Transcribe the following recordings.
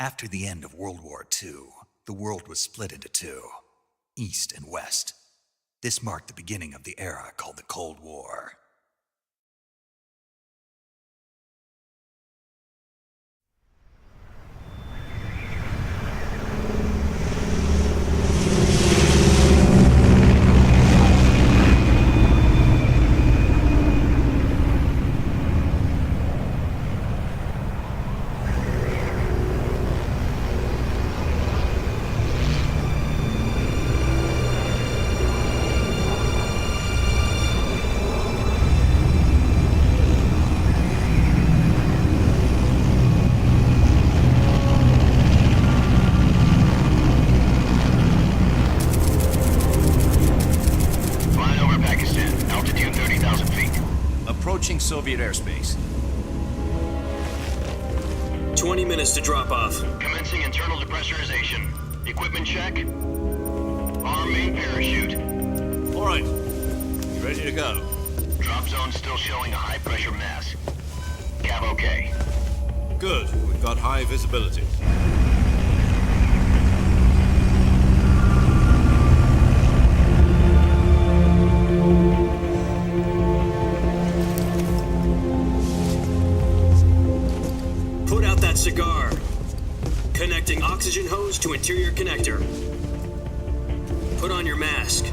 After the end of World War II, the world was split into two, East and West. This marked the beginning of the era called the Cold War. Soviet airspace. 20 minutes to drop off. Commencing internal depressurization. Equipment check. Arm main parachute. All right. You ready to go? Drop zone still showing a high pressure mass. Cav okay. Good. We've got high visibility. Cigar. Connecting oxygen hose to interior connector. Put on your mask.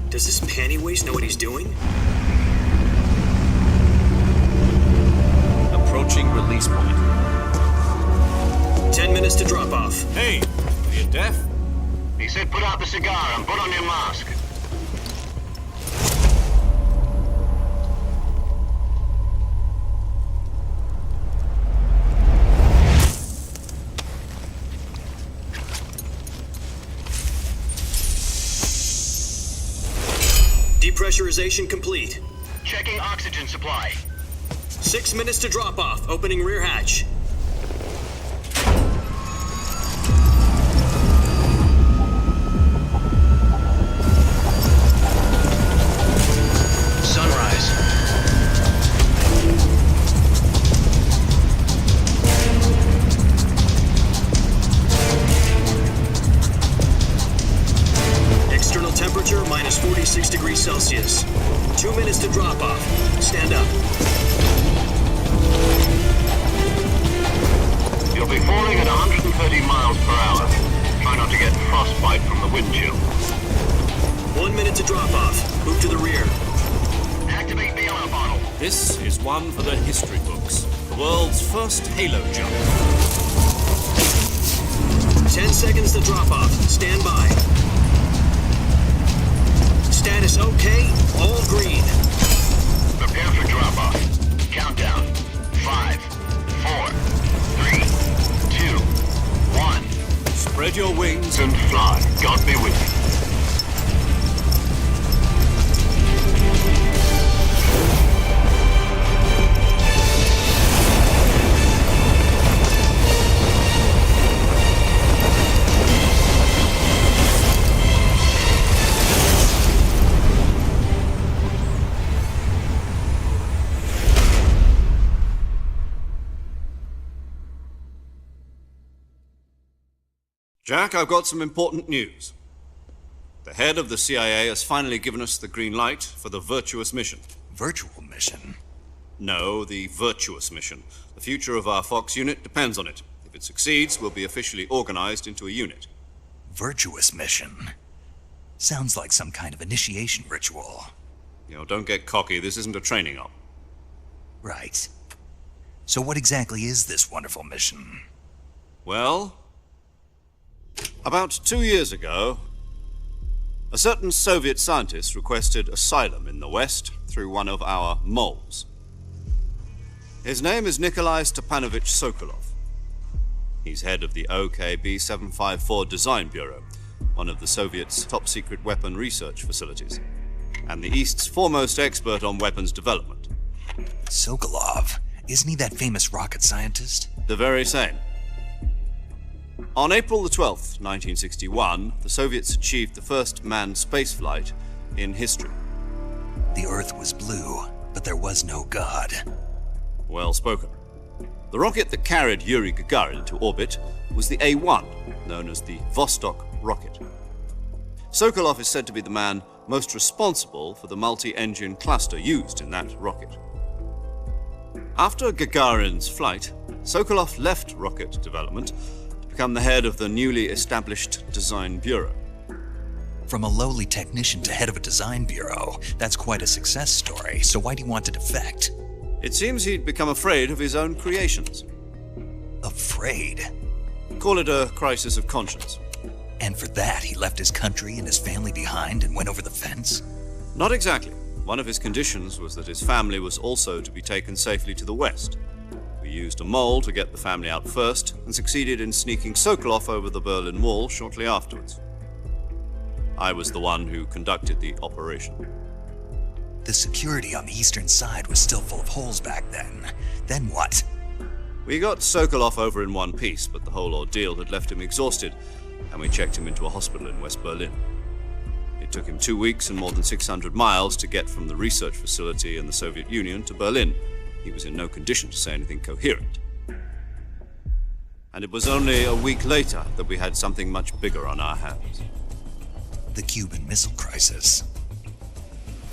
Does this pantywaist know what he's doing? Approaching release point. 10 minutes to drop off. Hey, are you deaf? He said put out the cigar and put on your mask. Depressurization complete. Checking oxygen supply. 6 minutes to drop off. Opening rear hatch. Sunrise. External temperature minus 46 degrees Celsius. 2 minutes to drop off. Stand up. You'll be falling at 130 miles per hour. Try not to get frostbite from the wind chill. 1 minute to drop off. Move to the rear. Activate bailout bottle. This is one for the history books. The world's first halo jump. 10 seconds to drop off. Stand by. Status okay. All green. Prepare for drop-off. Countdown. 5, 4, 3, 2, 1. Spread your wings And fly. God be with you. Jack, I've got some important news. The head of the CIA has finally given us the green light for the virtuous mission. Virtual mission? No, the virtuous mission. The future of our Fox unit depends on it. If it succeeds, we'll be officially organized into a unit. Virtuous mission? Sounds like some kind of initiation ritual. You know, don't get cocky. This isn't a training op. Right. So what exactly is this wonderful mission? Well, about 2 years ago, a certain Soviet scientist requested asylum in the West through one of our moles. His name is Nikolai Stepanovich Sokolov. He's head of the OKB 754 Design Bureau, one of the Soviets' top-secret weapon research facilities, and the East's foremost expert on weapons development. Sokolov? Isn't he that famous rocket scientist? The very same. On April the 12th, 1961, the Soviets achieved the first manned spaceflight in history. The Earth was blue, but there was no God. Well spoken. The rocket that carried Yuri Gagarin to orbit was the A-1, known as the Vostok rocket. Sokolov is said to be the man most responsible for the multi-engine cluster used in that rocket. After Gagarin's flight, Sokolov left rocket development to become the head of the newly established Design Bureau. From a lowly technician to head of a design bureau, that's quite a success story, so why do you want to defect? It seems he'd become afraid of his own creations. Afraid? Call it a crisis of conscience. And for that, he left his country and his family behind and went over the fence? Not exactly. One of his conditions was that his family was also to be taken safely to the West. We used a mole to get the family out first and succeeded in sneaking Sokolov over the Berlin Wall shortly afterwards. I was the one who conducted the operation. The security on the eastern side was still full of holes back then. Then what? We got Sokolov over in one piece, but the whole ordeal had left him exhausted, and we checked him into a hospital in West Berlin. It took him 2 weeks and more than 600 miles to get from the research facility in the Soviet Union to Berlin. He was in no condition to say anything coherent. And it was only a week later that we had something much bigger on our hands. The Cuban Missile Crisis.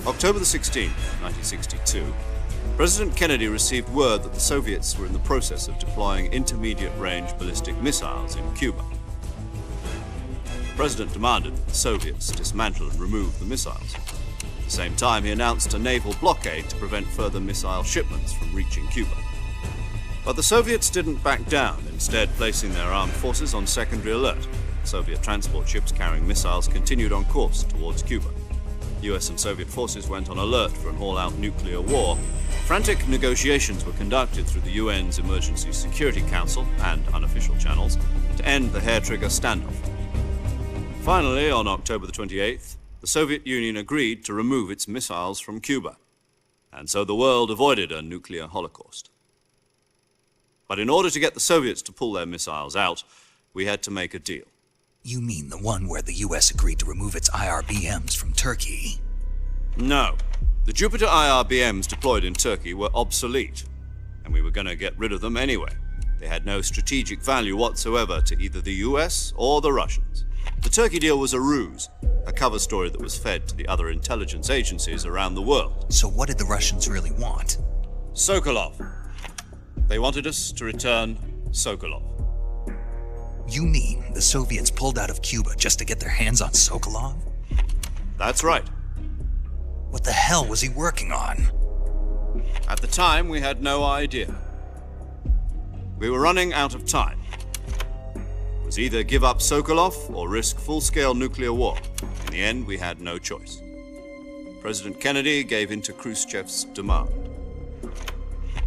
October the 16th, 1962, President Kennedy received word that the Soviets were in the process of deploying intermediate-range ballistic missiles in Cuba. The President demanded that the Soviets dismantle and remove the missiles. At the same time, he announced a naval blockade to prevent further missile shipments from reaching Cuba. But the Soviets didn't back down, instead placing their armed forces on secondary alert. Soviet transport ships carrying missiles continued on course towards Cuba. US and Soviet forces went on alert for an all-out nuclear war. Frantic negotiations were conducted through the UN's Emergency Security Council and unofficial channels to end the hair-trigger standoff. Finally, on October the 28th, the Soviet Union agreed to remove its missiles from Cuba, and so the world avoided a nuclear holocaust. But in order to get the Soviets to pull their missiles out, we had to make a deal. You mean the one where the US agreed to remove its IRBMs from Turkey? No. The Jupiter IRBMs deployed in Turkey were obsolete, and we were going to get rid of them anyway. They had no strategic value whatsoever to either the US or the Russians. The Turkey deal was a ruse, a cover story that was fed to the other intelligence agencies around the world. So what did the Russians really want? Sokolov. They wanted us to return Sokolov. You mean the Soviets pulled out of Cuba just to get their hands on Sokolov? That's right. What the hell was he working on? At the time, we had no idea. We were running out of time. It was either give up Sokolov or risk full-scale nuclear war. In the end, we had no choice. President Kennedy gave in to Khrushchev's demand.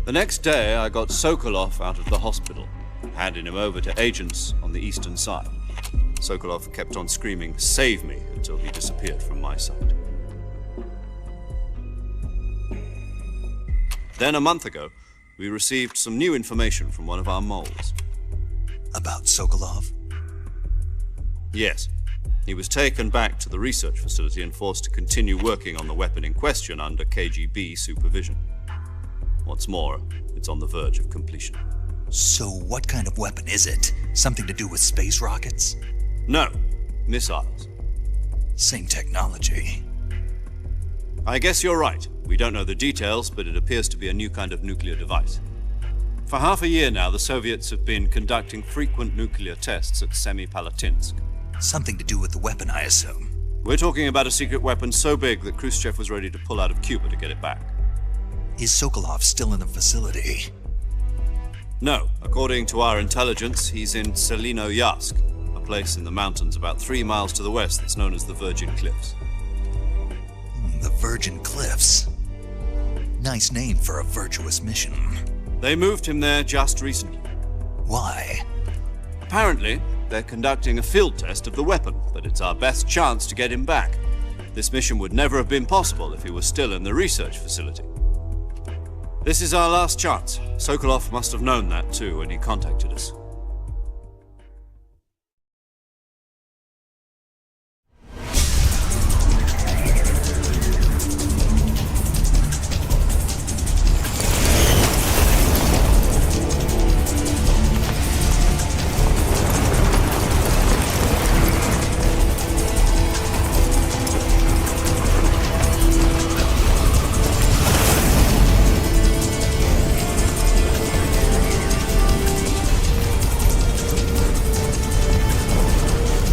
The next day, I got Sokolov out of the hospital, handing him over to agents on the eastern side. Sokolov kept on screaming, "Save me," until he disappeared from my sight. Then, a month ago, we received some new information from one of our moles. About Sokolov? Yes. He was taken back to the research facility and forced to continue working on the weapon in question under KGB supervision. What's more, it's on the verge of completion. So what kind of weapon is it? Something to do with space rockets? No, missiles. Same technology. I guess you're right. We don't know the details, but it appears to be a new kind of nuclear device. For half a year now, the Soviets have been conducting frequent nuclear tests at Semipalatinsk. Something to do with the weapon, I assume. We're talking about a secret weapon so big that Khrushchev was ready to pull out of Cuba to get it back. Is Sokolov still in the facility? No. According to our intelligence, he's in Selinoyarsk, a place in the mountains about 3 miles to the west that's known as the Virgin Cliffs. The Virgin Cliffs. Nice name for a virtuous mission. They moved him there just recently. Why? Apparently, they're conducting a field test of the weapon, but it's our best chance to get him back. This mission would never have been possible if he was still in the research facility. This is our last chance. Sokolov must have known that too when he contacted us.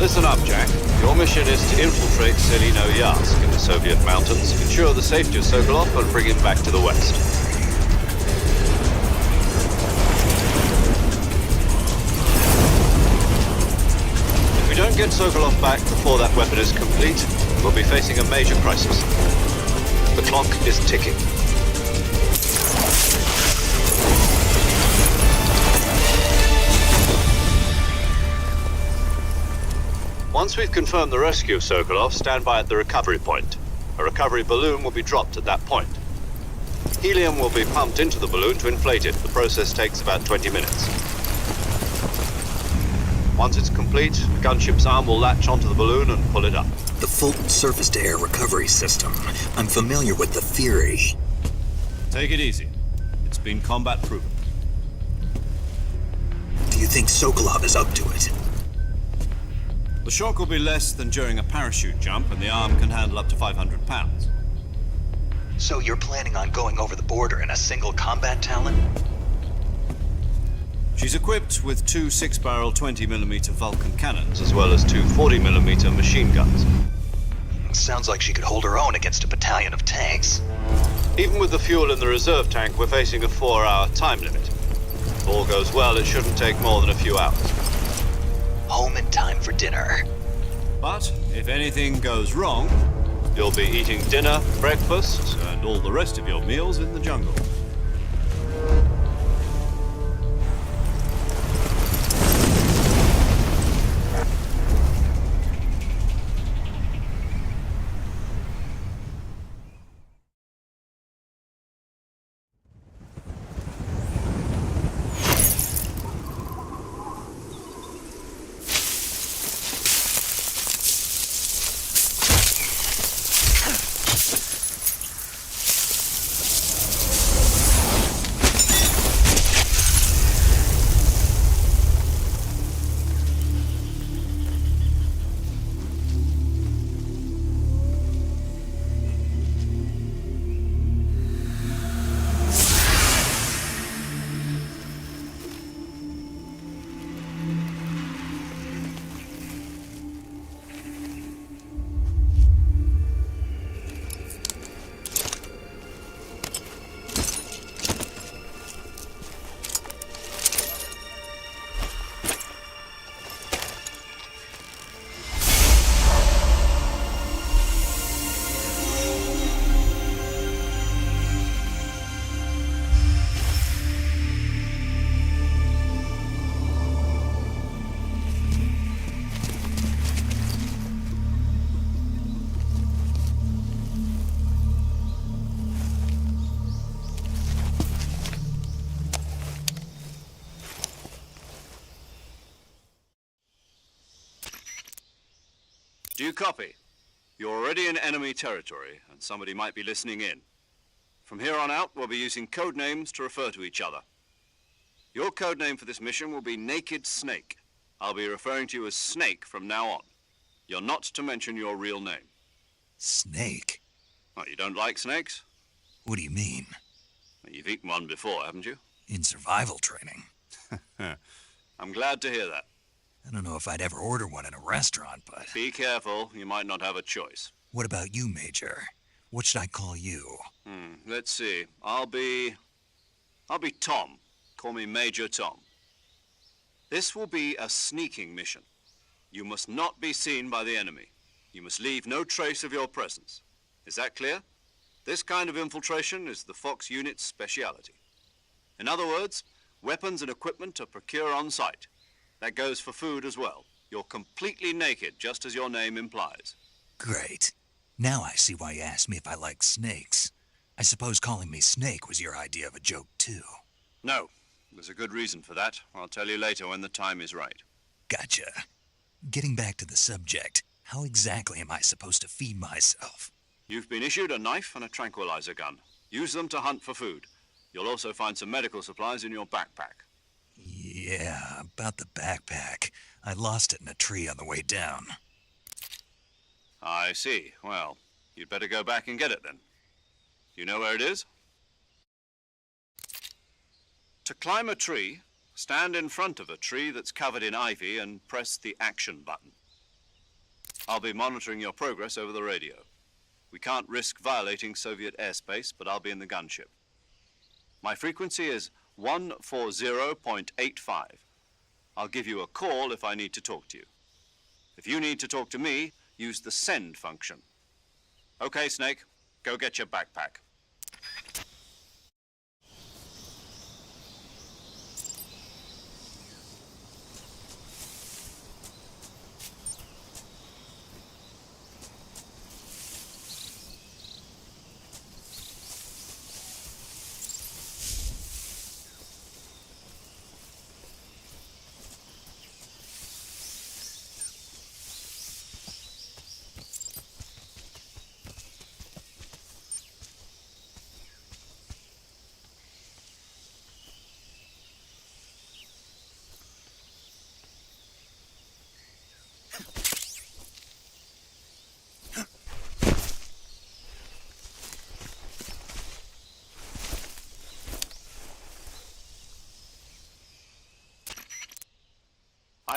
Listen up, Jack. Your mission is to infiltrate Selinoyarsk in the Soviet mountains, ensure the safety of Sokolov, and bring him back to the west. If we don't get Sokolov back before that weapon is complete, we'll be facing a major crisis. The clock is ticking. Once we've confirmed the rescue of Sokolov, stand by at the recovery point. A recovery balloon will be dropped at that point. Helium will be pumped into the balloon to inflate it. The process takes about 20 minutes. Once it's complete, the gunship's arm will latch onto the balloon and pull it up. The Fulton surface-to-air recovery system. I'm familiar with the theory. Take it easy. It's been combat proven. Do you think Sokolov is up to it? The shock will be less than during a parachute jump, and the arm can handle up to 500 pounds. So you're planning on going over the border in a single combat Talon? She's equipped with two 6-barrel 20mm Vulcan cannons, as well as two 40mm machine guns. Sounds like she could hold her own against a battalion of tanks. Even with the fuel in the reserve tank, we're facing a 4-hour time limit. If all goes well, it shouldn't take more than a few hours. Home in time for dinner. But if anything goes wrong, you'll be eating dinner, breakfast, and all the rest of your meals in the jungle. Do you copy? You're already in enemy territory, and somebody might be listening in. From here on out, we'll be using code names to refer to each other. Your code name for this mission will be Naked Snake. I'll be referring to you as Snake from now on. You're not to mention your real name. Snake? What, you don't like snakes? What do you mean? Well, you've eaten one before, haven't you? In survival training. I'm glad to hear that. I don't know if I'd ever order one in a restaurant, but... Be careful, you might not have a choice. What about you, Major? What should I call you? Let's see. I'll be Tom. Call me Major Tom. This will be a sneaking mission. You must not be seen by the enemy. You must leave no trace of your presence. Is that clear? This kind of infiltration is the Fox unit's speciality. In other words, weapons and equipment are procured on site. That goes for food as well. You're completely naked, just as your name implies. Great. Now I see why you asked me if I like snakes. I suppose calling me Snake was your idea of a joke, too. No, there's a good reason for that. I'll tell you later when the time is right. Gotcha. Getting back to the subject, how exactly am I supposed to feed myself? You've been issued a knife and a tranquilizer gun. Use them to hunt for food. You'll also find some medical supplies in your backpack. Yeah, about the backpack. I lost it in a tree on the way down. I see. Well, you'd better go back and get it then. You know where it is? To climb a tree, stand in front of a tree that's covered in ivy and press the action button. I'll be monitoring your progress over the radio. We can't risk violating Soviet airspace, but I'll be in the gunship. My frequency is 140.85. I'll give you a call if I need to talk to you. If you need to talk to me, use the send function. Okay, Snake, go get your backpack.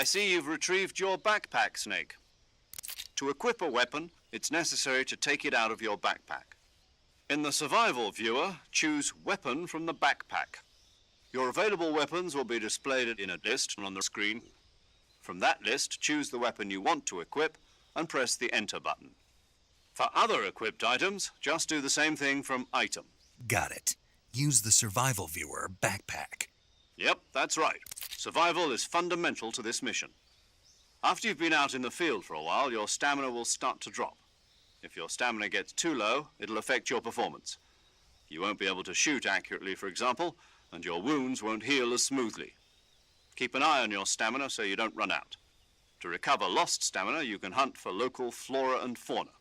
I see you've retrieved your backpack, Snake. To equip a weapon, it's necessary to take it out of your backpack. In the survival viewer, choose Weapon from the backpack. Your available weapons will be displayed in a list on the screen. From that list, choose the weapon you want to equip and press the Enter button. For other equipped items, just do the same thing from Item. Got it. Use the survival viewer backpack. Yep, that's right. Survival is fundamental to this mission. After you've been out in the field for a while, your stamina will start to drop. If your stamina gets too low, it'll affect your performance. You won't be able to shoot accurately, for example, and your wounds won't heal as smoothly. Keep an eye on your stamina so you don't run out. To recover lost stamina, you can hunt for local flora and fauna.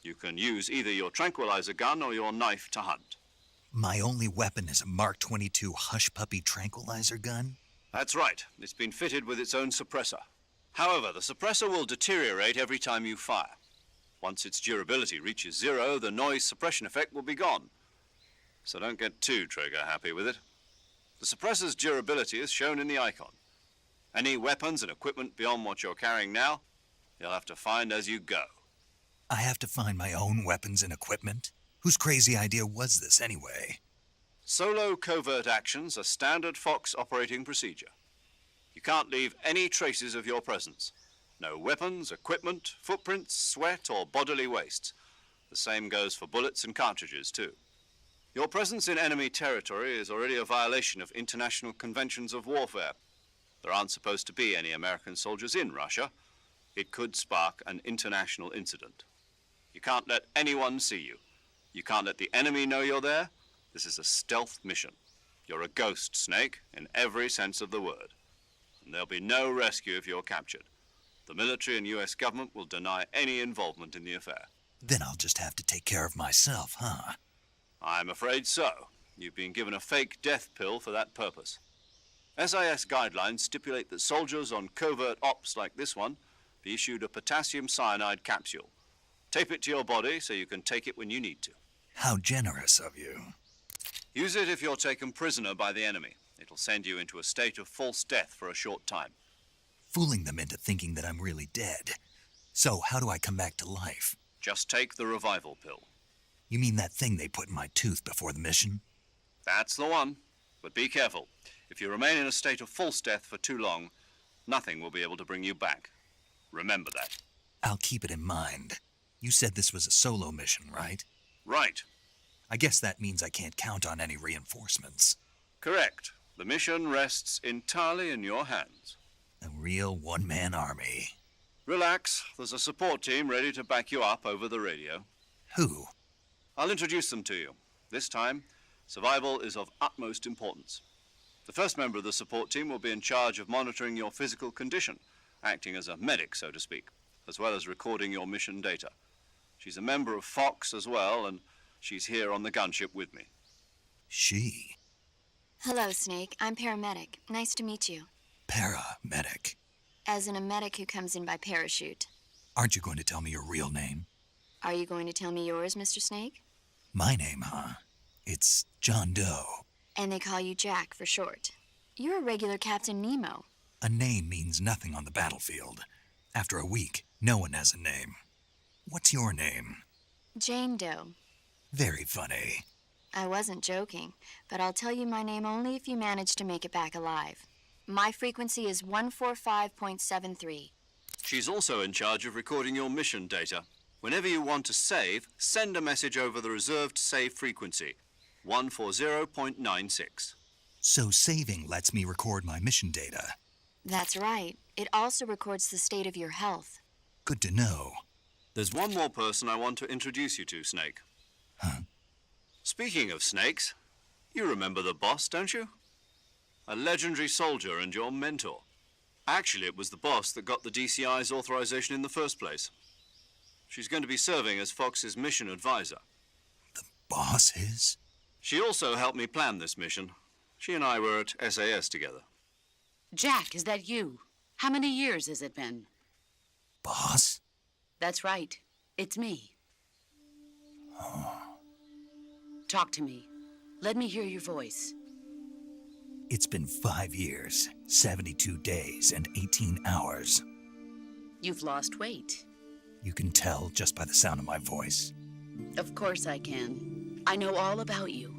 You can use either your tranquilizer gun or your knife to hunt. My only weapon is a Mark 22 Hush Puppy tranquilizer gun? That's right. It's been fitted with its own suppressor. However, the suppressor will deteriorate every time you fire. Once its durability reaches 0, the noise suppression effect will be gone. So don't get too trigger-happy with it. The suppressor's durability is shown in the icon. Any weapons and equipment beyond what you're carrying now, you'll have to find as you go. I have to find my own weapons and equipment? Whose crazy idea was this anyway? Solo covert actions are standard Fox operating procedure. You can't leave any traces of your presence. No weapons, equipment, footprints, sweat, or bodily wastes. The same goes for bullets and cartridges, too. Your presence in enemy territory is already a violation of international conventions of warfare. There aren't supposed to be any American soldiers in Russia. It could spark an international incident. You can't let anyone see you. You can't let the enemy know you're there. This is a stealth mission. You're a ghost, Snake, in every sense of the word. And there'll be no rescue if you're captured. The military and US government will deny any involvement in the affair. Then I'll just have to take care of myself, huh? I'm afraid so. You've been given a fake death pill for that purpose. SIS guidelines stipulate that soldiers on covert ops like this one be issued a potassium cyanide capsule. Tape it to your body so you can take it when you need to. How generous of you. Use it if you're taken prisoner by the enemy. It'll send you into a state of false death for a short time. Fooling them into thinking that I'm really dead. So how do I come back to life? Just take the revival pill. You mean that thing they put in my tooth before the mission? That's the one. But be careful. If you remain in a state of false death for too long, nothing will be able to bring you back. Remember that. I'll keep it in mind. You said this was a solo mission, right? Right. I guess that means I can't count on any reinforcements. Correct. The mission rests entirely in your hands. A real one-man army. Relax. There's a support team ready to back you up over the radio. Who? I'll introduce them to you. This time, survival is of utmost importance. The first member of the support team will be in charge of monitoring your physical condition, acting as a medic, so to speak, as well as recording your mission data. She's a member of Fox as well, and she's here on the gunship with me. She? Hello, Snake. I'm paramedic. Nice to meet you. Paramedic. As in a medic who comes in by parachute. Aren't you going to tell me your real name? Are you going to tell me yours, Mr. Snake? My name, huh? It's John Doe. And they call you Jack for short. You're a regular Captain Nemo. A name means nothing on the battlefield. After a week, no one has a name. What's your name? Jane Doe. Very funny. I wasn't joking, but I'll tell you my name only if you manage to make it back alive. My frequency is 145.73. She's also in charge of recording your mission data. Whenever you want to save, send a message over the reserved save frequency, 140.96. So saving lets me record my mission data. That's right. It also records the state of your health. Good to know. There's one more person I want to introduce you to, Snake. Huh? Speaking of snakes, you remember the boss, don't you? A legendary soldier and your mentor. Actually, it was the boss that got the DCI's authorization in the first place. She's going to be serving as Fox's mission advisor. The boss is? She also helped me plan this mission. She and I were at SAS together. Jack, is that you? How many years has it been? Boss? That's right. It's me. Oh. Talk to me. Let me hear your voice. It's been 5 years, 72 days, and 18 hours. You've lost weight. You can tell just by the sound of my voice. Of course I can. I know all about you.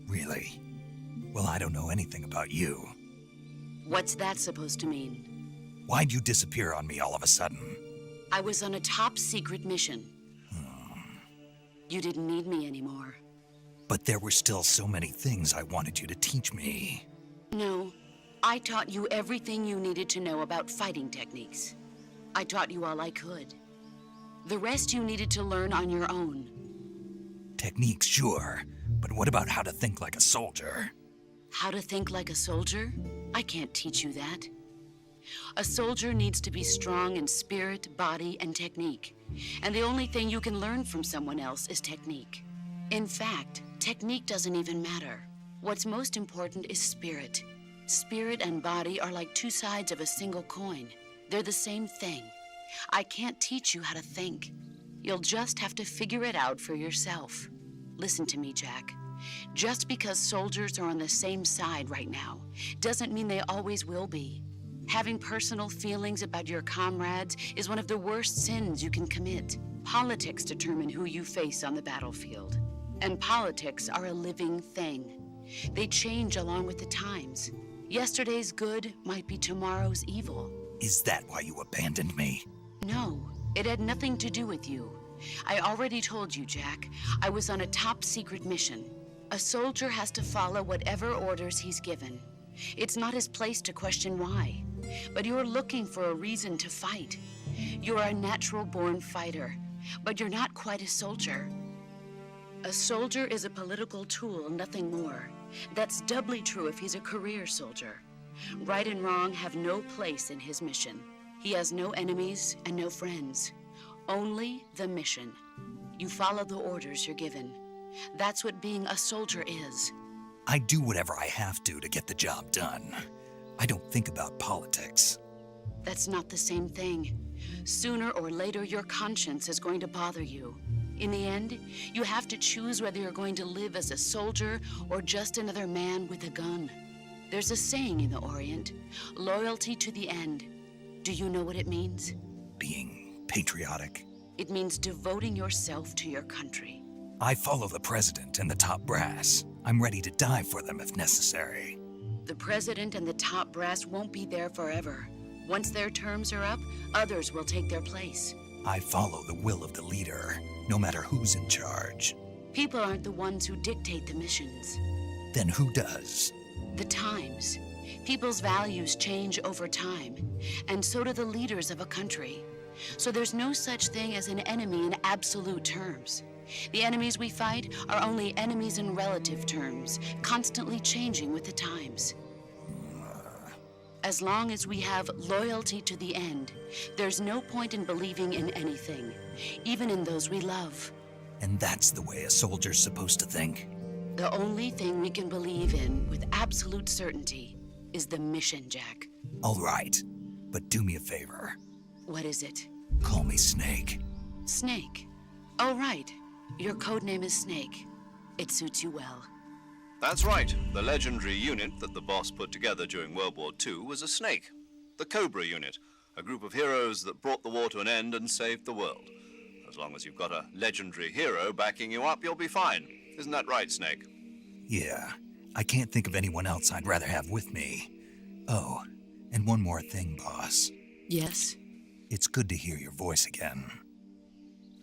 Really? Well, I don't know anything about you. What's that supposed to mean? Why'd you disappear on me all of a sudden? I was on a top secret mission. You didn't need me anymore. But there were still so many things I wanted you to teach me. No, I taught you everything you needed to know about fighting techniques. I taught you all I could. The rest you needed to learn on your own. Techniques, sure. But what about how to think like a soldier? How to think like a soldier? I can't teach you that. A soldier needs to be strong in spirit, body, and technique. And the only thing you can learn from someone else is technique. In fact, technique doesn't even matter. What's most important is spirit. Spirit and body are like two sides of a single coin. They're the same thing. I can't teach you how to think. You'll just have to figure it out for yourself. Listen to me, Jack. Just because soldiers are on the same side right now doesn't mean they always will be. Having personal feelings about your comrades is one of the worst sins you can commit. Politics determine who you face on the battlefield. And politics are a living thing. They change along with the times. Yesterday's good might be tomorrow's evil. Is that why you abandoned me? No, it had nothing to do with you. I already told you, Jack. I was on a top secret mission. A soldier has to follow whatever orders he's given. It's not his place to question why. But you're looking for a reason to fight. You're a natural-born fighter, but you're not quite a soldier. A soldier is a political tool, nothing more. That's doubly true if he's a career soldier. Right and wrong have no place in his mission. He has no enemies and no friends. Only the mission. You follow the orders you're given. That's what being a soldier is. I do whatever I have to get the job done. I don't think about politics. That's not the same thing. Sooner or later, your conscience is going to bother you. In the end, you have to choose whether you're going to live as a soldier or just another man with a gun. There's a saying in the Orient, loyalty to the end. Do you know what it means? Being patriotic. It means devoting yourself to your country. I follow the president and the top brass. I'm ready to die for them if necessary. The president and the top brass won't be there forever. Once their terms are up, others will take their place. I follow the will of the leader, no matter who's in charge. People aren't the ones who dictate the missions. Then who does? The times. People's values change over time, and so do the leaders of a country. So there's no such thing as an enemy in absolute terms. The enemies we fight are only enemies in relative terms, constantly changing with the times. As long as we have loyalty to the end, there's no point in believing in anything, even in those we love. And that's the way a soldier's supposed to think? The only thing we can believe in with absolute certainty is the mission, Jack. All right, but do me a favor. What is it? Call me Snake. Snake. Oh, right. Your codename is Snake. It suits you well. That's right. The legendary unit that the boss put together during World War II was a snake. The Cobra unit, a group of heroes that brought the war to an end and saved the world. As long as you've got a legendary hero backing you up, you'll be fine. Isn't that right, Snake? Yeah, I can't think of anyone else I'd rather have with me. Oh, and one more thing, boss. Yes? It's good to hear your voice again.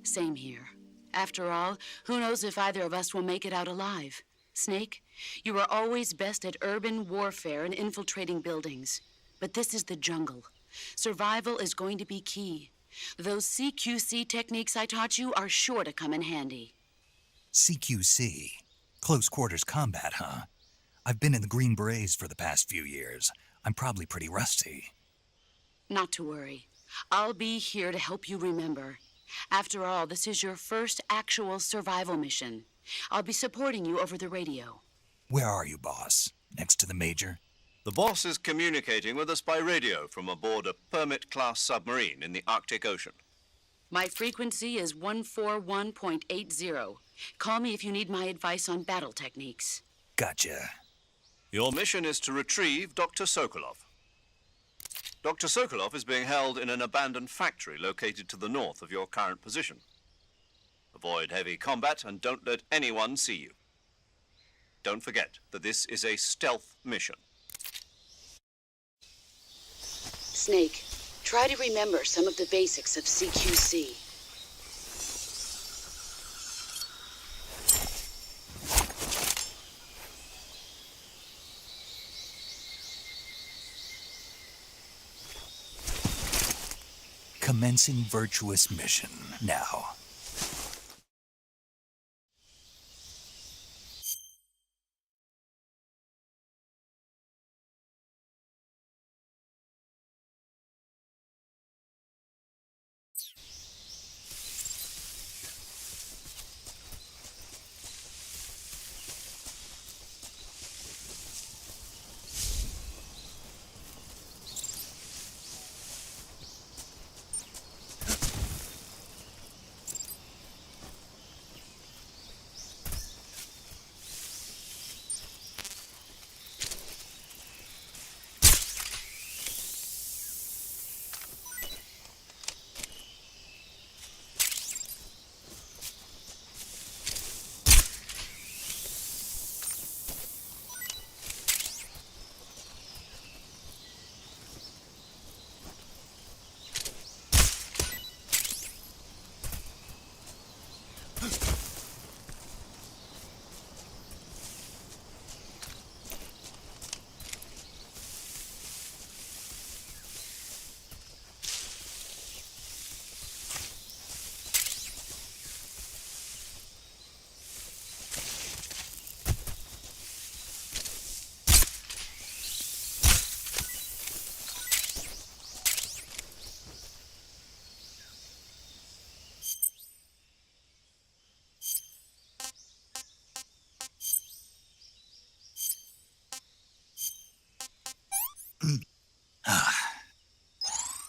Same here. After all, who knows if either of us will make it out alive? Snake, you are always best at urban warfare and infiltrating buildings. But this is the jungle. Survival is going to be key. Those CQC techniques I taught you are sure to come in handy. CQC? Close quarters combat, huh? I've been in the Green Berets for the past few years. I'm probably pretty rusty. Not to worry. I'll be here to help you remember. After all, this is your first actual survival mission. I'll be supporting you over the radio. Where are you, boss? Next to the Major? The boss is communicating with us by radio from aboard a Permit-class submarine in the Arctic Ocean. My frequency is 141.80. Call me if you need my advice on battle techniques. Gotcha. Your mission is to retrieve Dr. Sokolov. Dr. Sokolov is being held in an abandoned factory located to the north of your current position. Avoid heavy combat and don't let anyone see you. Don't forget that this is a stealth mission. Snake, try to remember some of the basics of CQC. Commencing virtuous mission now.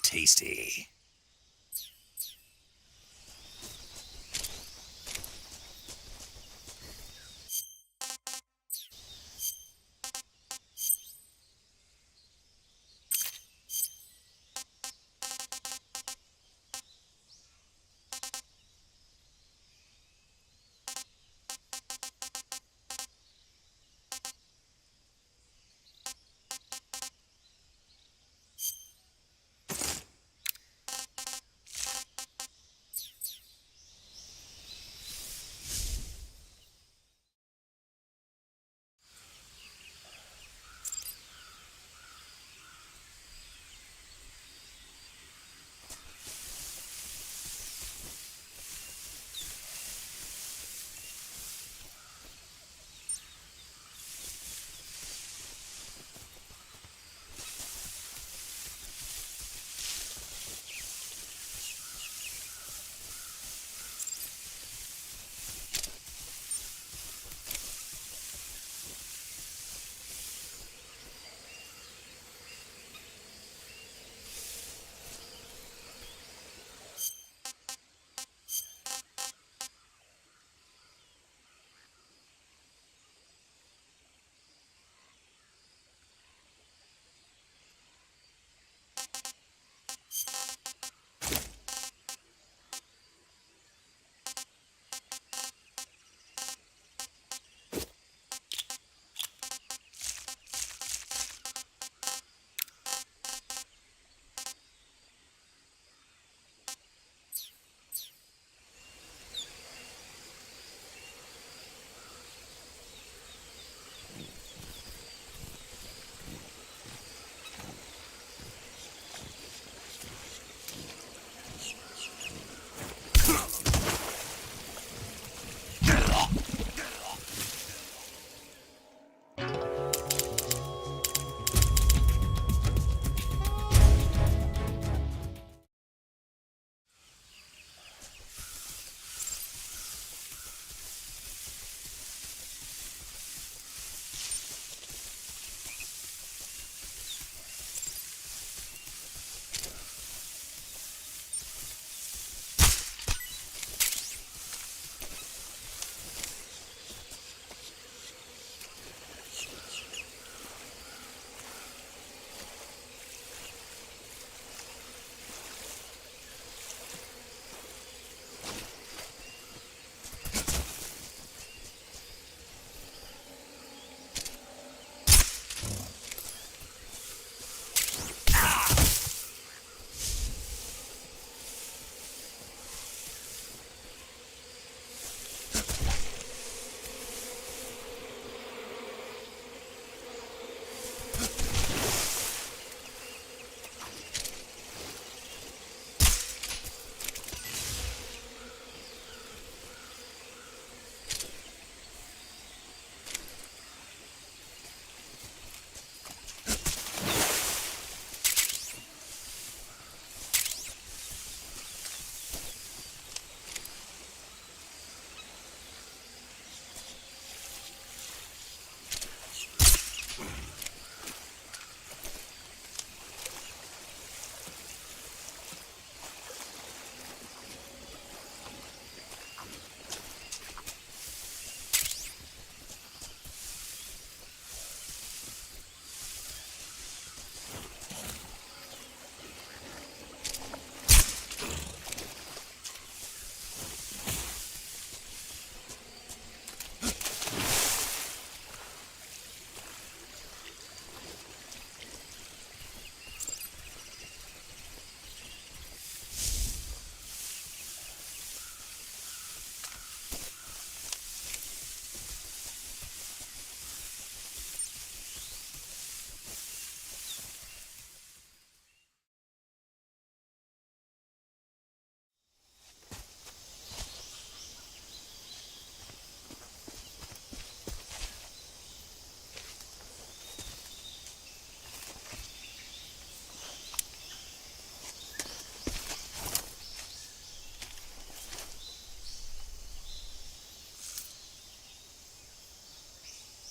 Tasty.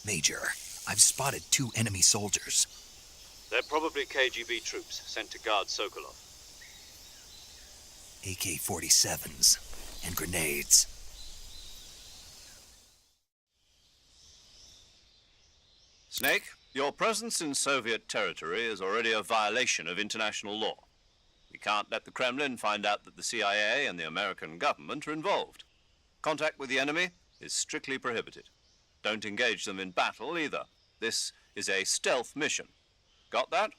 Major, I've spotted 2 enemy soldiers. They're probably KGB troops sent to guard Sokolov. AK-47s and grenades. Snake, your presence in Soviet territory is already a violation of international law. We can't let the Kremlin find out that the CIA and the American government are involved. Contact with the enemy is strictly prohibited. Don't engage them in battle either. This is a stealth mission. Got that?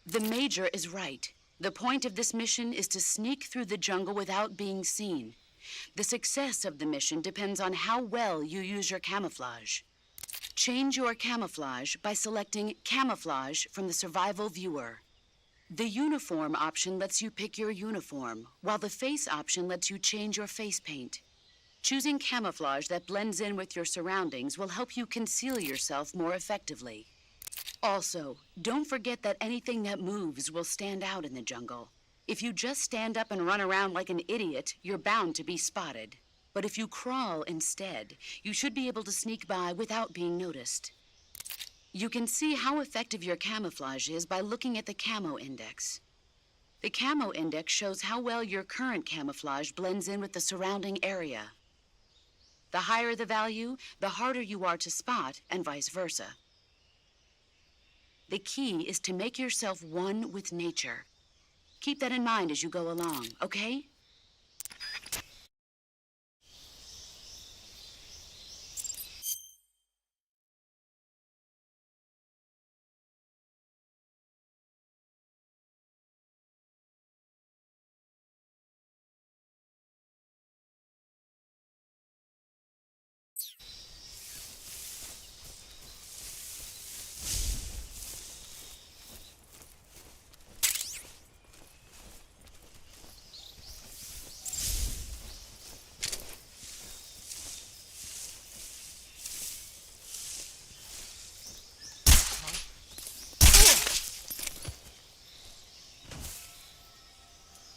The Major is right. The point of this mission is to sneak through the jungle without being seen. The success of the mission depends on how well you use your camouflage. Change your camouflage by selecting Camouflage from the Survival Viewer. The Uniform option lets you pick your uniform, while the Face option lets you change your face paint. Choosing camouflage that blends in with your surroundings will help you conceal yourself more effectively. Also, don't forget that anything that moves will stand out in the jungle. If you just stand up and run around like an idiot, you're bound to be spotted. But if you crawl instead, you should be able to sneak by without being noticed. You can see how effective your camouflage is by looking at the Camo Index. The Camo Index shows how well your current camouflage blends in with the surrounding area. The higher the value, the harder you are to spot, and vice versa. The key is to make yourself one with nature. Keep that in mind as you go along, okay?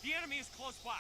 The enemy is close by.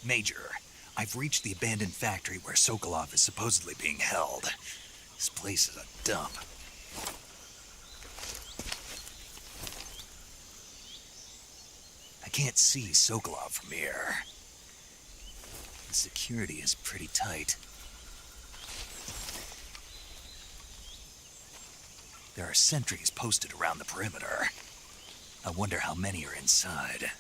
Major, I've reached the abandoned factory where Sokolov is supposedly being held. This place is a dump. I can't see Sokolov from here. The security is pretty tight. There are sentries posted around the perimeter. I wonder how many are inside.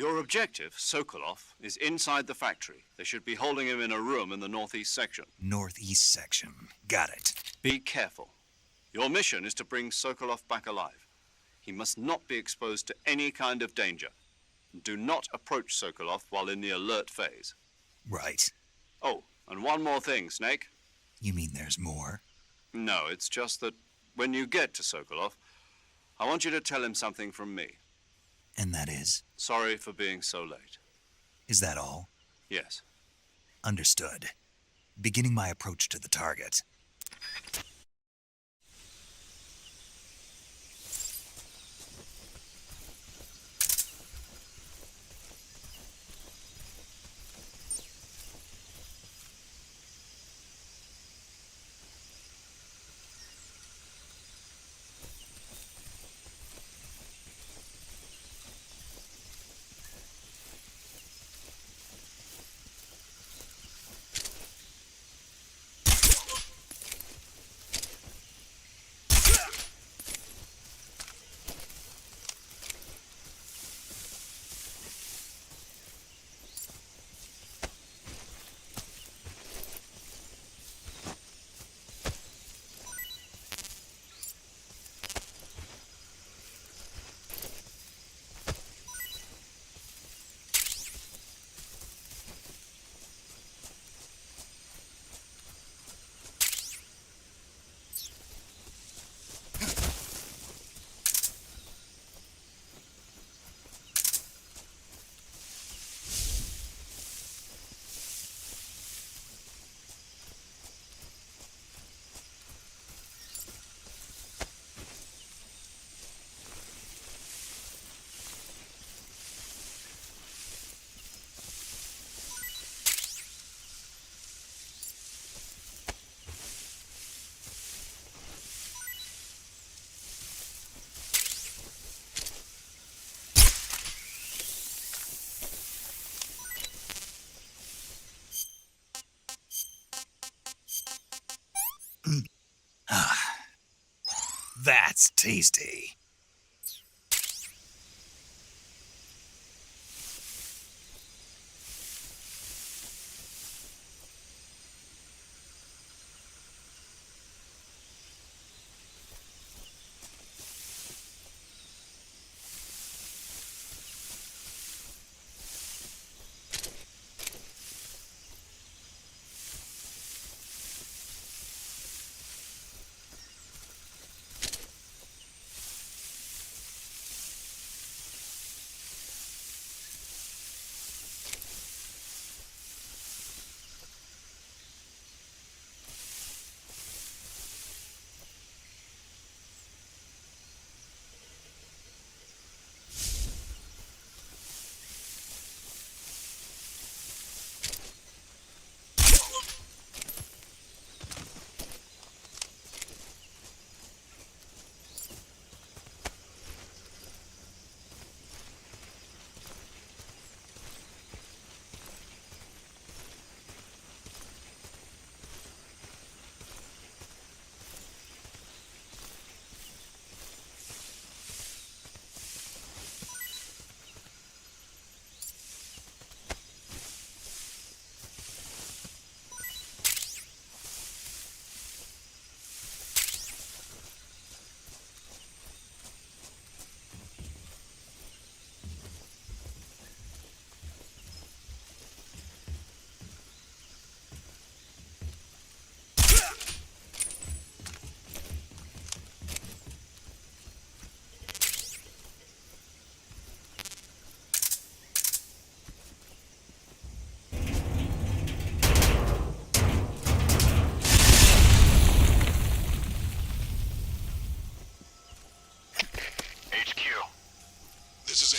Your objective, Sokolov, is inside the factory. They should be holding him in a room in the northeast section. Northeast section. Got it. Be careful. Your mission is to bring Sokolov back alive. He must not be exposed to any kind of danger. Do not approach Sokolov while in the alert phase. Right. Oh, and one more thing, Snake. You mean there's more? No, it's just that when you get to Sokolov, I want you to tell him something from me. And that is? Sorry for being so late. Is that all? Yes. Understood. Beginning my approach to the target. That's tasty.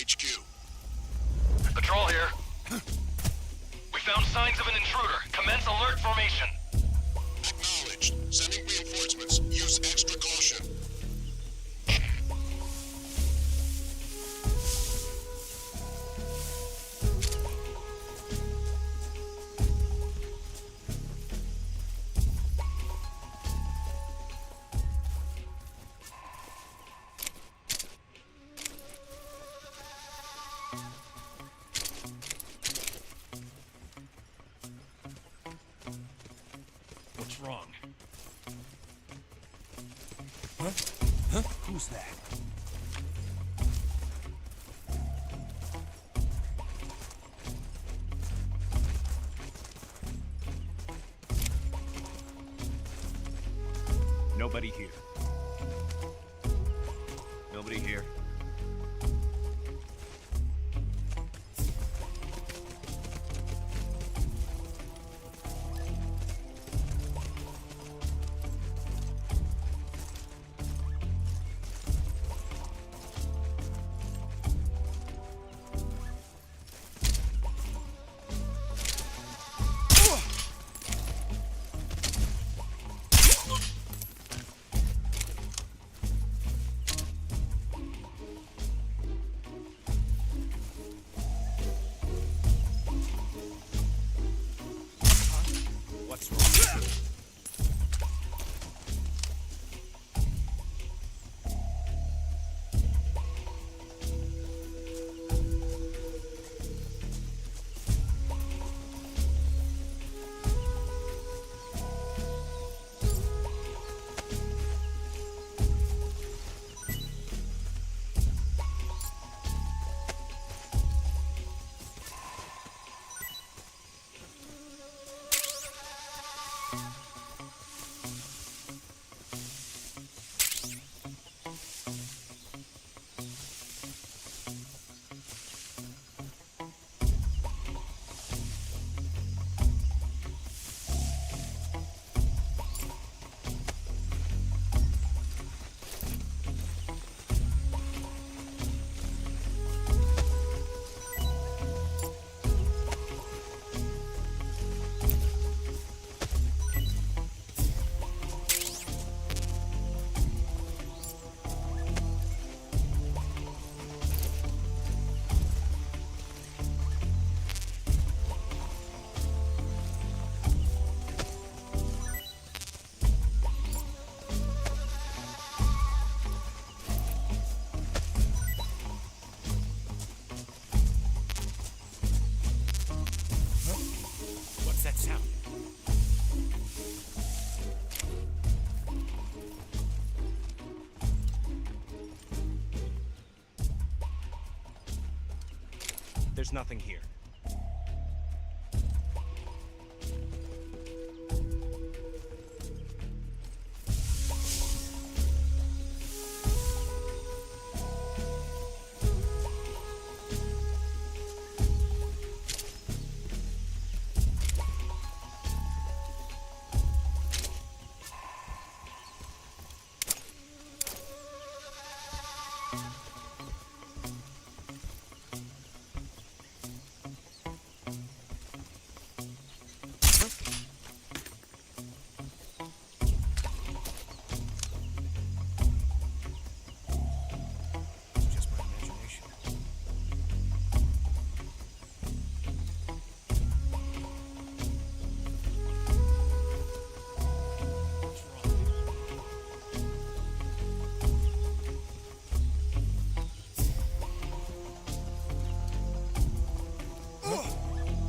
HQ. Patrol here. We found signs of an intruder. Commence alert formation. Acknowledged. Sending reinforcements. Use extra caution. What's wrong? Who's that? Nobody here. Nobody here. What's wrong? What's that sound? There's nothing here.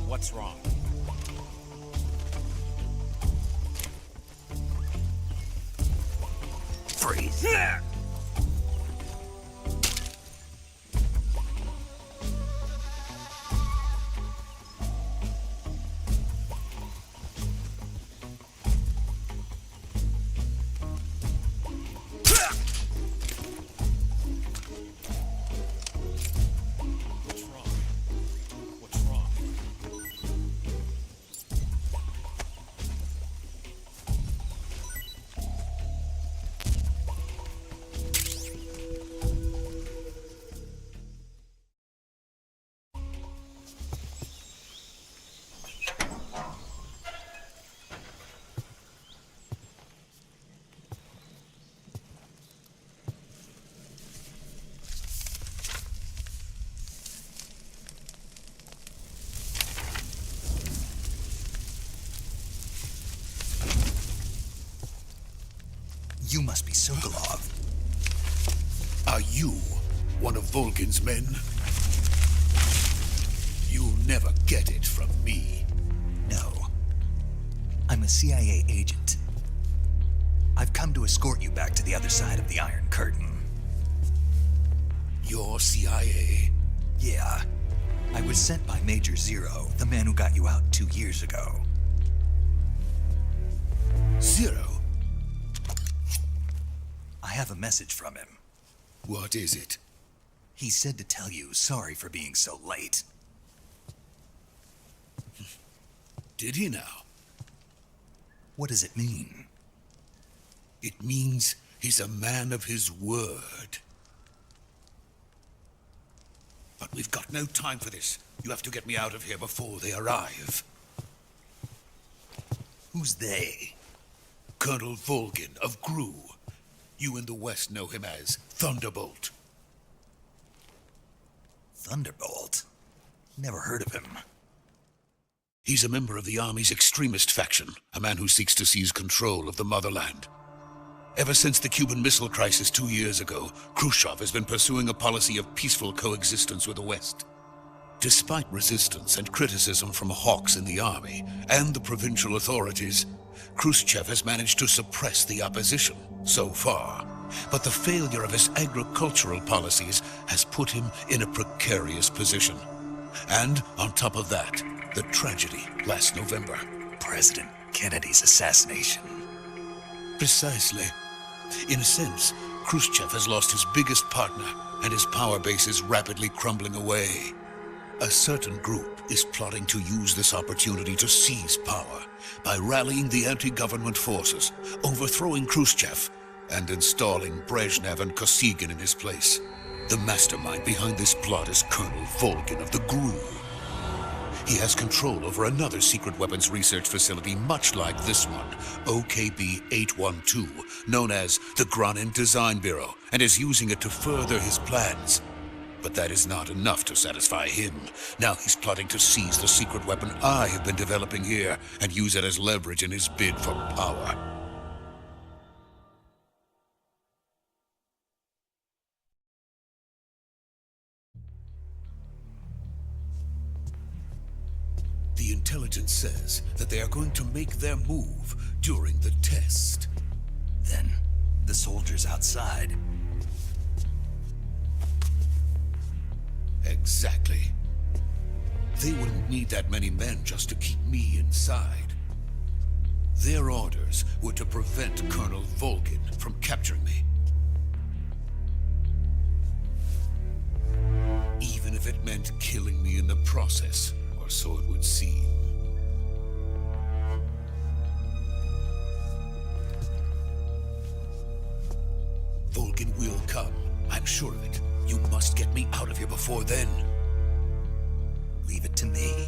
What's wrong? Freeze. What's wrong? What's wrong? you one of Vulcan's men? You'll never get it from me. No. I'm a CIA agent. I've come to escort you back to the other side of the Iron Curtain. You're CIA? Yeah. I was sent by Major Zero, the man who got you out 2 years ago. Zero? I have a message from him. What is it? He said to tell you sorry for being so late. Did he now? What does it mean? It means he's a man of his word. But we've got no time for this. You have to get me out of here before they arrive. Who's they? Colonel Volgin of GRU. You in the West know him as Thunderbolt. Thunderbolt? Never heard of him. He's a member of the Army's extremist faction, a man who seeks to seize control of the motherland. Ever since the Cuban Missile Crisis 2 years ago, Khrushchev has been pursuing a policy of peaceful coexistence with the West. Despite resistance and criticism from hawks in the army and the provincial authorities, Khrushchev has managed to suppress the opposition so far. But the failure of his agricultural policies has put him in a precarious position. And on top of that, the tragedy last November. President Kennedy's assassination. Precisely. In a sense, Khrushchev has lost his biggest partner, and his power base is rapidly crumbling away. A certain group is plotting to use this opportunity to seize power by rallying the anti-government forces, overthrowing Khrushchev, and installing Brezhnev and Kosygin in his place. The mastermind behind this plot is Colonel Volgin of the GRU. He has control over another secret weapons research facility much like this one, OKB-812, known as the Granin Design Bureau, and is using it to further his plans. But that is not enough to satisfy him. Now he's plotting to seize the secret weapon I have been developing here and use it as leverage in his bid for power. The intelligence says that they are going to make their move during the test. Then, the soldiers outside. Exactly. They wouldn't need that many men just to keep me inside. Their orders were to prevent Colonel Volgin from capturing me. Even if it meant killing me in the process. Or so it would seem. Volgin will come. I'm sure of it. You must get me out of here before then. Leave it to me.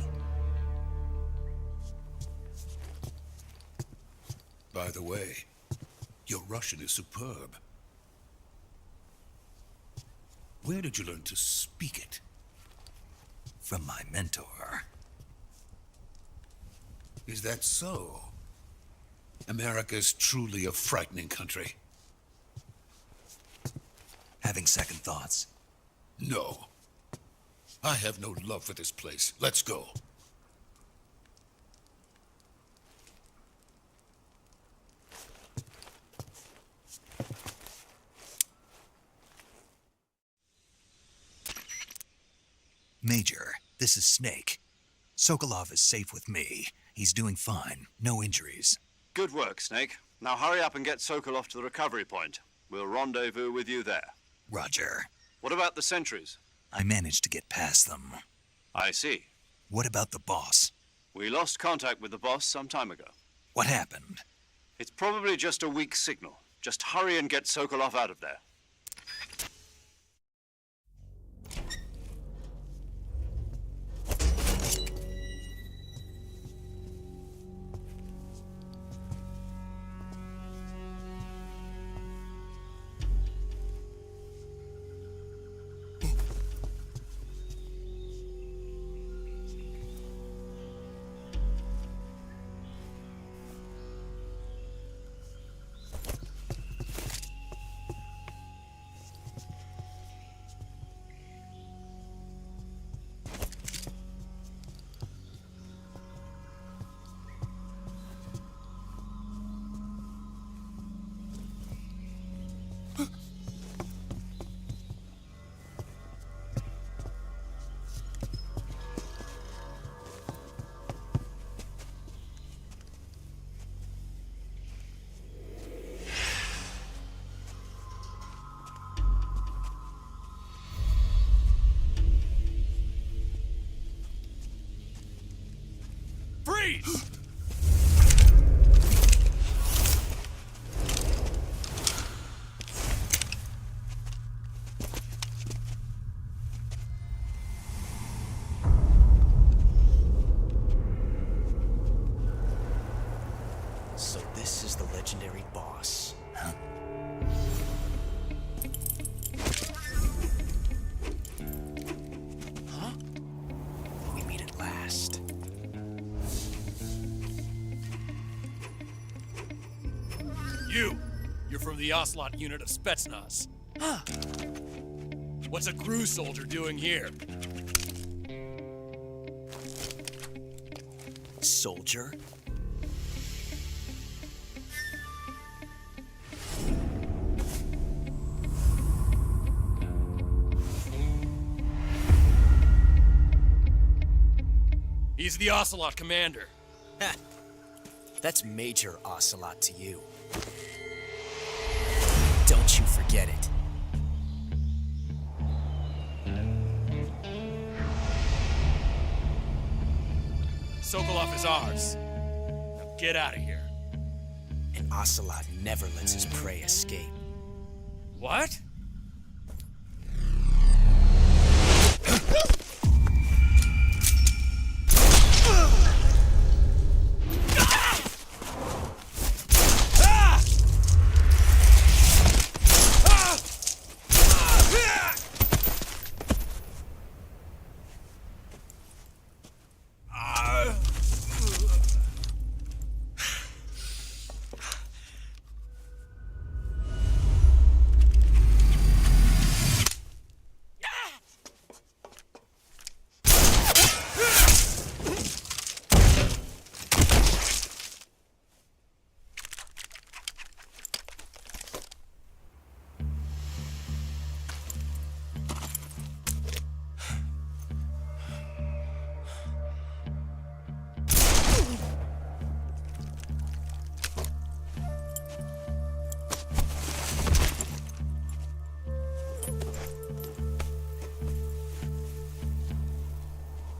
By the way, your Russian is superb. Where did you learn to speak it? From my mentor. Is that so? America's truly a frightening country. Having second thoughts? No. I have no love for this place. Let's go. Major, this is Snake. Sokolov is safe with me. He's doing fine. No injuries. Good work, Snake. Now hurry up and get Sokolov to the recovery point. We'll rendezvous with you there. Roger. What about the sentries? I managed to get past them. I see. What about the boss? We lost contact with the boss some time ago. What happened? It's probably just a weak signal. Just hurry and get Sokolov out of there. Freeze! So this is the legendary boss. Huh? We meet at last. You're from the Ocelot unit of Spetsnaz. Huh. What's a crew soldier doing here? Soldier? He's the Ocelot commander. Ha! That's Major Ocelot to you. Don't you forget it. Sokolov is ours. Now get out of here. And Ocelot never lets his prey escape. What?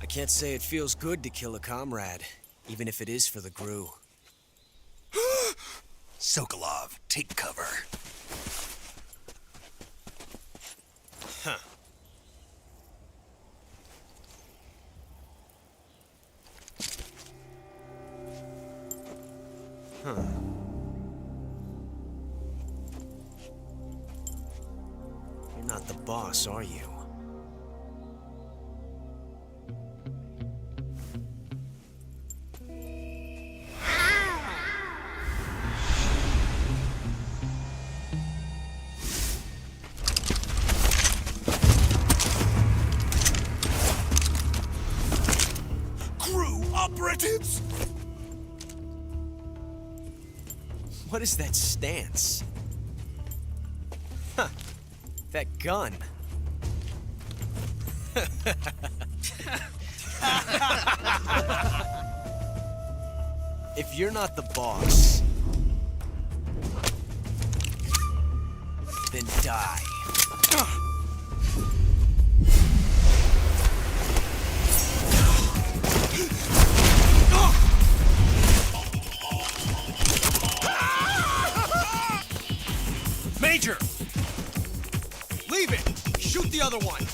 I can't say it feels good to kill a comrade, even if it is for the GRU. Sokolov, take cover. Huh. Huh. You're not the boss, are you? Operatives! What is that stance? Huh. That gun. If you're not the boss, then die. Major! Leave it! Shoot the other one!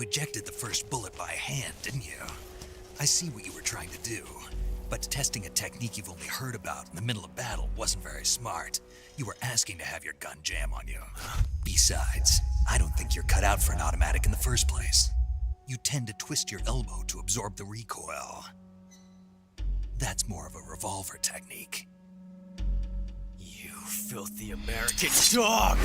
ejected the first bullet by hand, didn't you? I see what you were trying to do, but testing a technique you've only heard about in the middle of battle wasn't very smart. You were asking to have your gun jam on you. Besides, I don't think you're cut out for an automatic in the first place. You tend to twist your elbow to absorb the recoil. That's more of a revolver technique. You filthy American dog!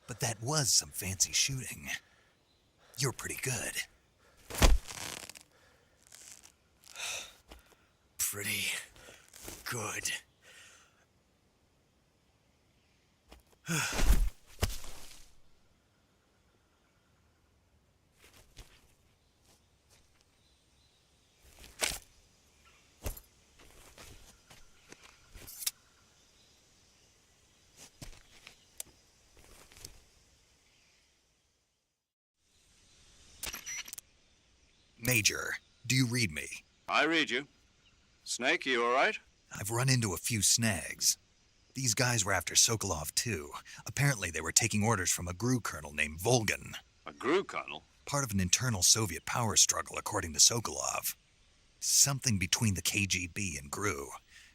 But that was some fancy shooting. You're pretty good. Pretty good. Major, do you read me? I read you. Snake, you all right? I've run into a few snags. These guys were after Sokolov, too. Apparently, they were taking orders from a GRU colonel named Volgan. A GRU colonel? Part of an internal Soviet power struggle, according to Sokolov. Something between the KGB and GRU.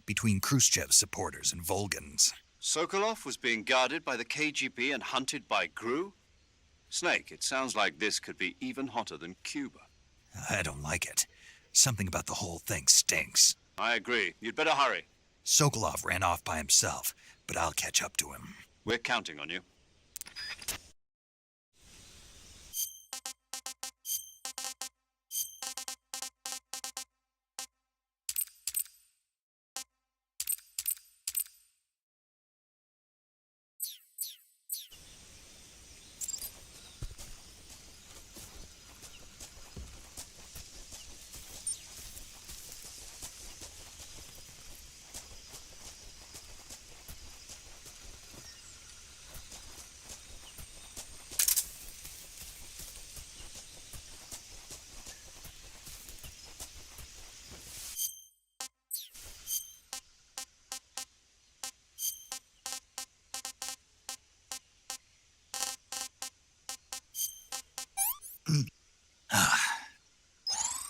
Between Khrushchev's supporters and Volgan's. Sokolov was being guarded by the KGB and hunted by GRU? Snake, it sounds like this could be even hotter than Cuba. I don't like it. Something about the whole thing stinks. I agree. You'd better hurry. Sokolov ran off by himself, but I'll catch up to him. We're counting on you.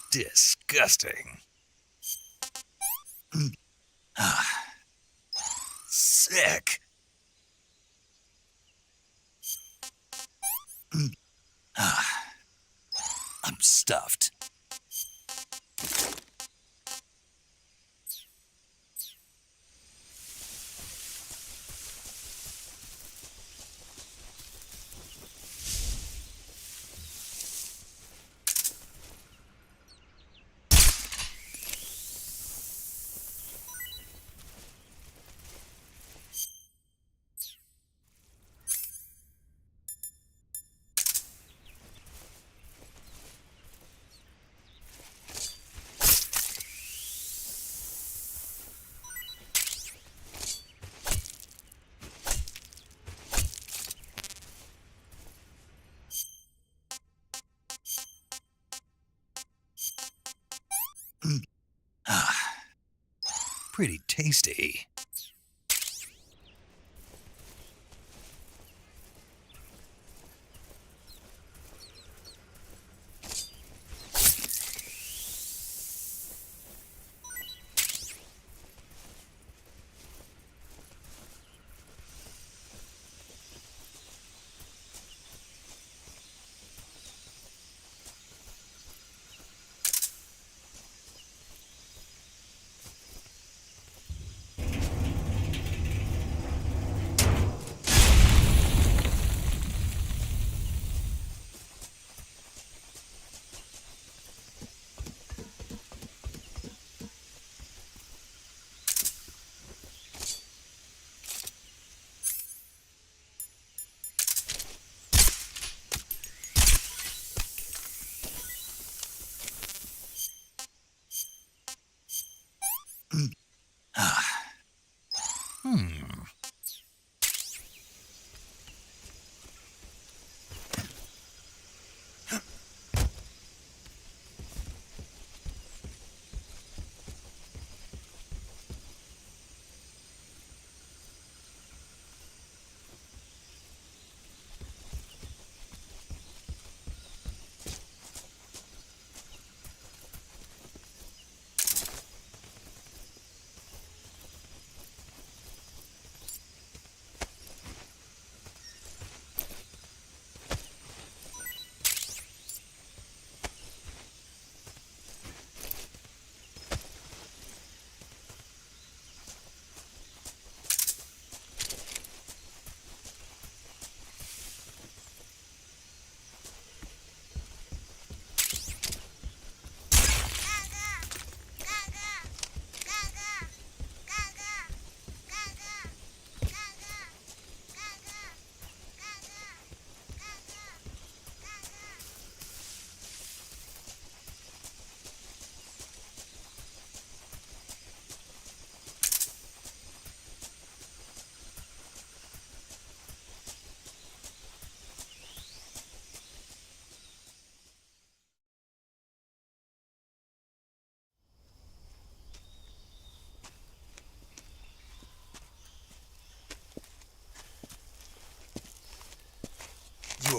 Disgusting. Sick. I'm stuffed. Pretty tasty.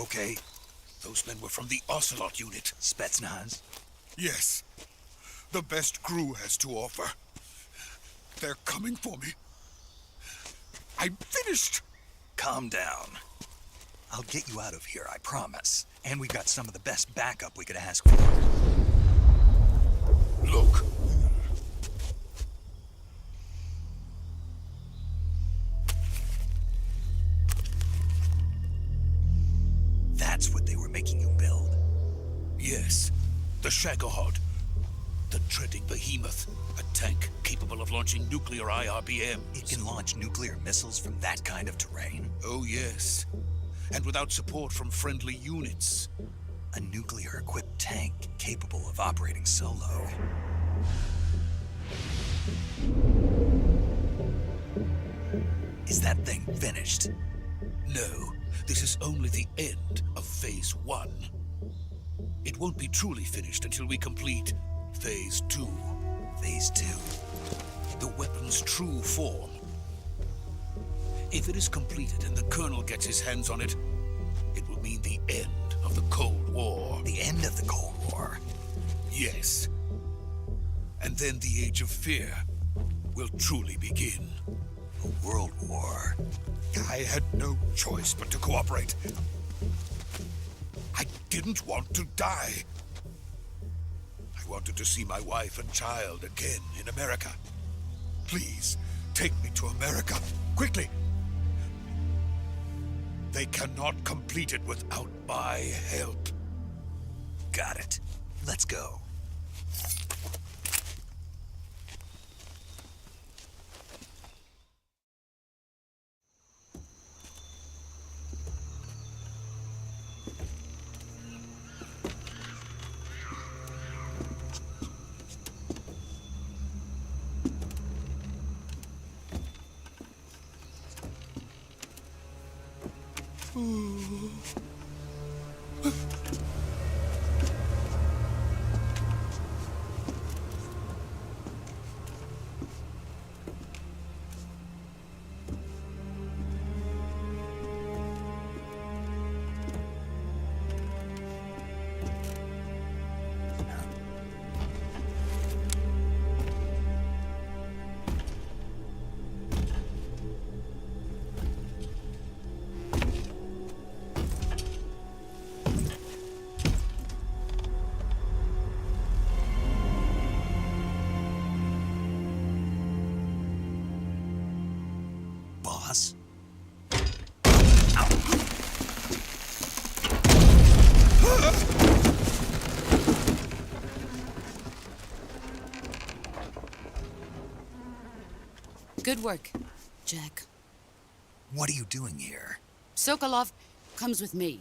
okay? Those men were from the Ocelot unit. Spetsnaz? Yes. The best crew has to offer. They're coming for me. I'm finished. Calm down. I'll get you out of here, I promise. And we've got some of the best backup we could ask for. Look. That's what they were making you build? Yes. The Shagohod. The dreading behemoth. A tank capable of launching nuclear IRBMs. It can launch nuclear missiles from that kind of terrain? Oh, yes. And without support from friendly units. A nuclear-equipped tank capable of operating solo. Is that thing finished? No, this is only the end of Phase 1. It won't be truly finished until we complete Phase 2. Phase 2? The weapon's true form. If it is completed and the Colonel gets his hands on it, it will mean the end of the Cold War. The end of the Cold War? Yes. And then the Age of Fear will truly begin. A world war? I had no choice but to cooperate. I didn't want to die. I wanted to see my wife and child again in America. Please, take me to America, quickly. They cannot complete it without my help. Got it. Let's go. Boss? Good work, Jack. What are you doing here? Sokolov comes with me.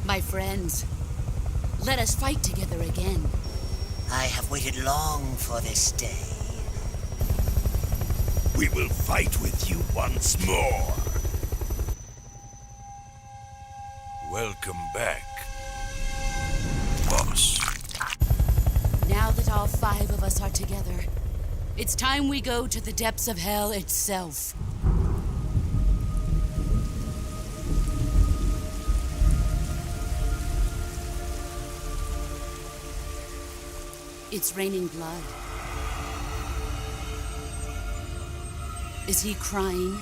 My friends, let us fight together again. I have waited long for this day. We will fight with you once more. Welcome back, boss. Now that all 5 of us are together, it's time we go to the depths of hell itself. It's raining blood. Is he crying?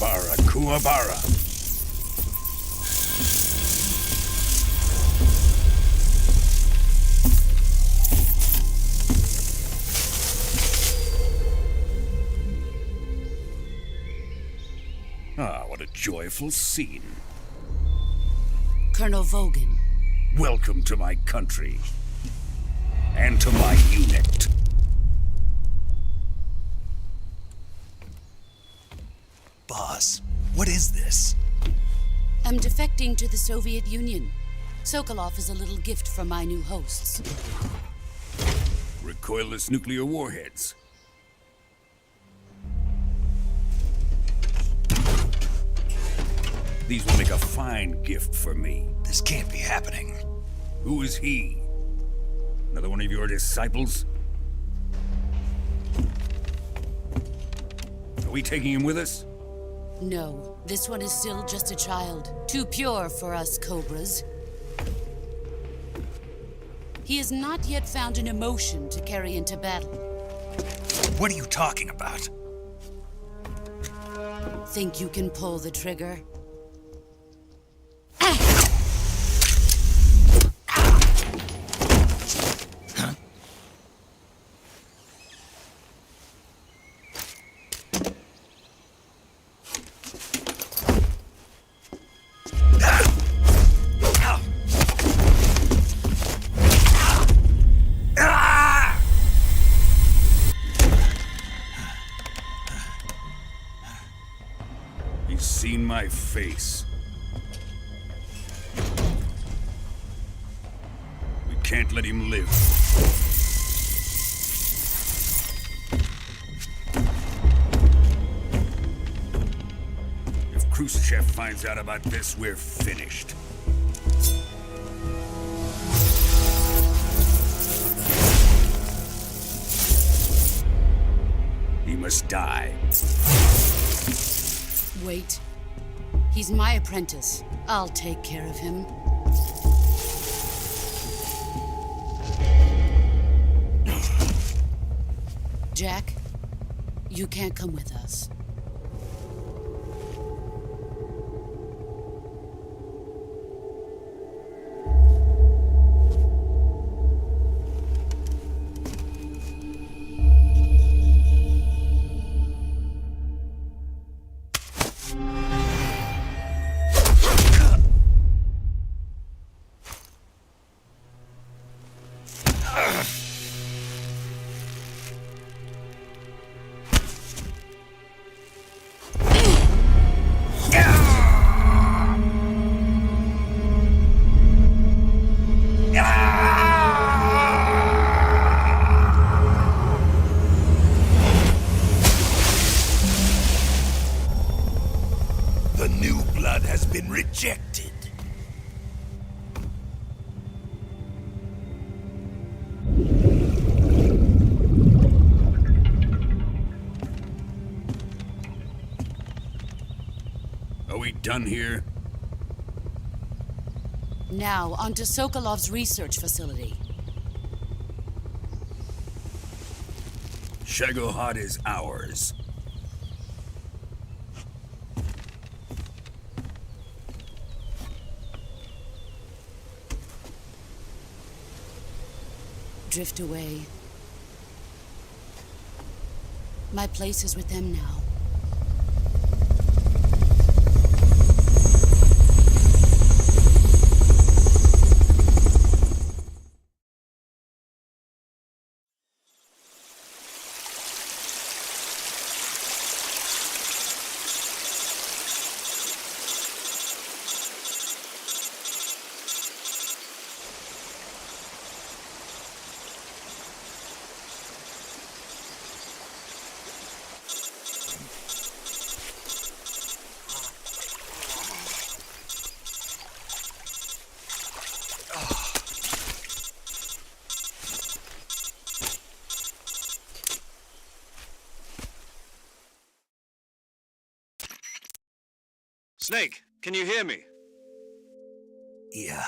Kuwabara. Ah, what a joyful scene. Colonel Vogan. Welcome to my country. And to my unit. Boss, what is this? I'm defecting to the Soviet Union. Sokolov is a little gift from my new hosts. Recoilless nuclear warheads. These will make a fine gift for me. This can't be happening. Who is he? Another one of your disciples? Are we taking him with us? No, this one is still just a child. Too pure for us Cobras. He has not yet found an emotion to carry into battle. What are you talking about? Think you can pull the trigger? He's seen my face. We can't let him live. If Khrushchev finds out about this, we're finished. He must die. Wait. He's my apprentice. I'll take care of him. Jack, you can't come with us. The new blood has been rejected. Are we done here? Now, onto Sokolov's research facility. Shagohod is ours. Drift away. My place is with them now. Snake, can you hear me? Yeah.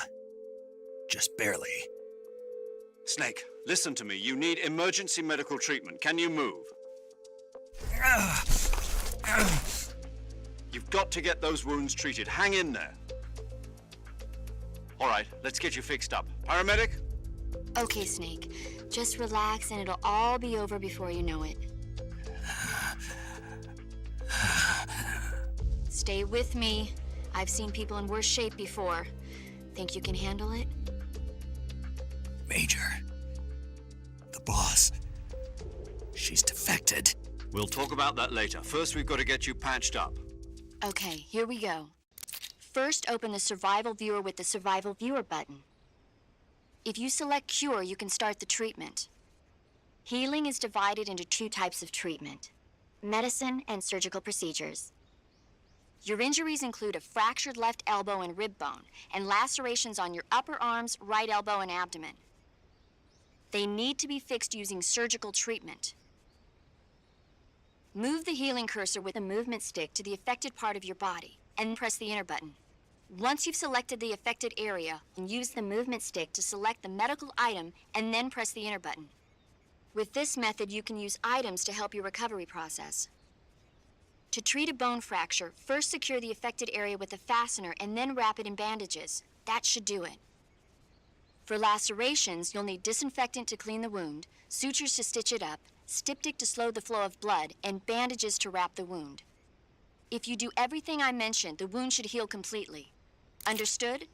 Just barely. Snake, listen to me. You need emergency medical treatment. Can you move? You've got to get those wounds treated. Hang in there. All right, let's get you fixed up. Paramedic? Okay, Snake. Just relax and it'll all be over before you know it. Stay with me. I've seen people in worse shape before. Think you can handle it? Major, the boss, she's defected. We'll talk about that later. First, we've got to get you patched up. Okay, here we go. First, open the Survival Viewer with the Survival Viewer button. If you select Cure, you can start the treatment. Healing is divided into 2 types of treatment: medicine and surgical procedures. Your injuries include a fractured left elbow and rib bone, and lacerations on your upper arms, right elbow, and abdomen. They need to be fixed using surgical treatment. Move the healing cursor with a movement stick to the affected part of your body, and press the enter button. Once you've selected the affected area, use the movement stick to select the medical item, and then press the enter button. With this method, you can use items to help your recovery process. To treat a bone fracture, first secure the affected area with a fastener and then wrap it in bandages. That should do it. For lacerations, you'll need disinfectant to clean the wound, sutures to stitch it up, styptic to slow the flow of blood, and bandages to wrap the wound. If you do everything I mentioned, the wound should heal completely. Understood?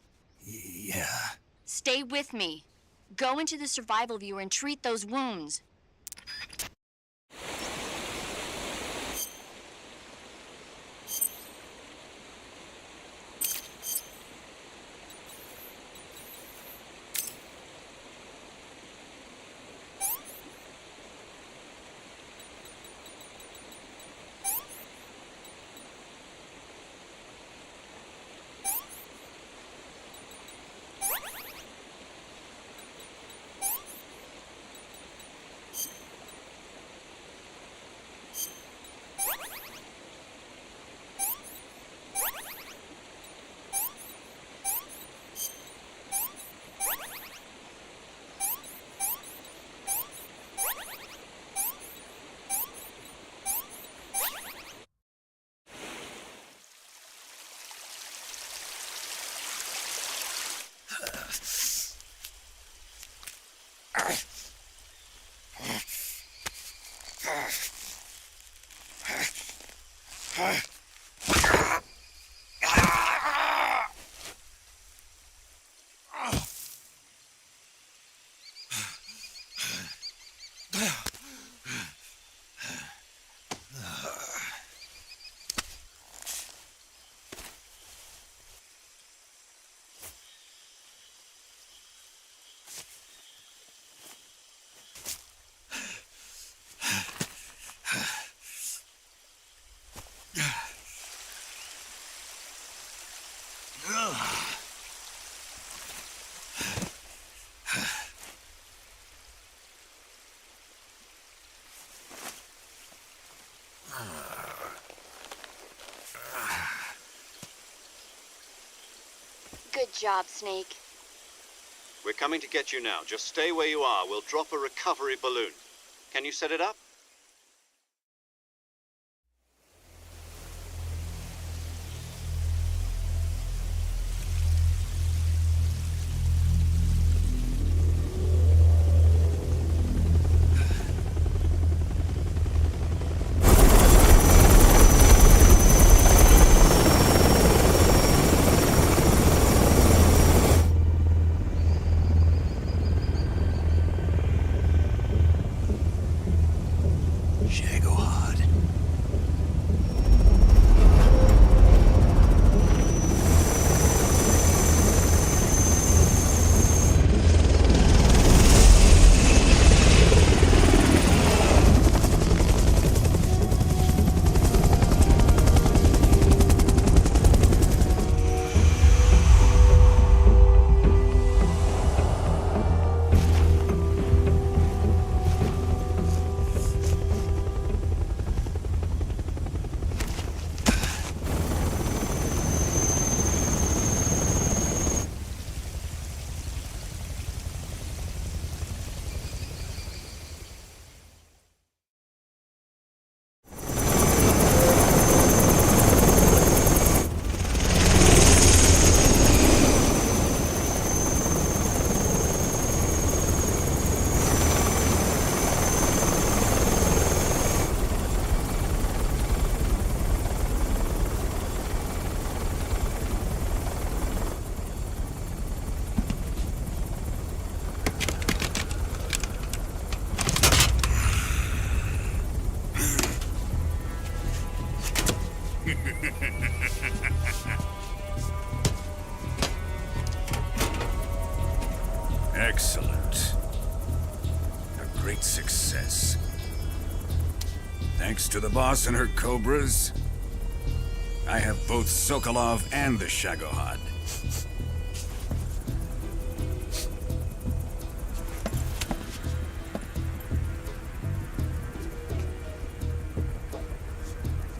Yeah. Stay with me. Go into the Survival Viewer and treat those wounds. Good job, Snake. We're coming to get you now. Just stay where you are. We'll drop a recovery balloon. Can you set it up? Excellent. A great success. Thanks to the boss and her cobras, I have both Sokolov and the Shagohod.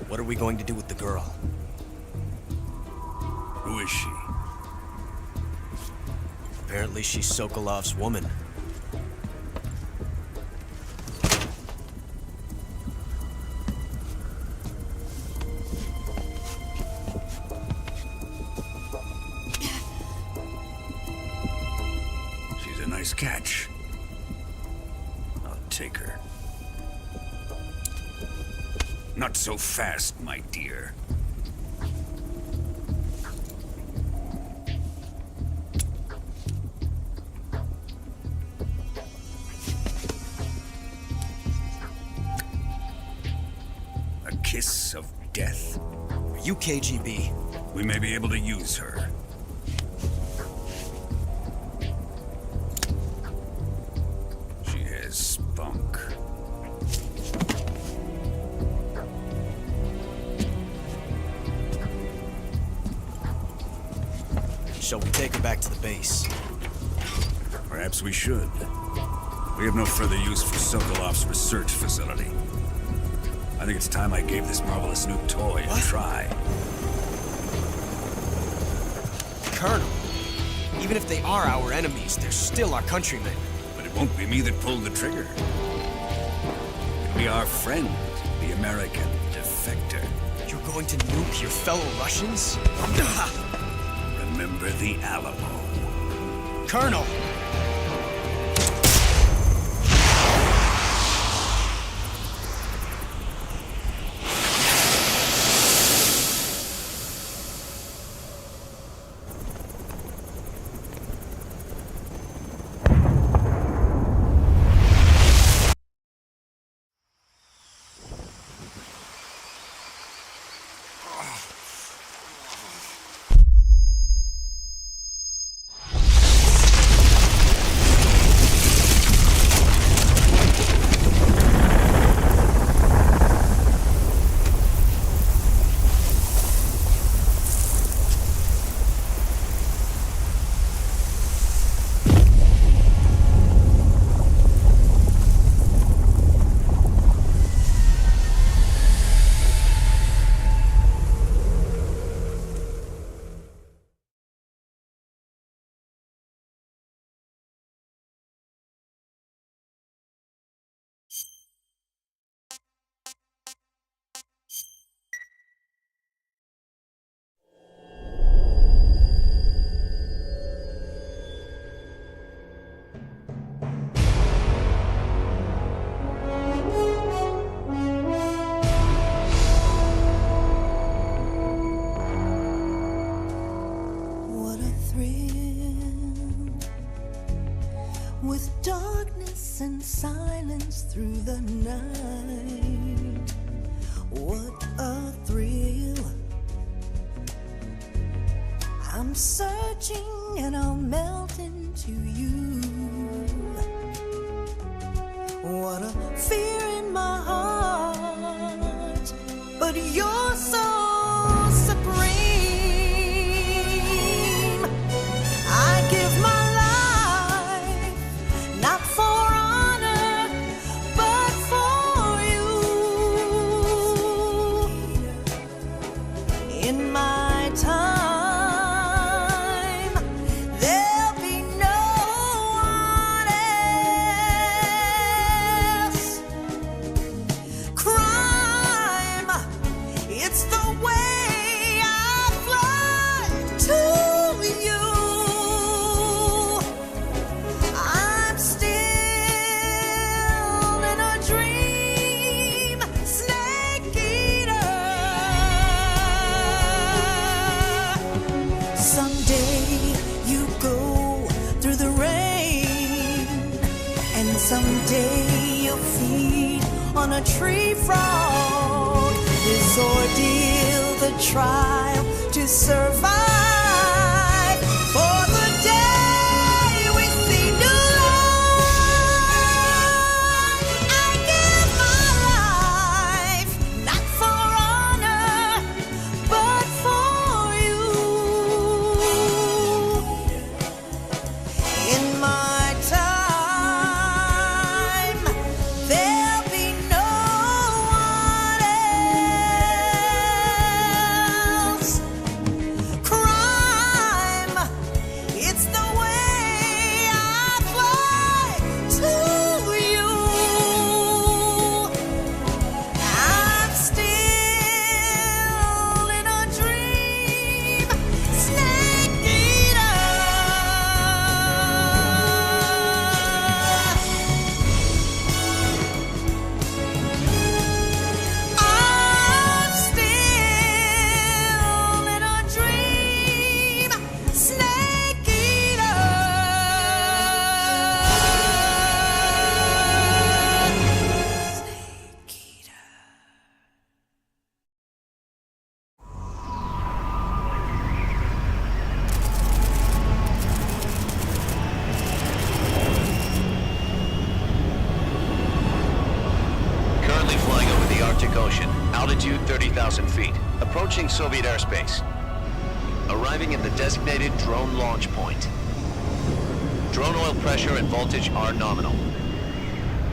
What are we going to do with the girl? Who is she? Apparently she's Sokolov's woman. She's a nice catch. I'll take her. Not so fast, my dear. A kiss of death? Are you KGB? We may be able to use her. She has spunk. Shall we take her back to the base? Perhaps we should. We have no further use for Sokolov's research facility. I think it's time I gave this marvelous new toy a try. Colonel, even if they are our enemies, they're still our countrymen. But it won't be me that pulled the trigger. It'll be our friend, the American defector. You're going to nuke your fellow Russians? Remember the Alamo. Colonel! With darkness and silence through the night, what a thrill. I'm searching and I'll melt into you. What a fear in my heart, but you're so supreme. I give my not for honor, but for you. In my time, there'll be no one else. Crime, it's the way I fly to you. Someday you'll feed on a tree frog. This ordeal, the trial to survive. For the day we see new 2,000 feet, approaching Soviet airspace. Arriving at the designated drone launch point. Drone oil pressure and voltage are nominal.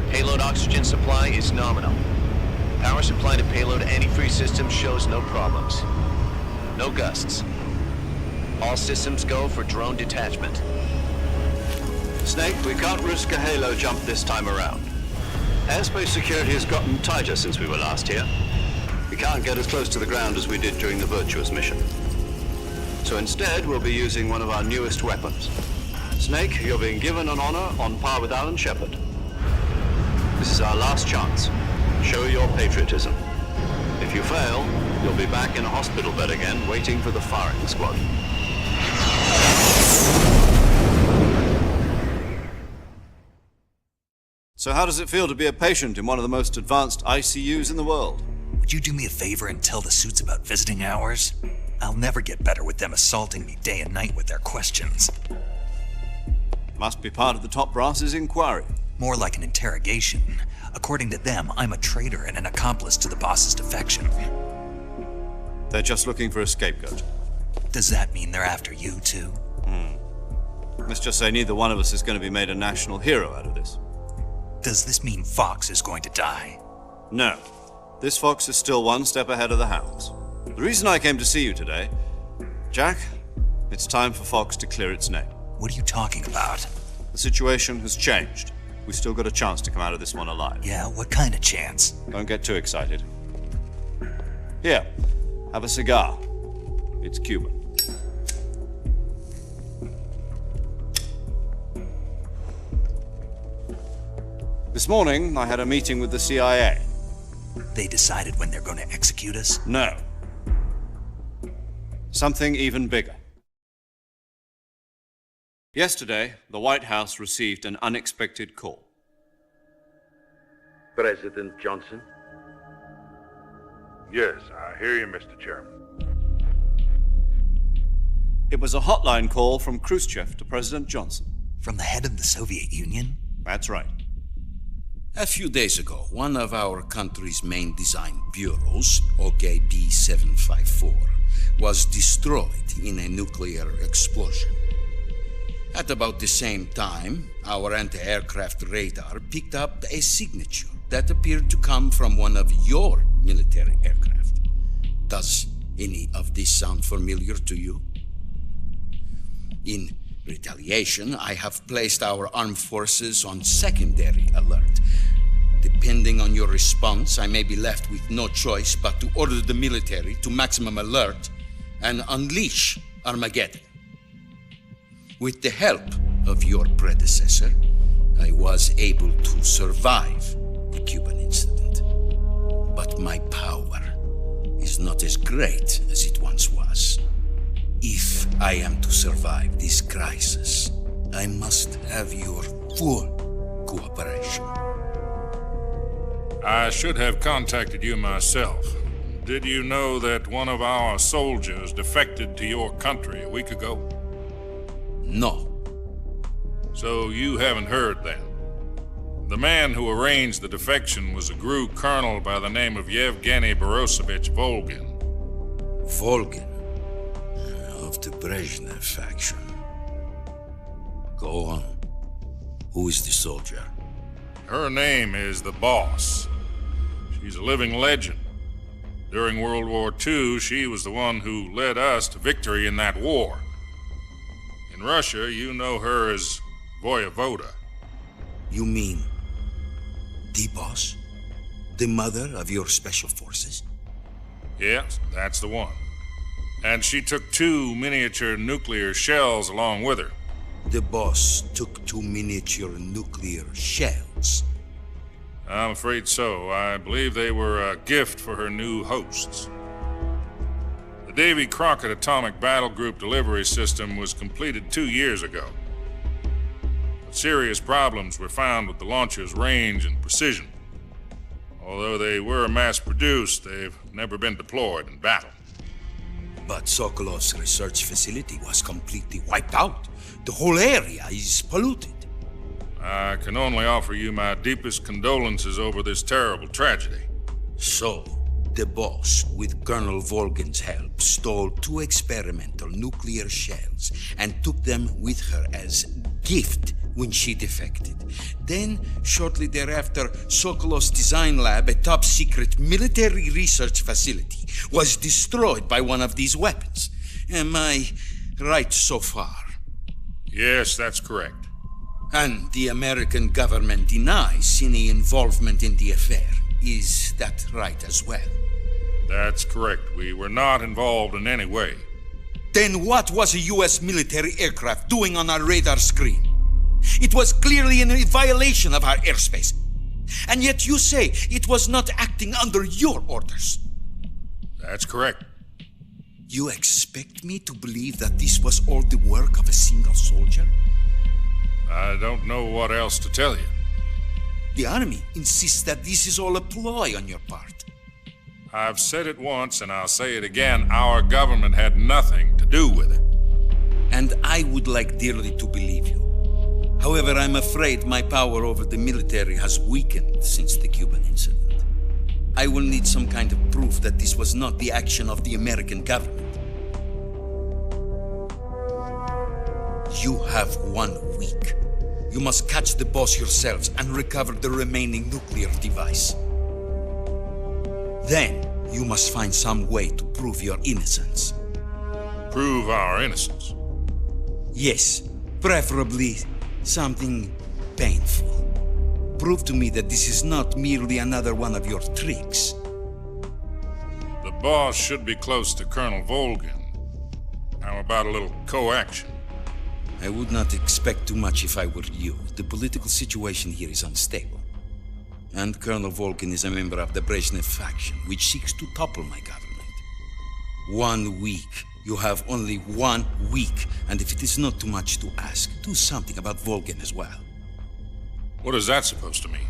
Payload oxygen supply is nominal. Power supply to payload antifreeze system shows no problems. No gusts. All systems go for drone detachment. Snake, we can't risk a halo jump this time around. Airspace security has gotten tighter since we were last here. We can't get as close to the ground as we did during the Virtuous mission. So instead, we'll be using one of our newest weapons. Snake, you're being given an honor on par with Alan Shepard. This is our last chance. Show your patriotism. If you fail, you'll be back in a hospital bed again, waiting for the firing squad. So how does it feel to be a patient in one of the most advanced ICUs in the world? Would you do me a favor and tell the suits about visiting hours? I'll never get better with them assaulting me day and night with their questions. Must be part of the top brass's inquiry. More like an interrogation. According to them, I'm a traitor and an accomplice to the boss's defection. They're just looking for a scapegoat. Does that mean they're after you, too? Let's just say neither one of us is going to be made a national hero out of this. Does this mean Fox is going to die? No. This fox is still one step ahead of the hounds. The reason I came to see you today, Jack, it's time for Fox to clear its name. What are you talking about? The situation has changed. We've still got a chance to come out of this one alive. Yeah, what kind of chance? Don't get too excited. Here, have a cigar. It's Cuban. This morning, I had a meeting with the CIA. They decided when they're going to execute us? No. Something even bigger. Yesterday, the White House received an unexpected call. President Johnson? Yes, I hear you, Mr. Chairman. It was a hotline call from Khrushchev to President Johnson. From the head of the Soviet Union? That's right. A few days ago, one of our country's main design bureaus, ARGB 754, was destroyed in a nuclear explosion. At about the same time, our anti-aircraft radar picked up a signature that appeared to come from one of your military aircraft. Does any of this sound familiar to you? In retaliation, I have placed our armed forces on secondary alert. Depending on your response, I may be left with no choice but to order the military to maximum alert and unleash Armageddon. With the help of your predecessor, I was able to survive the Cuban incident. But my power is not as great as it once was. If I am to survive this crisis, I must have your full cooperation. I should have contacted you myself. Did you know that one of our soldiers defected to your country a week ago? No. So you haven't heard then. The man who arranged the defection was a GRU colonel by the name of Yevgeny Borosovich Volgin. Volgin? Of the Brezhnev faction. Go on. Who is the soldier? Her name is the Boss. She's a living legend. During World War II, she was the one who led us to victory in that war. In Russia, you know her as Voyevoda. You mean the Boss? The mother of your special forces? Yes, that's the one. And she took 2 miniature nuclear shells along with her. The Boss took 2 miniature nuclear shells? I'm afraid so. I believe they were a gift for her new hosts. The Davy Crockett Atomic Battle Group delivery system was completed 2 years ago. But serious problems were found with the launcher's range and precision. Although they were mass-produced, they've never been deployed in battle. But Sokolov's research facility was completely wiped out. The whole area is polluted. I can only offer you my deepest condolences over this terrible tragedy. So, The boss, with Colonel Volgin's help, stole 2 experimental nuclear shells and took them with her as gift when she defected. Then, shortly thereafter, Sokolov's design lab, a top-secret military research facility, was destroyed by one of these weapons. Am I right so far? Yes, that's correct. And the American government denies any involvement in the affair. Is that right as well? That's correct. We were not involved in any way. Then what was a U.S. military aircraft doing on our radar screen? It was clearly in violation of our airspace. And yet you say it was not acting under your orders. That's correct. You expect me to believe that this was all the work of a single soldier? I don't know what else to tell you. The army insists that this is all a ploy on your part. I've said it once and I'll say it again. Our government had nothing to do with it. And I would like dearly to believe you. However, I'm afraid my power over the military has weakened since the Cuban incident. I will need some kind of proof that this was not the action of the American government. You have 1 week. You must catch the boss yourselves and recover the remaining nuclear device. Then, you must find some way to prove your innocence. Prove our innocence? Yes, preferably something painful. Prove to me that this is not merely another one of your tricks. The boss should be close to Colonel Volgin. How about a little coaction? I would not expect too much if I were you. The political situation here is unstable. And Colonel Volgin is a member of the Brezhnev faction, which seeks to topple my government. 1 week. You have only 1 week, and if it is not too much to ask, do something about Volgin as well. What is that supposed to mean?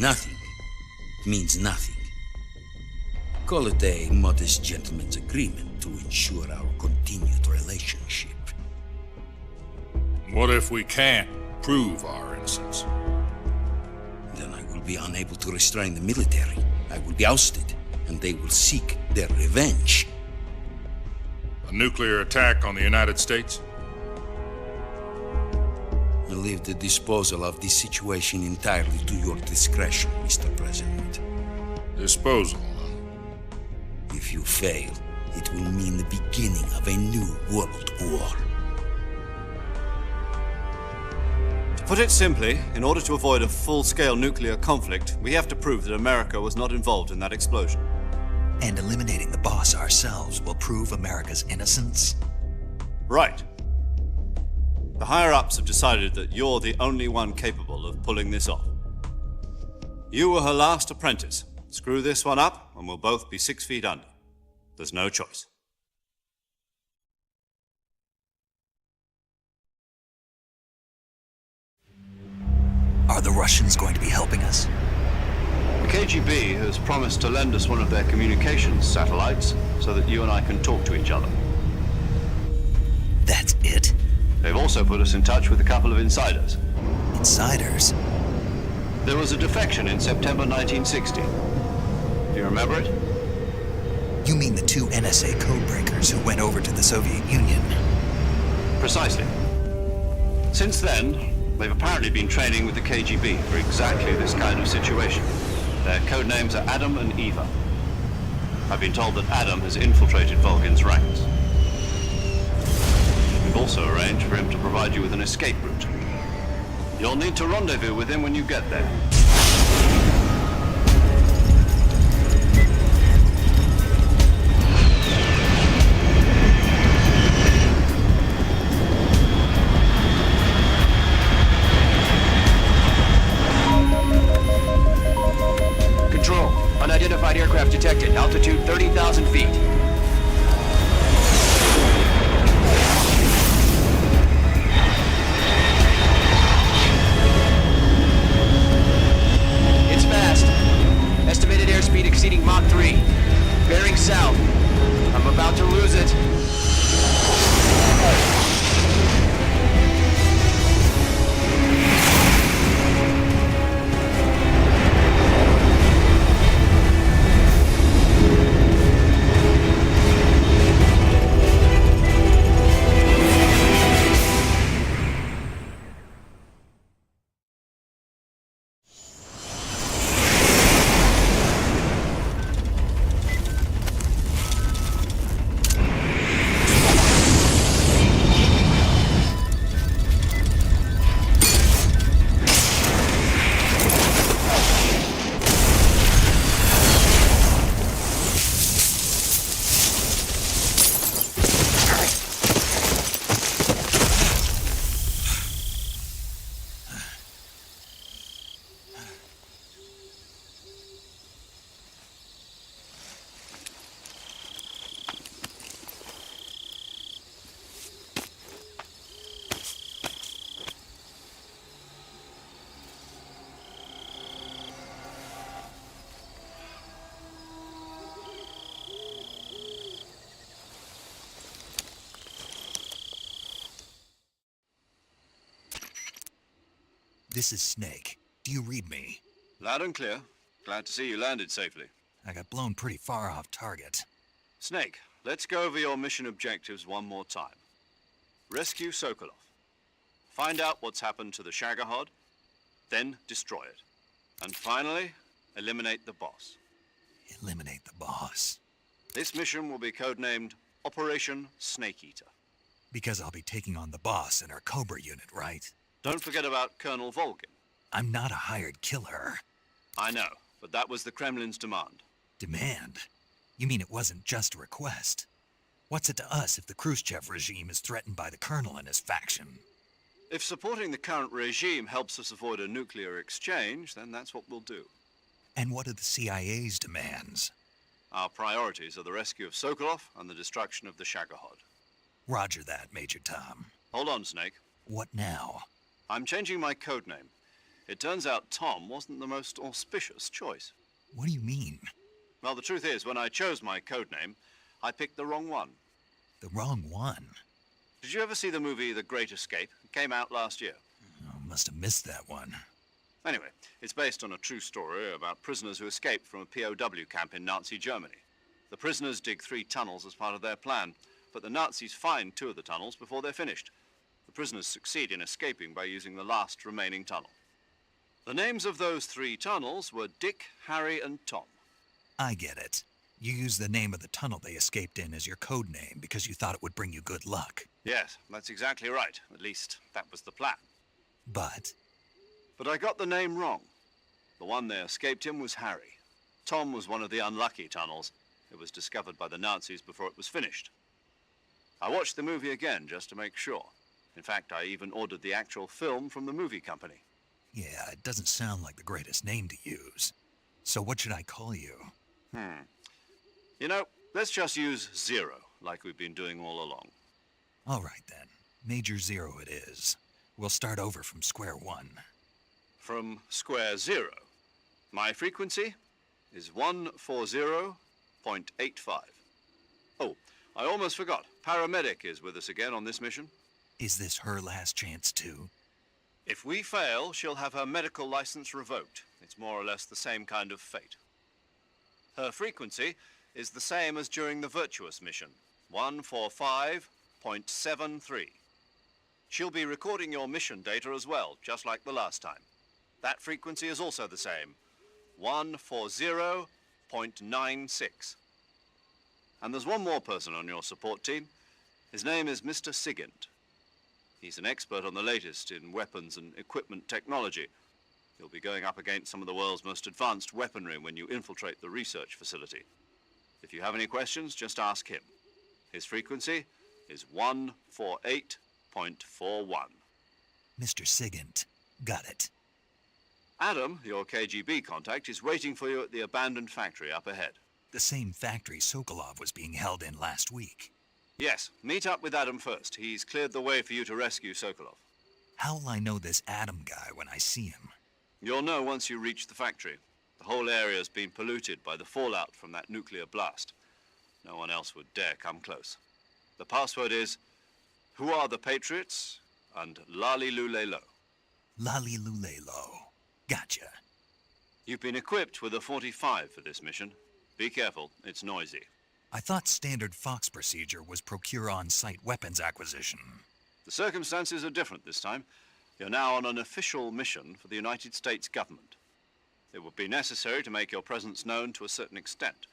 Nothing. It means nothing. Call it a modest gentleman's agreement to ensure our continued relationship. What if we can't prove our innocence? Then I will be unable to restrain the military. I will be ousted, and they will seek their revenge. A nuclear attack on the United States? I leave the disposal of this situation entirely to your discretion, Mr. President. Disposal? If you fail, it will mean the beginning of a new world war. To put it simply, in order to avoid a full-scale nuclear conflict, we have to prove that America was not involved in that explosion. And eliminating the boss ourselves will prove America's innocence? Right. The higher-ups have decided that you're the only one capable of pulling this off. You were her last apprentice. Screw this one up, and we'll both be 6 feet under. There's no choice. Are the Russians going to be helping us? The KGB has promised to lend us one of their communications satellites so that you and I can talk to each other. That's it? They've also put us in touch with a couple of insiders. Insiders? There was a defection in September 1960. Do you remember it? You mean the 2 NSA codebreakers who went over to the Soviet Union? Precisely. Since then, they've apparently been training with the KGB for exactly this kind of situation. Their code names are Adam and Eva. I've been told that Adam has infiltrated Volgin's ranks. We've also arranged for him to provide you with an escape route. You'll need to rendezvous with him when you get there. Control, unidentified aircraft detected. Altitude 30,000 feet. It's fast. Estimated airspeed exceeding Mach 3. Bearing south. I'm about to lose it. This is Snake. Do you read me? Loud and clear. Glad to see you landed safely. I got blown pretty far off target. Snake, let's go over your mission objectives one more time. Rescue Sokolov. Find out what's happened to the Shagohod, then destroy it. And finally, eliminate the boss. Eliminate the boss. This mission will be codenamed Operation Snake Eater. Because I'll be taking on the boss in our Cobra unit, right? Don't forget about Colonel Volgin. I'm not a hired killer. I know, but that was the Kremlin's demand. Demand? You mean it wasn't just a request? What's it to us if the Khrushchev regime is threatened by the Colonel and his faction? If supporting the current regime helps us avoid a nuclear exchange, then that's what we'll do. And what are the CIA's demands? Our priorities are the rescue of Sokolov and the destruction of the Shagohod. Roger that, Major Tom. Hold on, Snake. What now? I'm changing my codename. It turns out Tom wasn't the most auspicious choice. What do you mean? Well, the truth is, when I chose my codename, I picked the wrong one. The wrong one? Did you ever see the movie The Great Escape? It came out last year. Oh, must have missed that one. Anyway, it's based on a true story about prisoners who escaped from a POW camp in Nazi Germany. The prisoners dig 3 tunnels as part of their plan, but the Nazis find 2 of the tunnels before they're finished. The prisoners succeed in escaping by using the last remaining tunnel. The names of those 3 tunnels were Dick, Harry, and Tom. I get it. You used the name of the tunnel they escaped in as your code name because you thought it would bring you good luck. Yes, that's exactly right. At least, that was the plan. But I got the name wrong. The one they escaped in was Harry. Tom was one of the unlucky tunnels. It was discovered by the Nazis before it was finished. I watched the movie again just to make sure. In fact, I even ordered the actual film from the movie company. yeah, it doesn't sound like the greatest name to use. So what should I call you? You know, let's just use Zero, like we've been doing all along. All right then. Major Zero it is. We'll start over from square one. From square 0. My frequency is 140.85. Oh, I almost forgot. Paramedic is with us again on this mission. Is this her last chance too? If we fail, she'll have her medical license revoked. It's more or less the same kind of fate. Her frequency is the same as during the Virtuous mission, 145.73. She'll be recording your mission data as well, just like the last time. That frequency is also the same, 140.96. And there's one more person on your support team. His name is Mr. Sigint. He's an expert on the latest in weapons and equipment technology. You'll be going up against some of the world's most advanced weaponry when you infiltrate the research facility. If you have any questions, just ask him. His frequency is 148.41. Mr. Sigint. Got it. Adam, your KGB contact, is waiting for you at the abandoned factory up ahead. The same factory Sokolov was being held in last week. Yes, meet up with Adam first. He's cleared the way for you to rescue Sokolov. How'll I know this Adam guy when I see him? You'll know once you reach the factory. The whole area's been polluted by the fallout from that nuclear blast. No one else would dare come close. The password is, "Who are the Patriots?" and Lali Lule Lo. Lali Lule Lo. Gotcha. You've been equipped with a 45 for this mission. Be careful, it's noisy. I thought standard Fox procedure was procure on-site weapons acquisition. The circumstances are different this time. You're now on an official mission for the United States government. It would be necessary to make your presence known to a certain extent,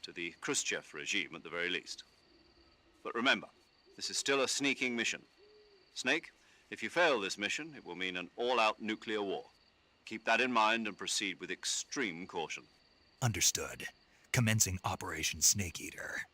to the Khrushchev regime at the very least. But remember, this is still a sneaking mission. Snake, if you fail this mission, it will mean an all-out nuclear war. Keep that in mind and proceed with extreme caution. Understood. Commencing Operation Snake Eater.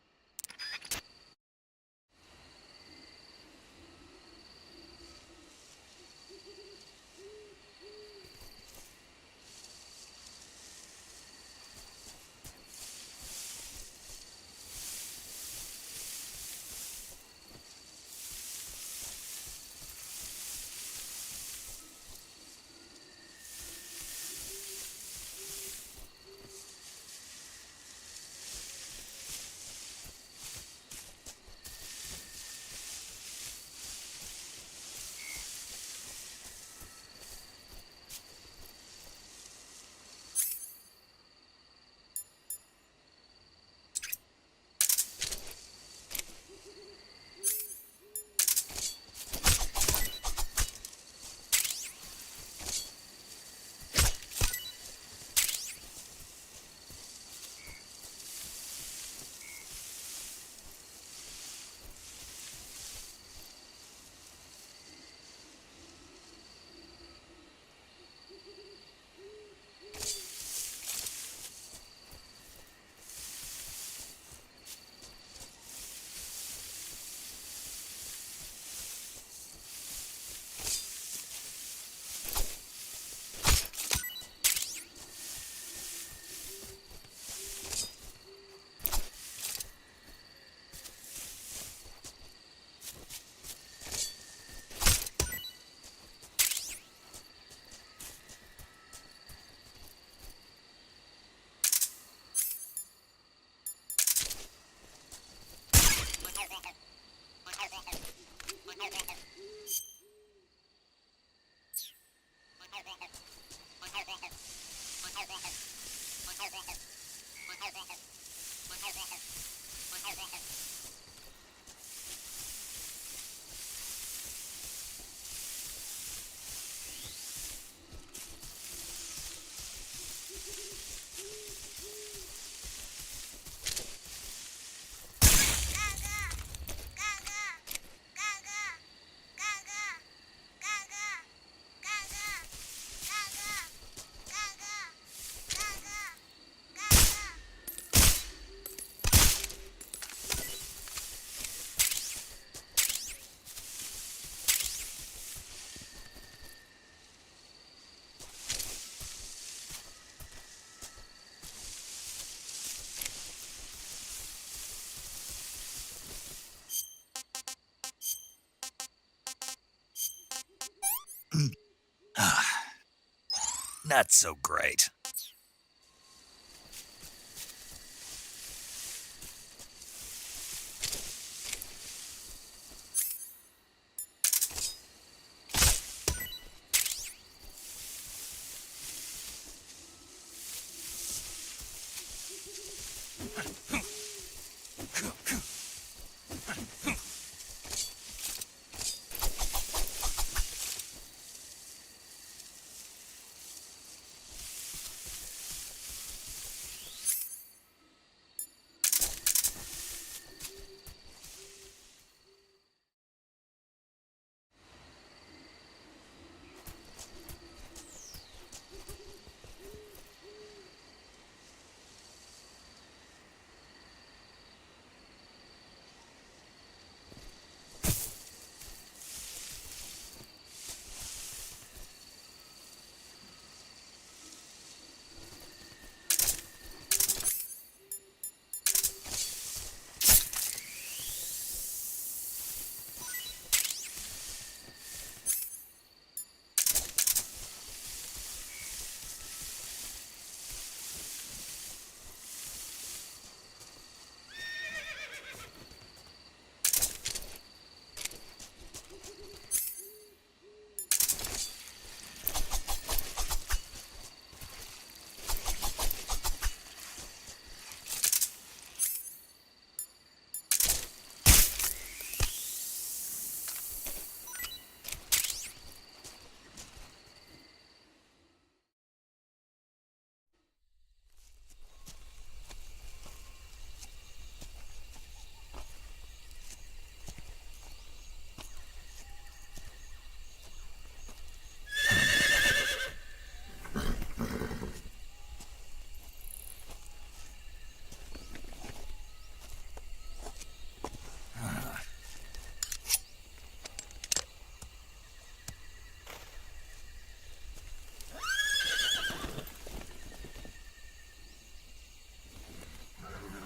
Not so great.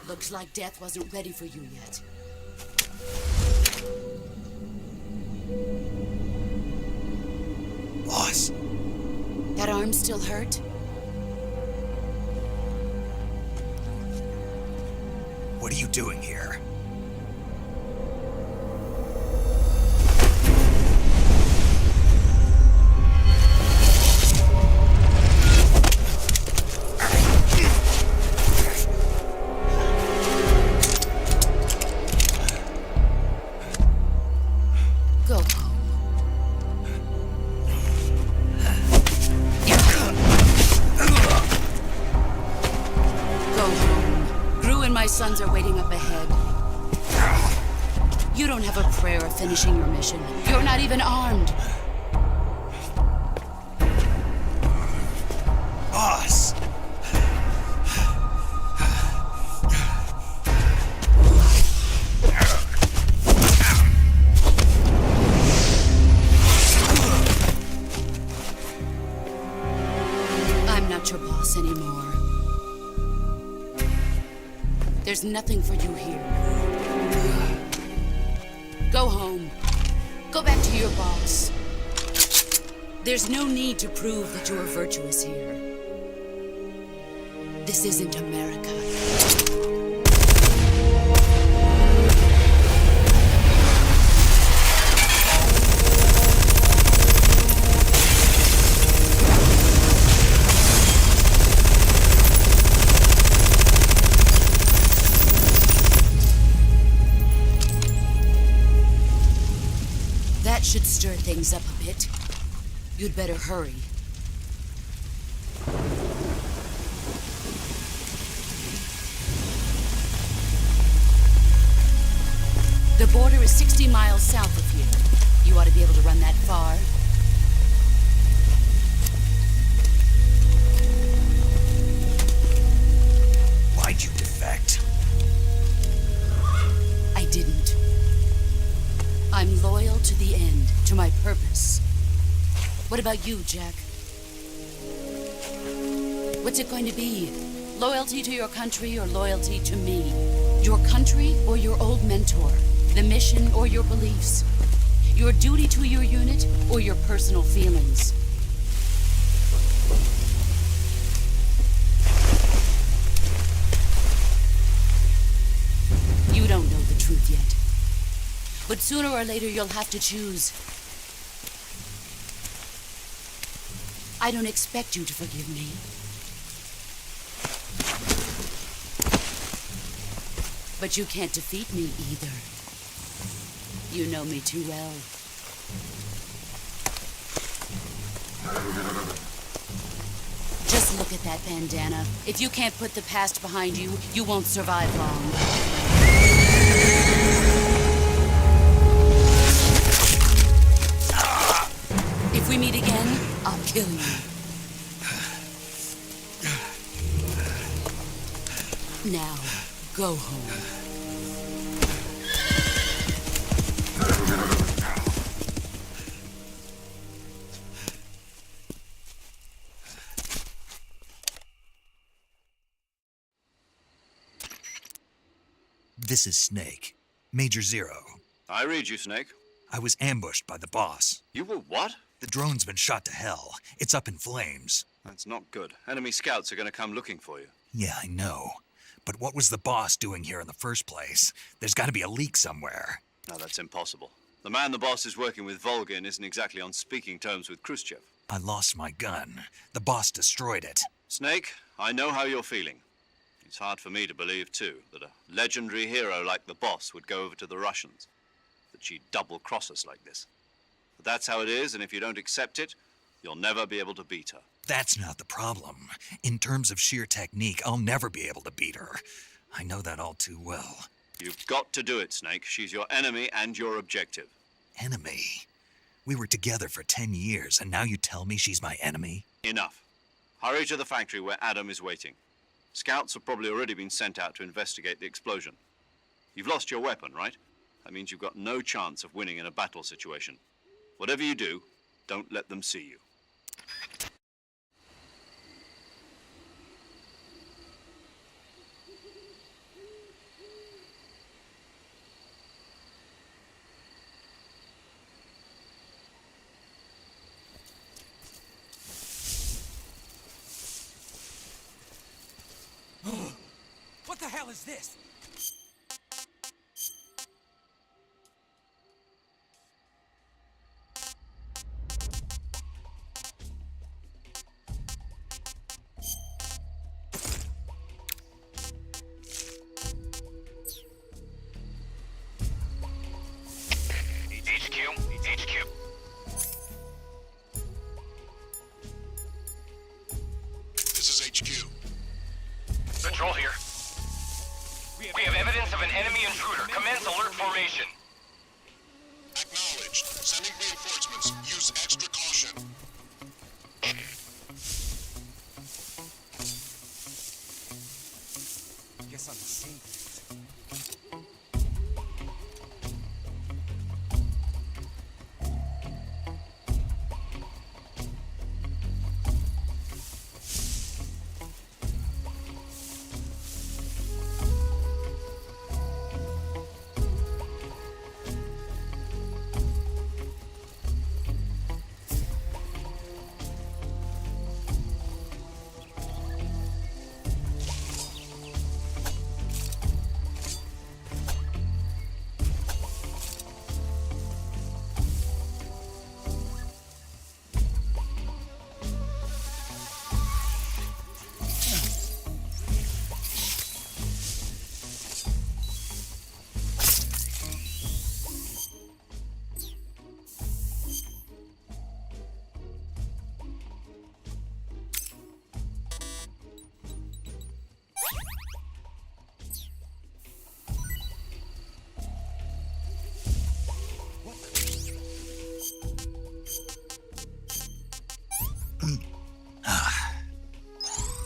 Looks like death wasn't ready for you yet. Boss. That arm still hurt? What are you doing here? Sons are waiting up ahead. You don't have a prayer of finishing your mission. You're not even armed. Boss! I'm not your boss anymore. There's nothing for you here. Go home. Go back to your boss. There's no need to prove that you are virtuous here. This isn't America. Should stir things up a bit. You'd better hurry. The border is 60 miles south of here. You ought to be able to run that far. Why'd you defect? I didn't. I'm loyal to the end, to my purpose. What about you, Jack? What's it going to be? Loyalty to your country or loyalty to me? Your country or your old mentor? The mission or your beliefs? Your duty to your unit or your personal feelings? But sooner or later, you'll have to choose. I don't expect you to forgive me. But you can't defeat me either. You know me too well. Just look at that bandana. If you can't put the past behind you, you won't survive long. If we meet again, I'll kill you. Now, go home. This is Snake. Major Zero. I read you, Snake. I was ambushed by the boss. You were what? The drone's been shot to hell. It's up in flames. That's not good. Enemy scouts are going to come looking for you. Yeah, I know. But what was the boss doing here in the first place? There's got to be a leak somewhere. No, that's impossible. The man the boss is working with, Volgin, isn't exactly on speaking terms with Khrushchev. I lost my gun. The boss destroyed it. Snake, I know how you're feeling. It's hard for me to believe, too, that a legendary hero like the boss would go over to the Russians. That she'd double-cross us like this. But that's how it is, and if you don't accept it, you'll never be able to beat her. That's not the problem. In terms of sheer technique, I'll never be able to beat her. I know that all too well. You've got to do it, Snake. She's your enemy and your objective. Enemy? We were together for 10 years, and now you tell me she's my enemy? Enough. Hurry to the factory where Adam is waiting. Scouts have probably already been sent out to investigate the explosion. You've lost your weapon, right? That means you've got no chance of winning in a battle situation. Whatever you do, don't let them see you. What the hell is this? HQ. This is HQ. Patrol here. We have evidence of an enemy intruder. Commence alert formation. Acknowledged. Sending reinforcements. Use extra caution. Guess I'm the same thing.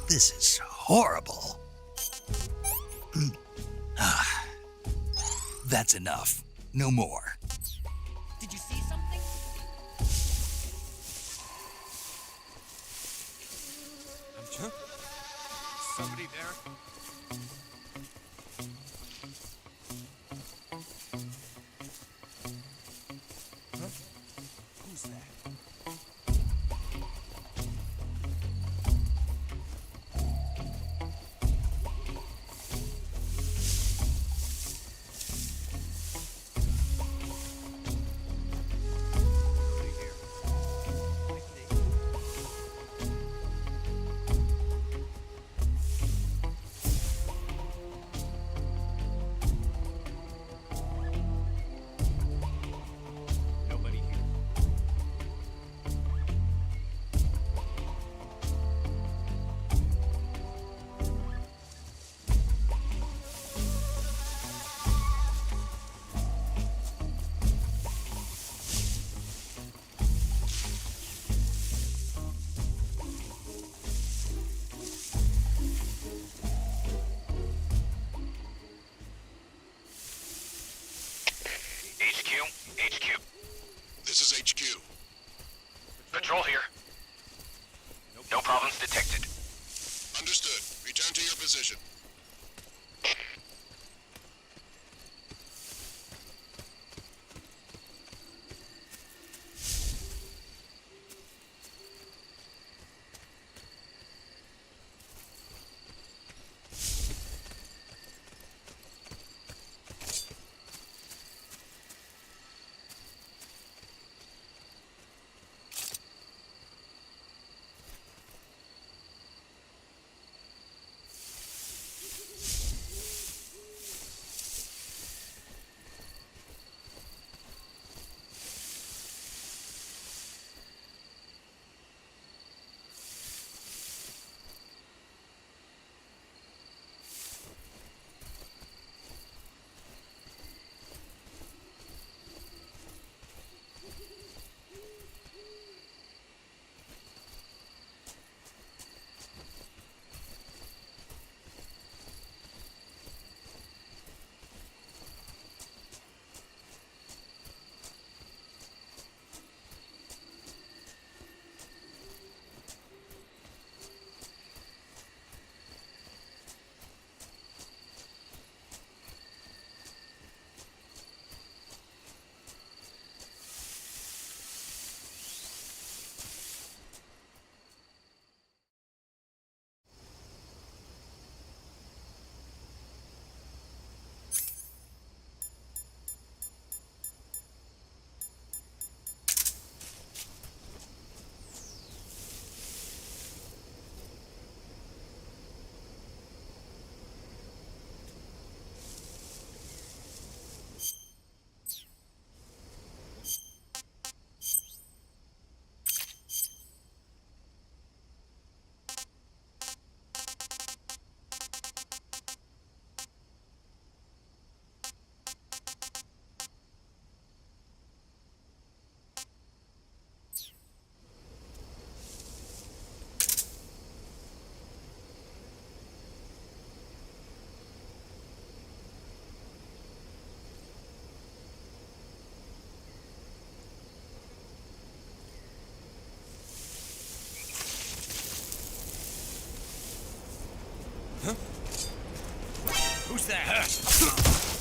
This is horrible. That's enough. No more. Did you see something? Somebody there? Huh? Who's that? HQ. Patrol here. No problems detected. Understood. Return to your position. Who's that?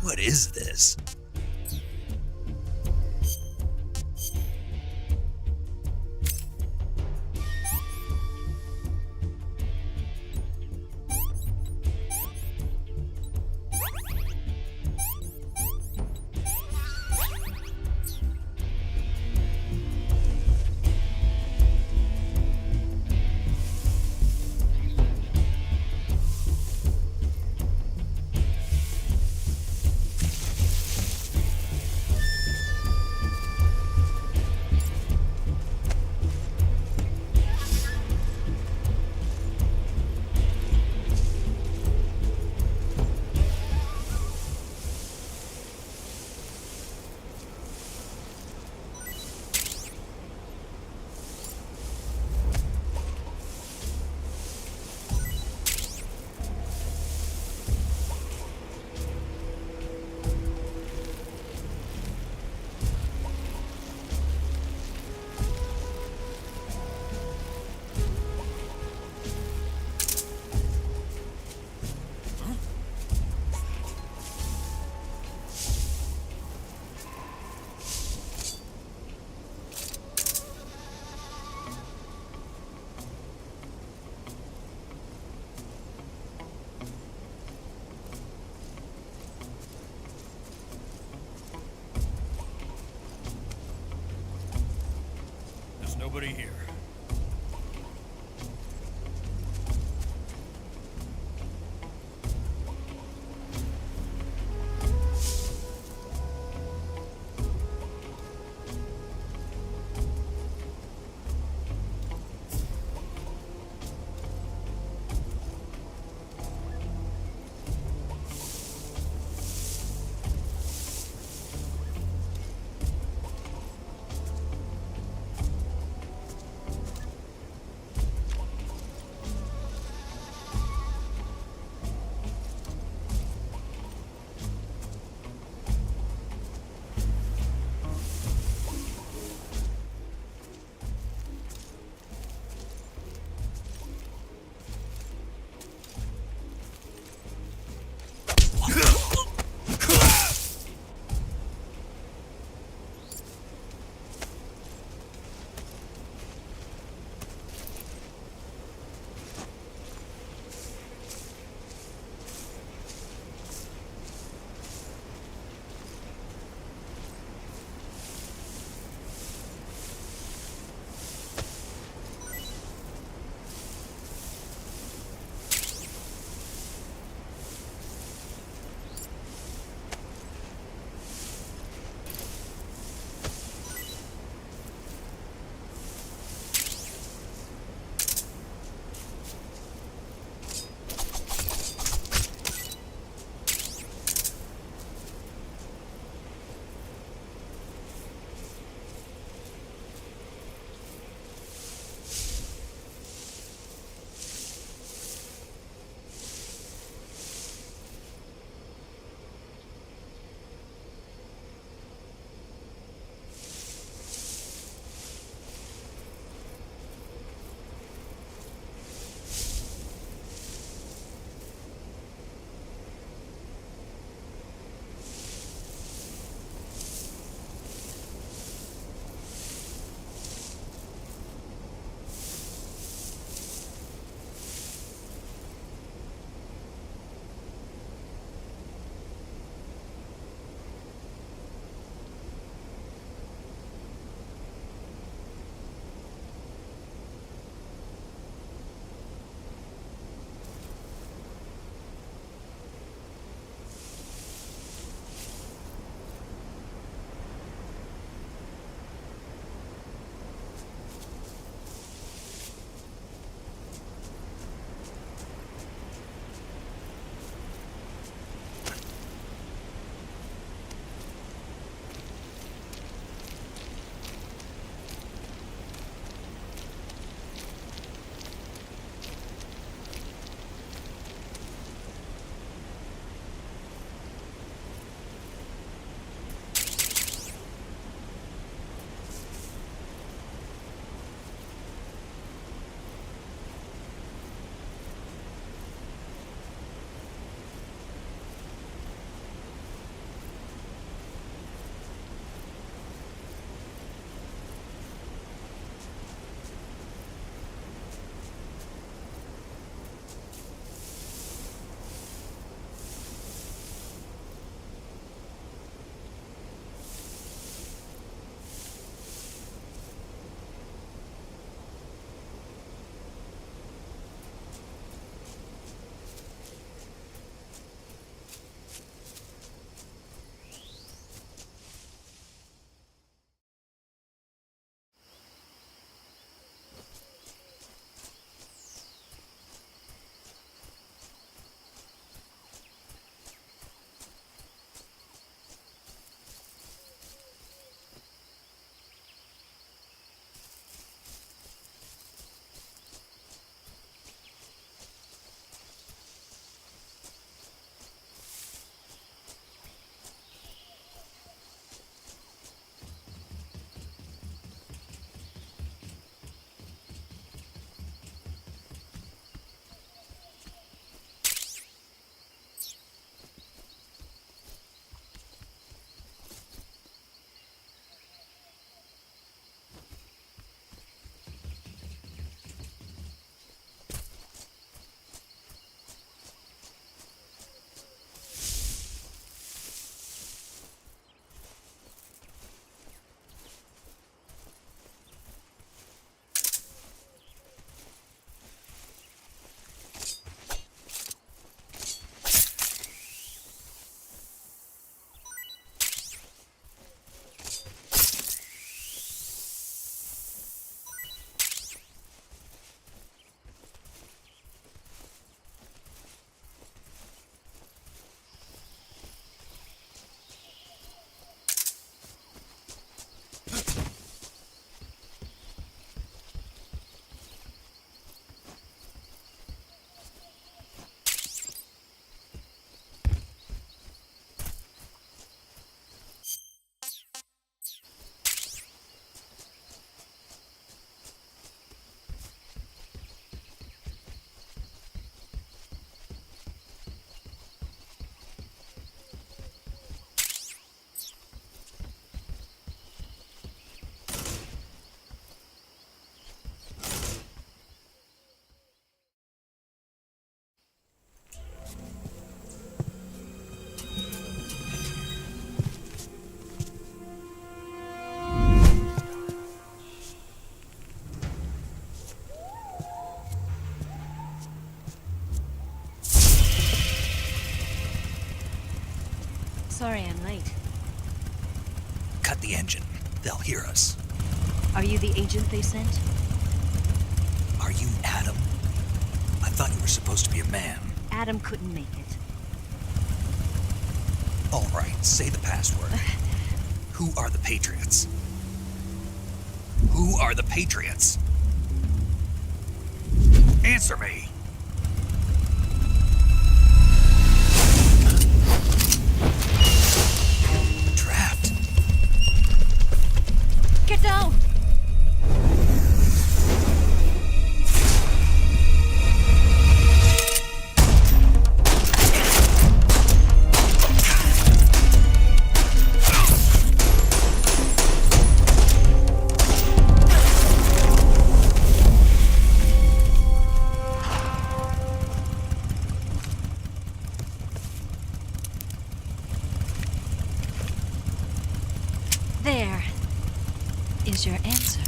What is this? nobody here. Sorry I'm late. Cut the engine. They'll hear us. Are you the agent they sent? Are you Adam? I thought you were supposed to be a man. Adam couldn't make it. All right, say the password. Who are the Patriots? Who are the Patriots? Answer me! Trapped. Get down! There is your answer.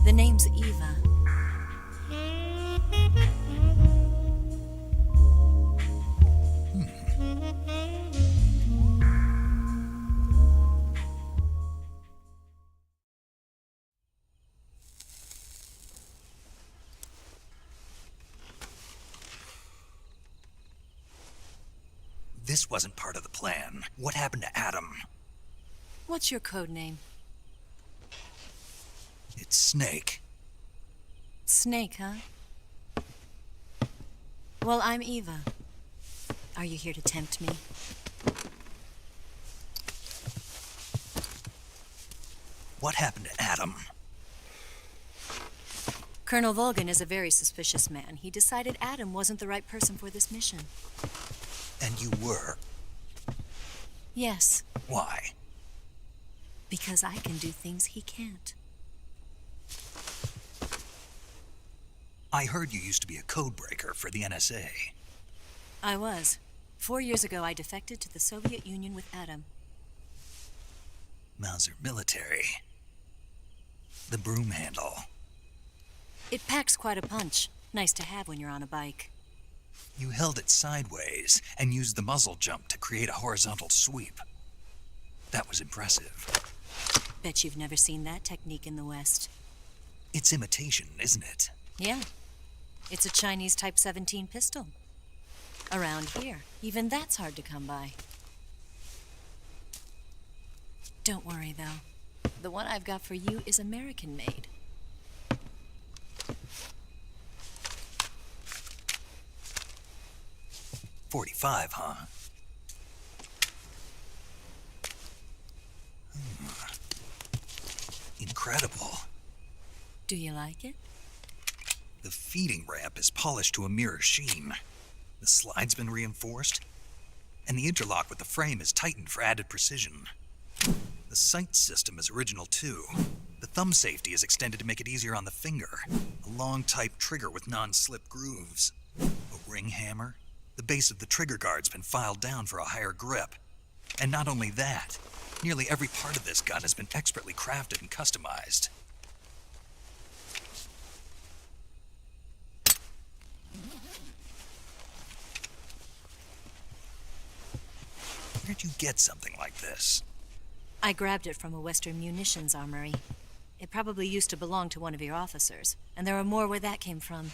The name's Eva. This wasn't part of the plan. What happened to Adam? What's your code name? It's Snake. Snake, huh? Well, I'm Eva. Are you here to tempt me? What happened to Adam? Colonel Volgin is a very suspicious man. He decided Adam wasn't the right person for this mission. And you were? Yes. Why? Because I can do things he can't. I heard you used to be a codebreaker for the NSA. I was. 4 years ago, I defected to the Soviet Union with Adam. Mauser military. The broom handle. It packs quite a punch. Nice to have when you're on a bike. You held it sideways and used the muzzle jump to create a horizontal sweep. That was impressive. Bet you've never seen that technique in the West. It's imitation, isn't it? Yeah. It's a Chinese Type 17 pistol. Around here, even that's hard to come by. Don't worry, though. The one I've got for you is American-made. .45, huh? Incredible. Do you like it? The feeding ramp is polished to a mirror sheen. The slide's been reinforced, and the interlock with the frame is tightened for added precision. The sight system is original too. The thumb safety is extended to make it easier on the finger. A long type trigger with non-slip grooves. A ring hammer. The base of the trigger guard's been filed down for a higher grip. And not only that, nearly every part of this gun has been expertly crafted and customized. Where'd you get something like this? I grabbed it from a Western munitions armory. It probably used to belong to one of your officers, and there are more where that came from.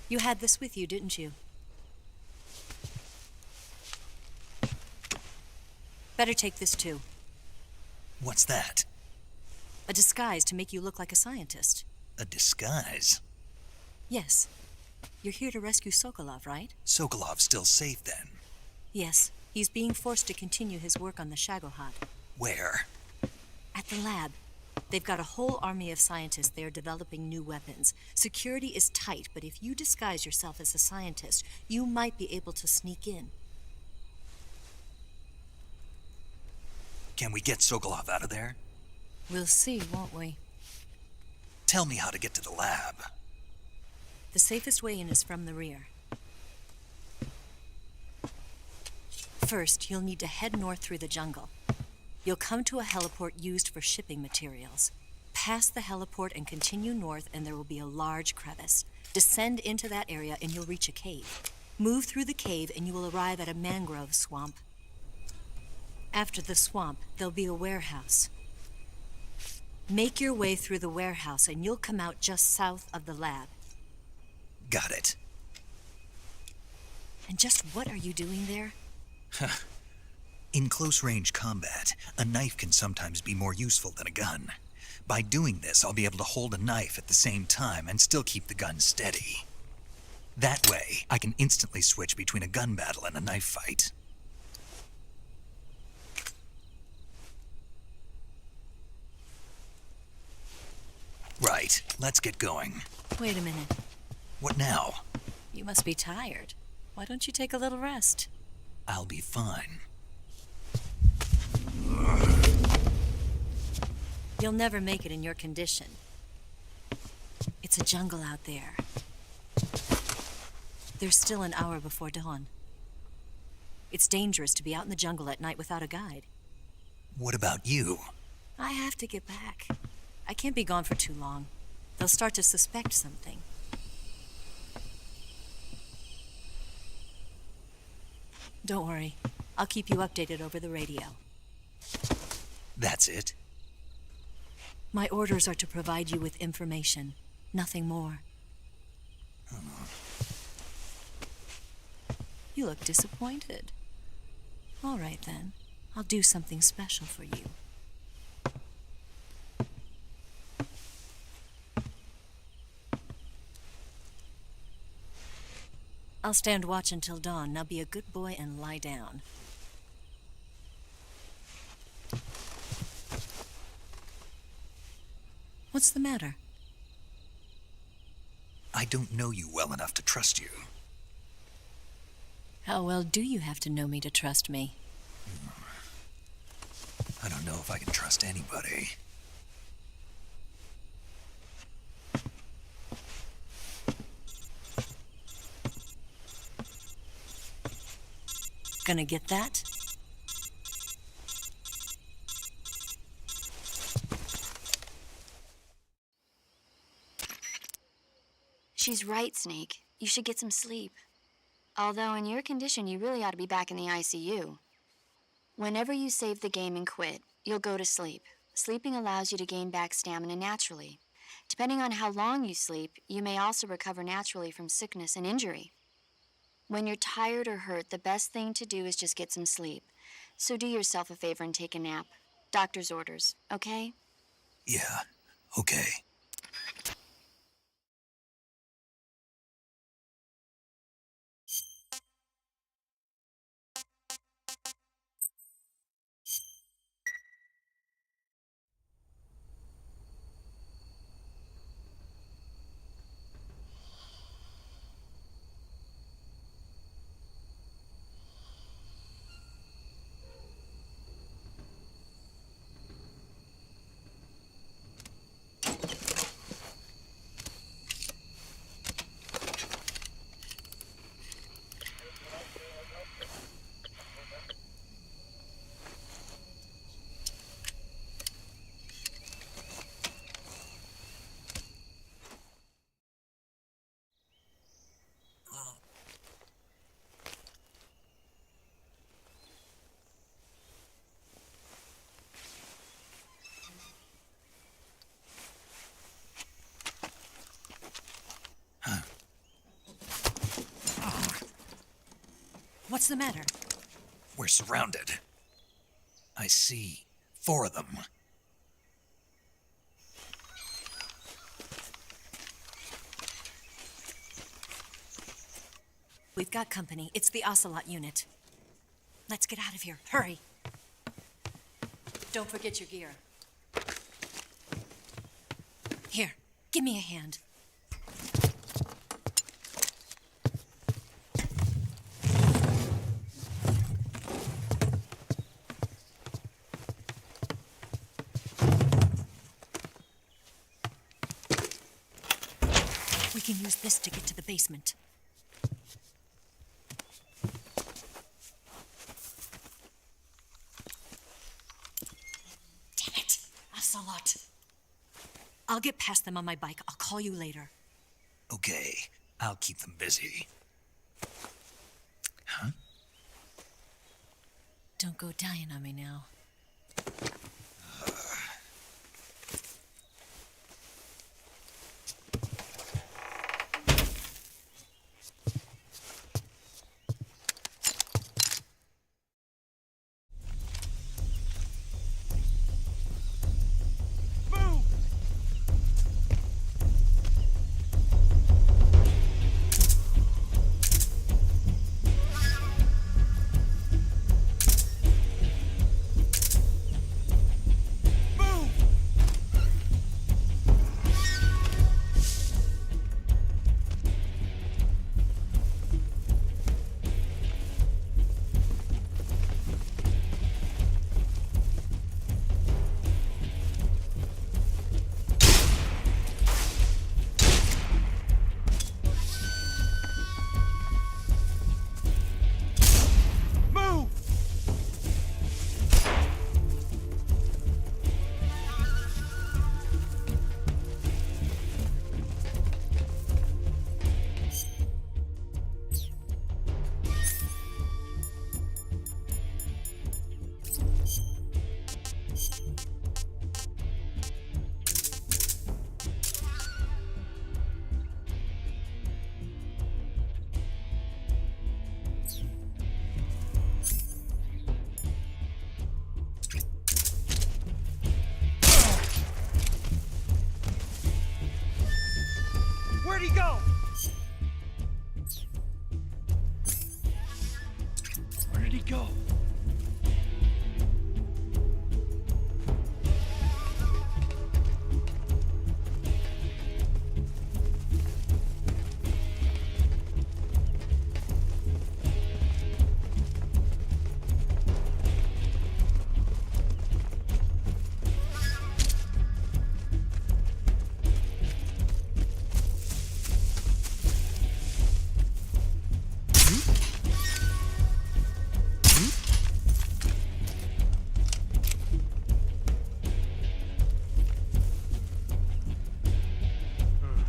You had this with you, didn't you? Better take this too. What's that? A disguise to make you look like a scientist. A disguise? Yes. You're here to rescue Sokolov, right? Sokolov's still safe then? Yes. He's being forced to continue his work on the Shagohod. Where? At the lab. They've got a whole army of scientists there developing new weapons. Security is tight, but if you disguise yourself as a scientist, you might be able to sneak in. Can we get Sokolov out of there? We'll see, won't we? Tell me how to get to the lab. The safest way in is from the rear. First, you'll need to head north through the jungle. You'll come to a heliport used for shipping materials. Pass the heliport and continue north, and there will be a large crevice. Descend into that area and you'll reach a cave. Move through the cave and you will arrive at a mangrove swamp. After the swamp, there'll be a warehouse. Make your way through the warehouse and you'll come out just south of the lab. Got it. And just what are you doing there? In close-range combat, a knife can sometimes be more useful than a gun. By doing this, I'll be able to hold a knife at the same time and still keep the gun steady. That way, I can instantly switch between a gun battle and a knife fight. Right, let's get going. Wait a minute. What now? You must be tired. Why don't you take a little rest? I'll be fine. You'll never make it in your condition. It's a jungle out there. There's still an hour before dawn. It's dangerous to be out in the jungle at night without a guide. What about you? I have to get back. I can't be gone for too long. They'll start to suspect something. Don't worry. I'll keep you updated over the radio. That's it? My orders are to provide you with information, nothing more. You look disappointed. All right, then. I'll do something special for you. I'll stand watch until dawn. Now be a good boy and lie down. What's the matter? I don't know you well enough to trust you. How well do you have to know me to trust me? I don't know if I can trust anybody. Gonna get that? She's right, Snake. You should get some sleep. Although in your condition, you really ought to be back in the ICU. Whenever you save the game and quit, you'll go to sleep. Sleeping allows you to gain back stamina naturally. Depending on how long you sleep, you may also recover naturally from sickness and injury. When you're tired or hurt, the best thing to do is just get some sleep. So do yourself a favor and take a nap. Doctor's orders, okay? Yeah, okay. What's the matter? We're surrounded. I see 4 of them. We've got company. It's the Ocelot unit. Let's get out of here. Hurry. Don't forget your gear. Give me a hand. We can use this to get to the basement. Damn it! Ocelot! I'll get past them on my bike. I'll call you later. Okay, I'll keep them busy. Huh? Don't go dying on me now. Where'd he go? Where did he go?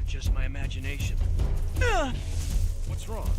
Just my imagination. What's wrong?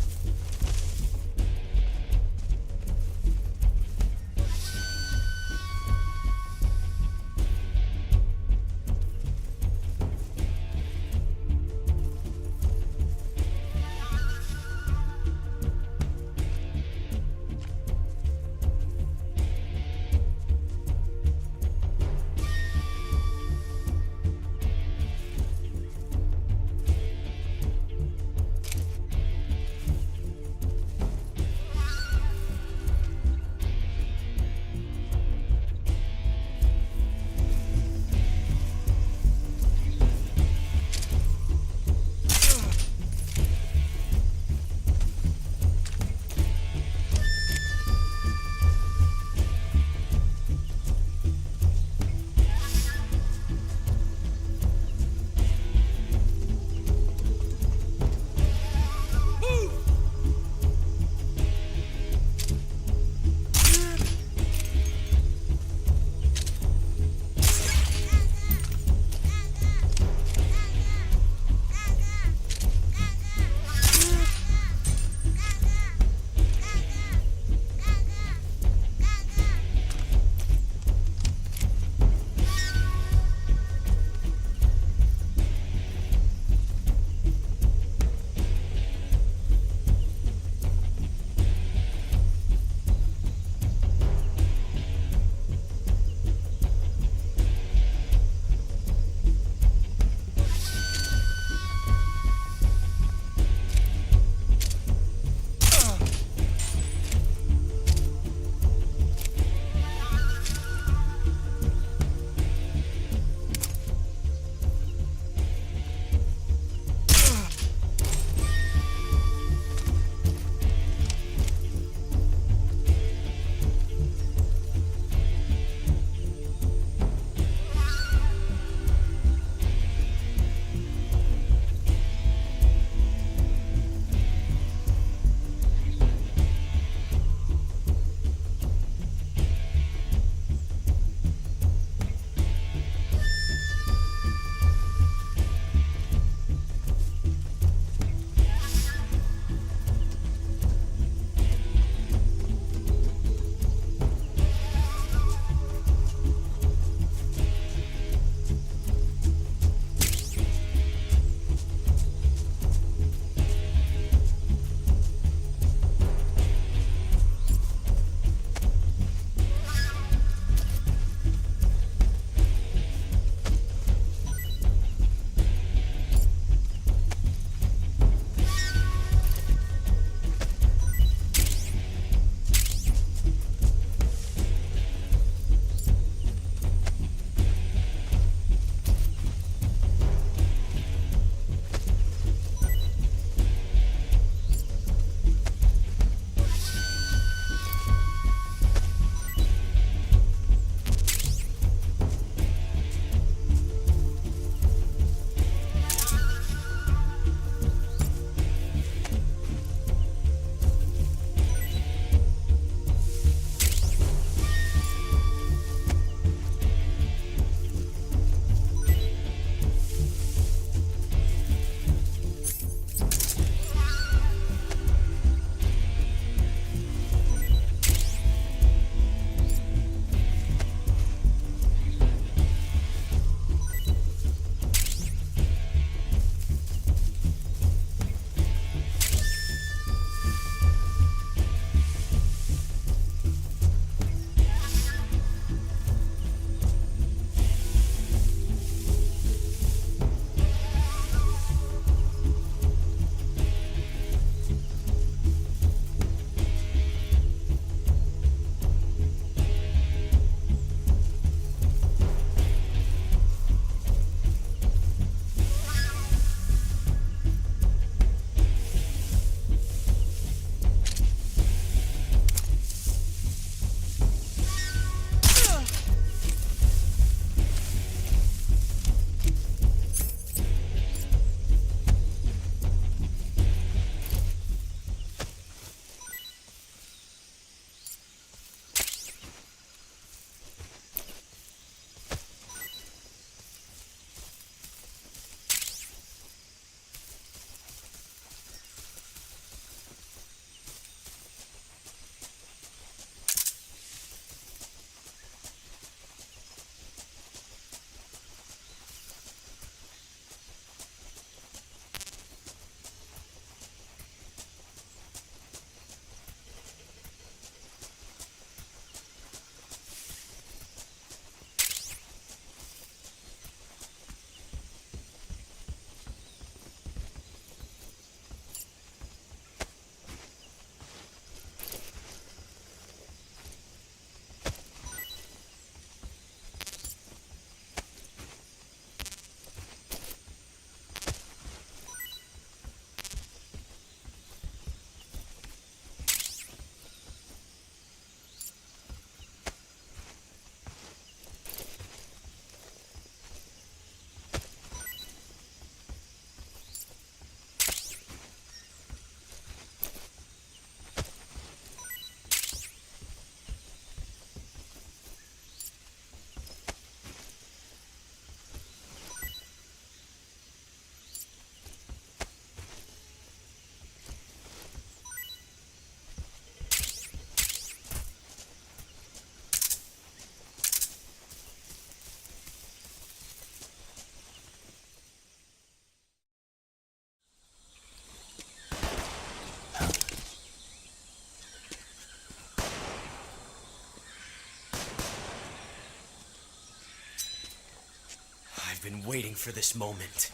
been waiting for this moment.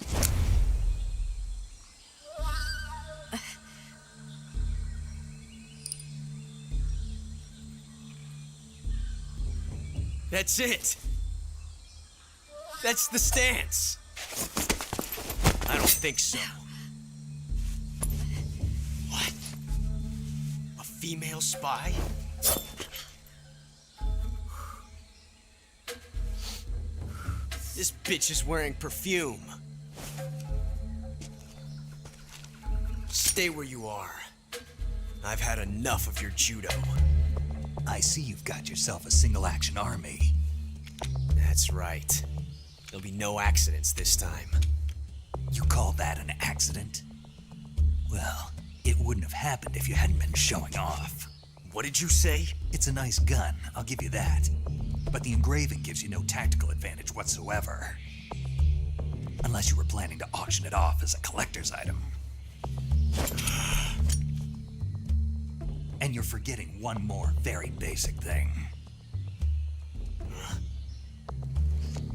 That's it. That's the stance. I don't think so. What? A female spy? This bitch is wearing perfume. Stay where you are. I've had enough of your judo. I see you've got yourself a single-action army. That's right. There'll be no accidents this time. You call that an accident? Well, it wouldn't have happened if you hadn't been showing off. What did you say? It's a nice gun, I'll give you that. But the engraving gives you no tactical advantage whatsoever. Unless you were planning to auction it off as a collector's item. And you're forgetting one more very basic thing.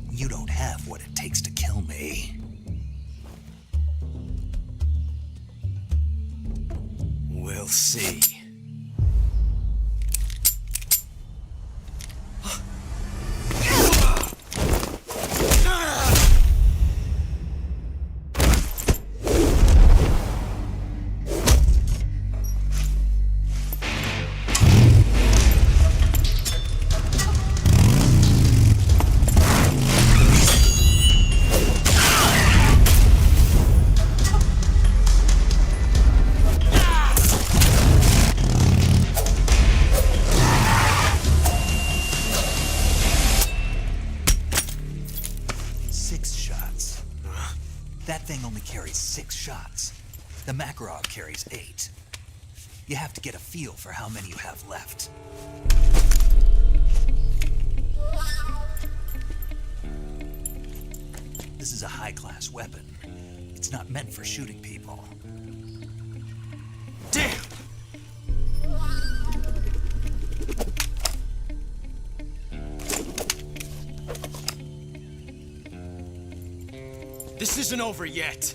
You don't have what it takes to kill me. We'll see. The ROG carries 8. You have to get a feel for how many you have left. This is a high-class weapon. It's not meant for shooting people. Damn! This isn't over yet.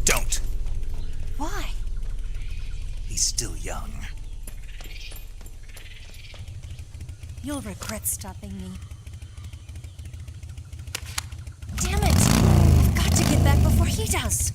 Don't. Why? He's still young. You'll regret stopping me. Damn it! I've got to get back before he does.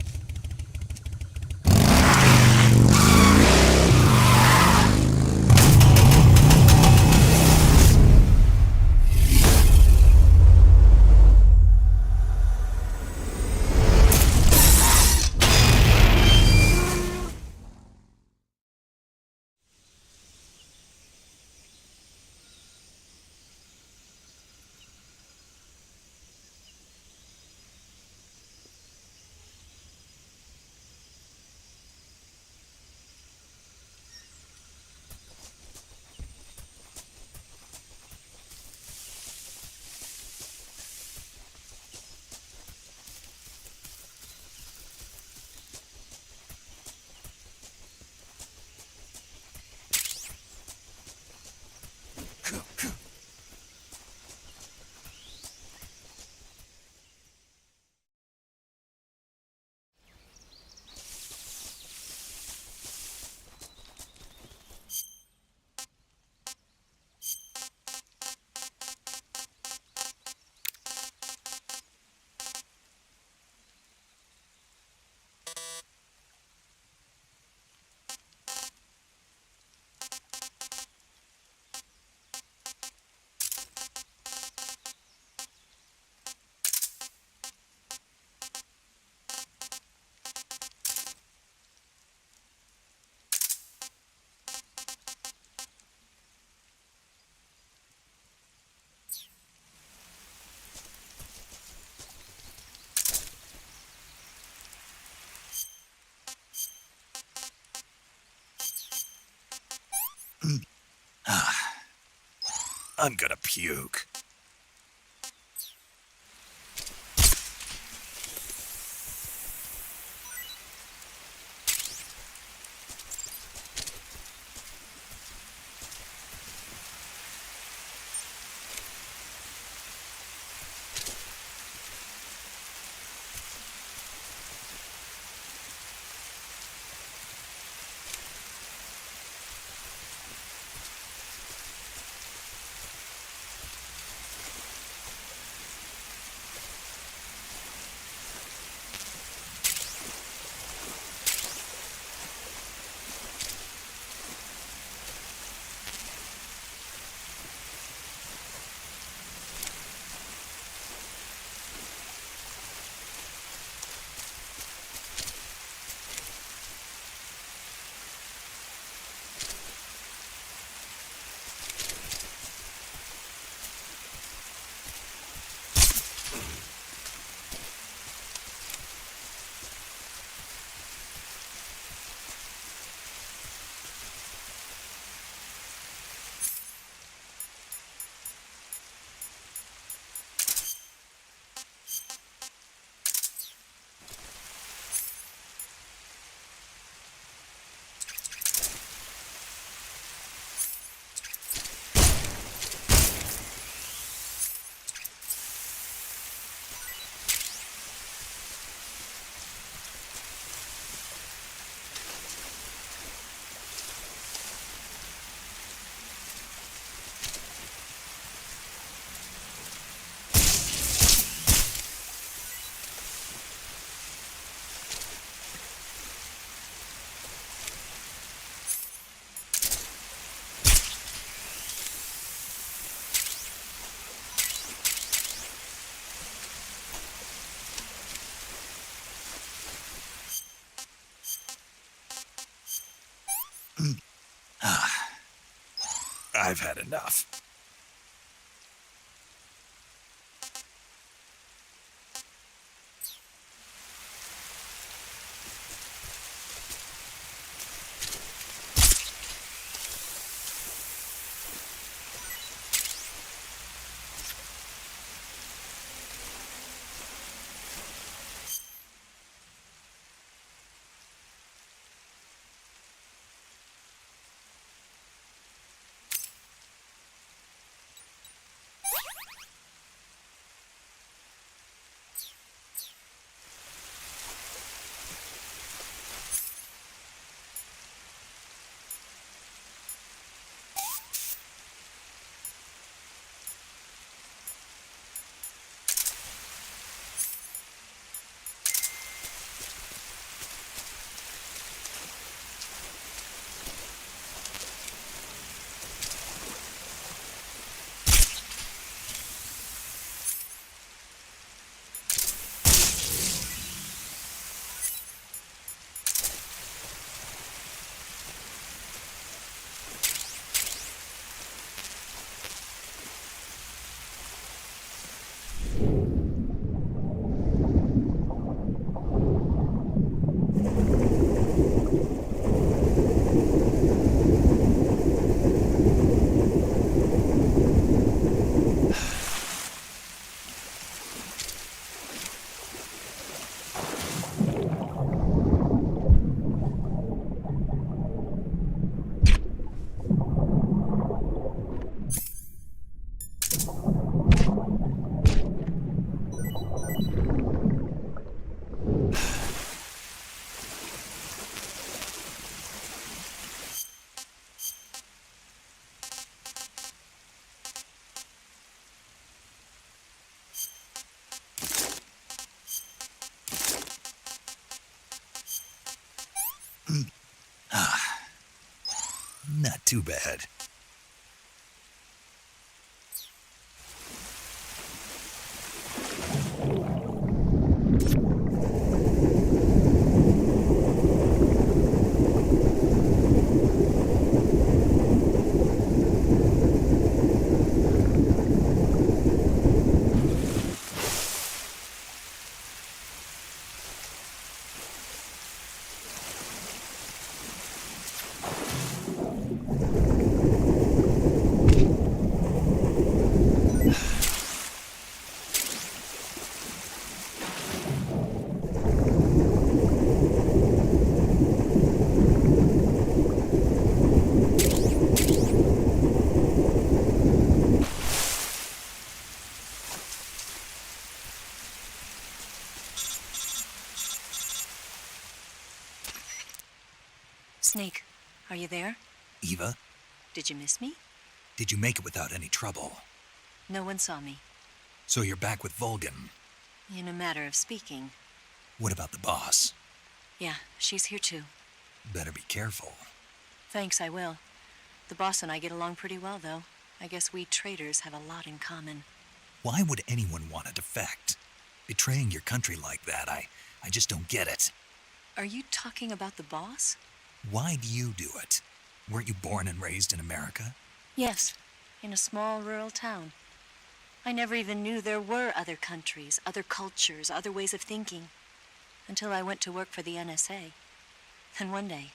I'm gonna puke. I've had enough. Not too bad. Snake, are you there? Eva, Did you miss me? did you make it without any trouble? No one saw me. So you're back with Vulcan. In a matter of speaking. What about the boss? Yeah, she's here too. Better be careful. Thanks, I will. The boss and I get along pretty well, though. I guess we traitors have a lot in common. Why would anyone want to defect? Betraying your country like that, I just don't get it. Are you talking about the boss? Why do you do it? Weren't you born and raised in America? Yes, in a small rural town. I never even knew there were other countries, other cultures, other ways of thinking, until I went to work for the NSA. Then one day,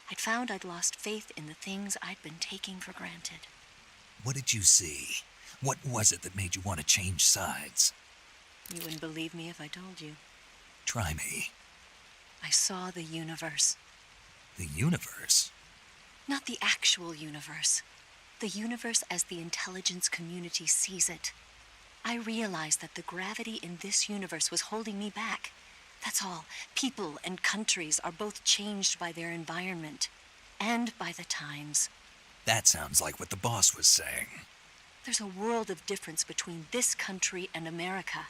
I'd found I'd lost faith in the things I'd been taking for granted. What did you see? What was it that made you want to change sides? You wouldn't believe me if I told you. Try me. I saw the universe. The universe? Not the actual universe. The universe as the intelligence community sees it. I realized that the gravity in this universe was holding me back. That's all. People and countries are both changed by their environment and by the times. That sounds like what the boss was saying. There's a world of difference between this country and America.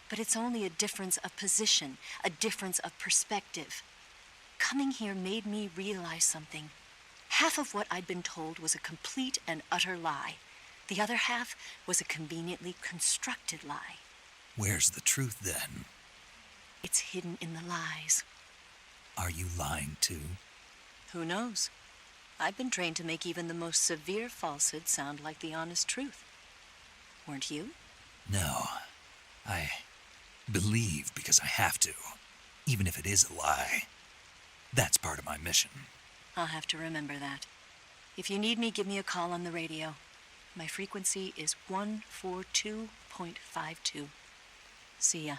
But it's only a difference of position, a difference of perspective. Coming here made me realize something. Half of what I'd been told was a complete and utter lie. The other half was a conveniently constructed lie. Where's the truth then? It's hidden in the lies. Are you lying too? Who knows? I've been trained to make even the most severe falsehood sound like the honest truth. Weren't you? No. I believe because I have to, even if it is a lie. That's part of my mission. I'll have to remember that. If you need me, give me a call on the radio. My frequency is 142.52. See ya.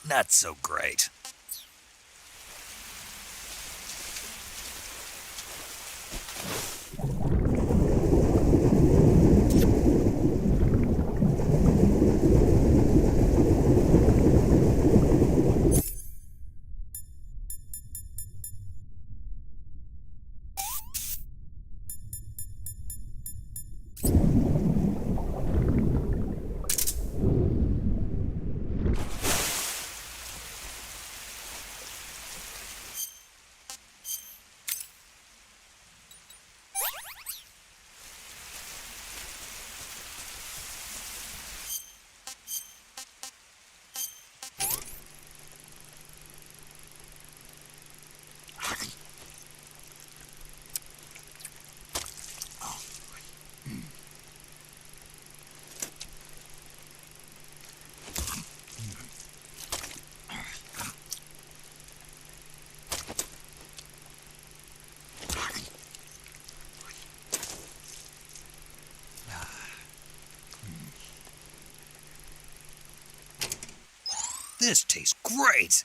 Not so great. This tastes great!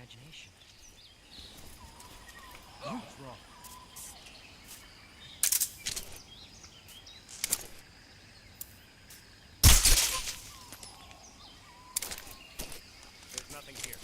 imagination. What's wrong? There's nothing here.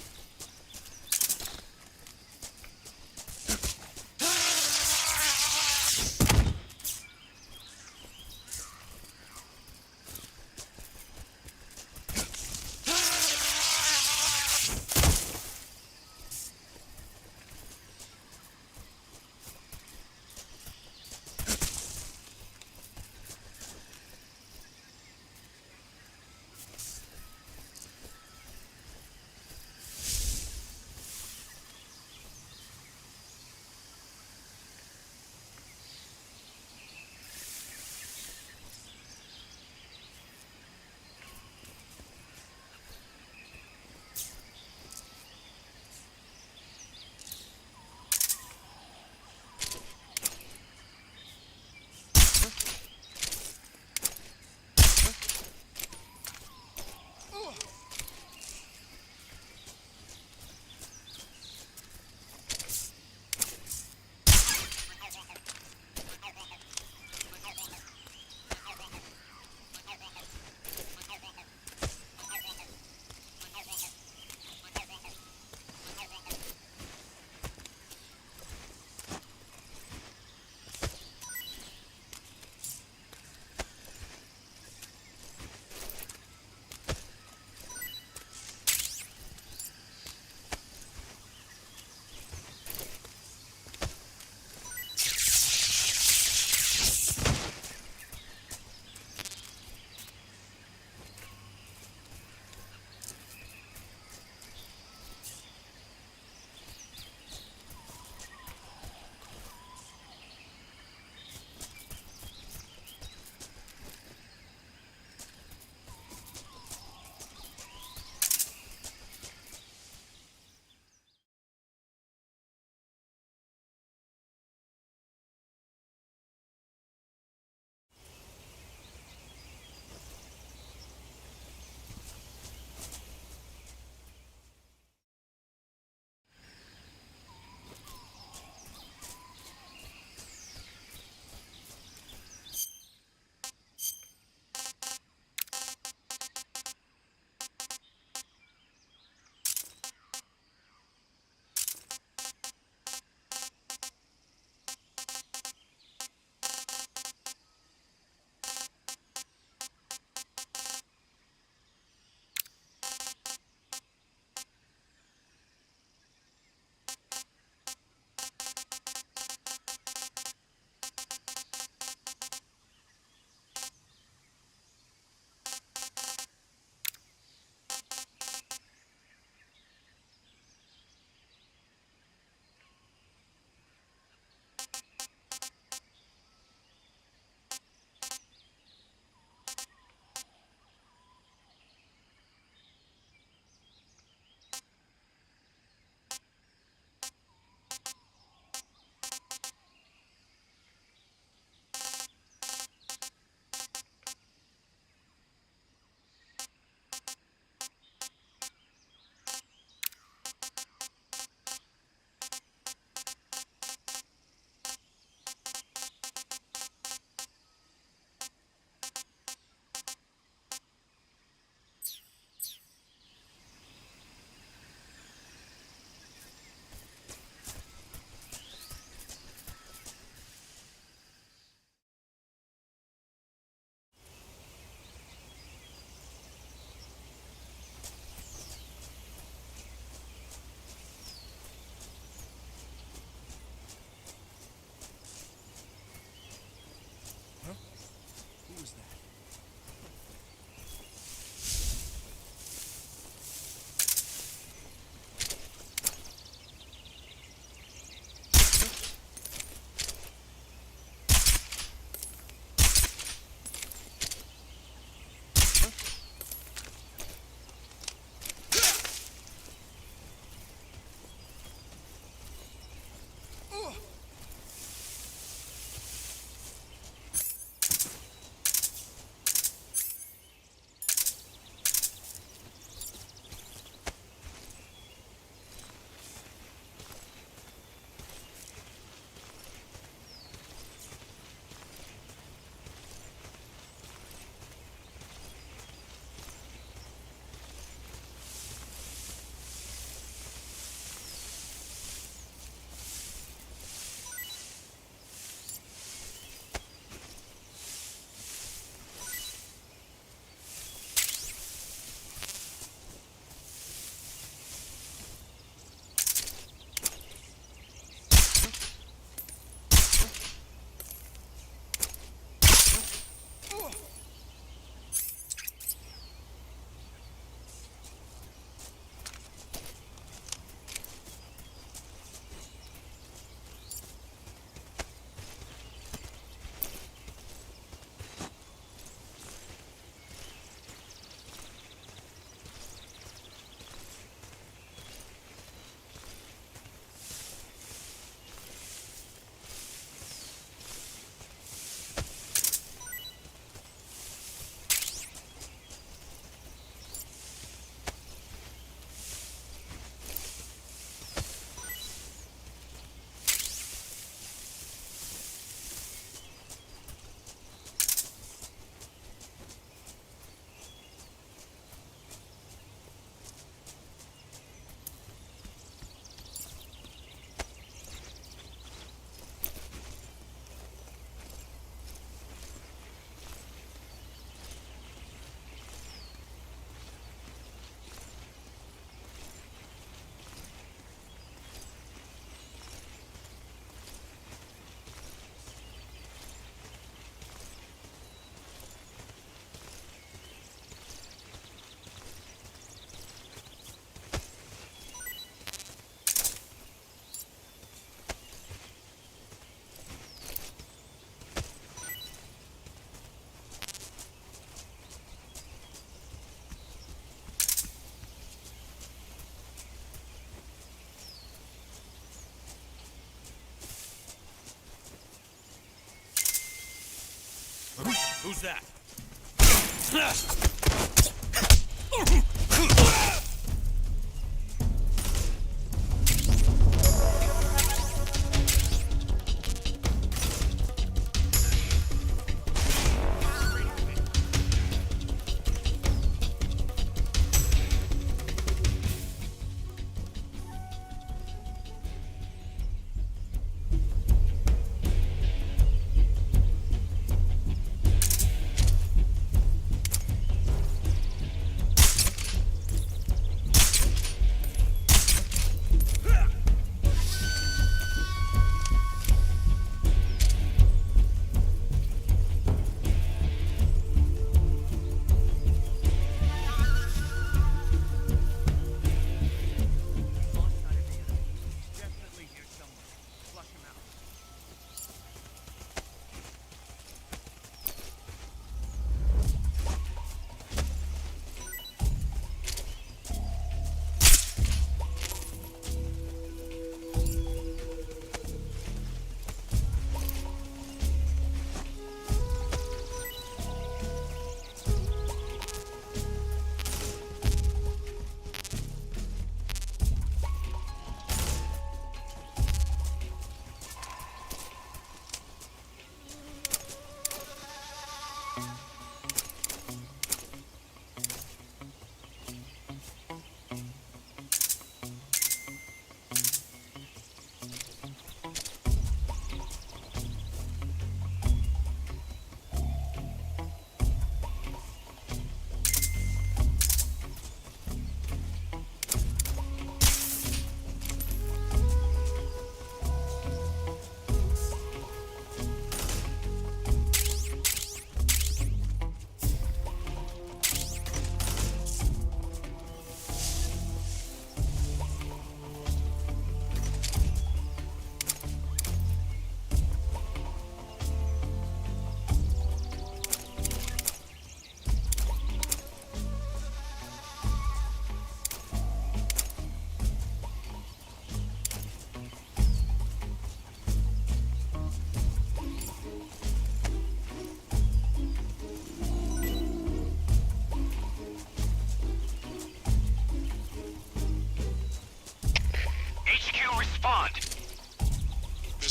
that?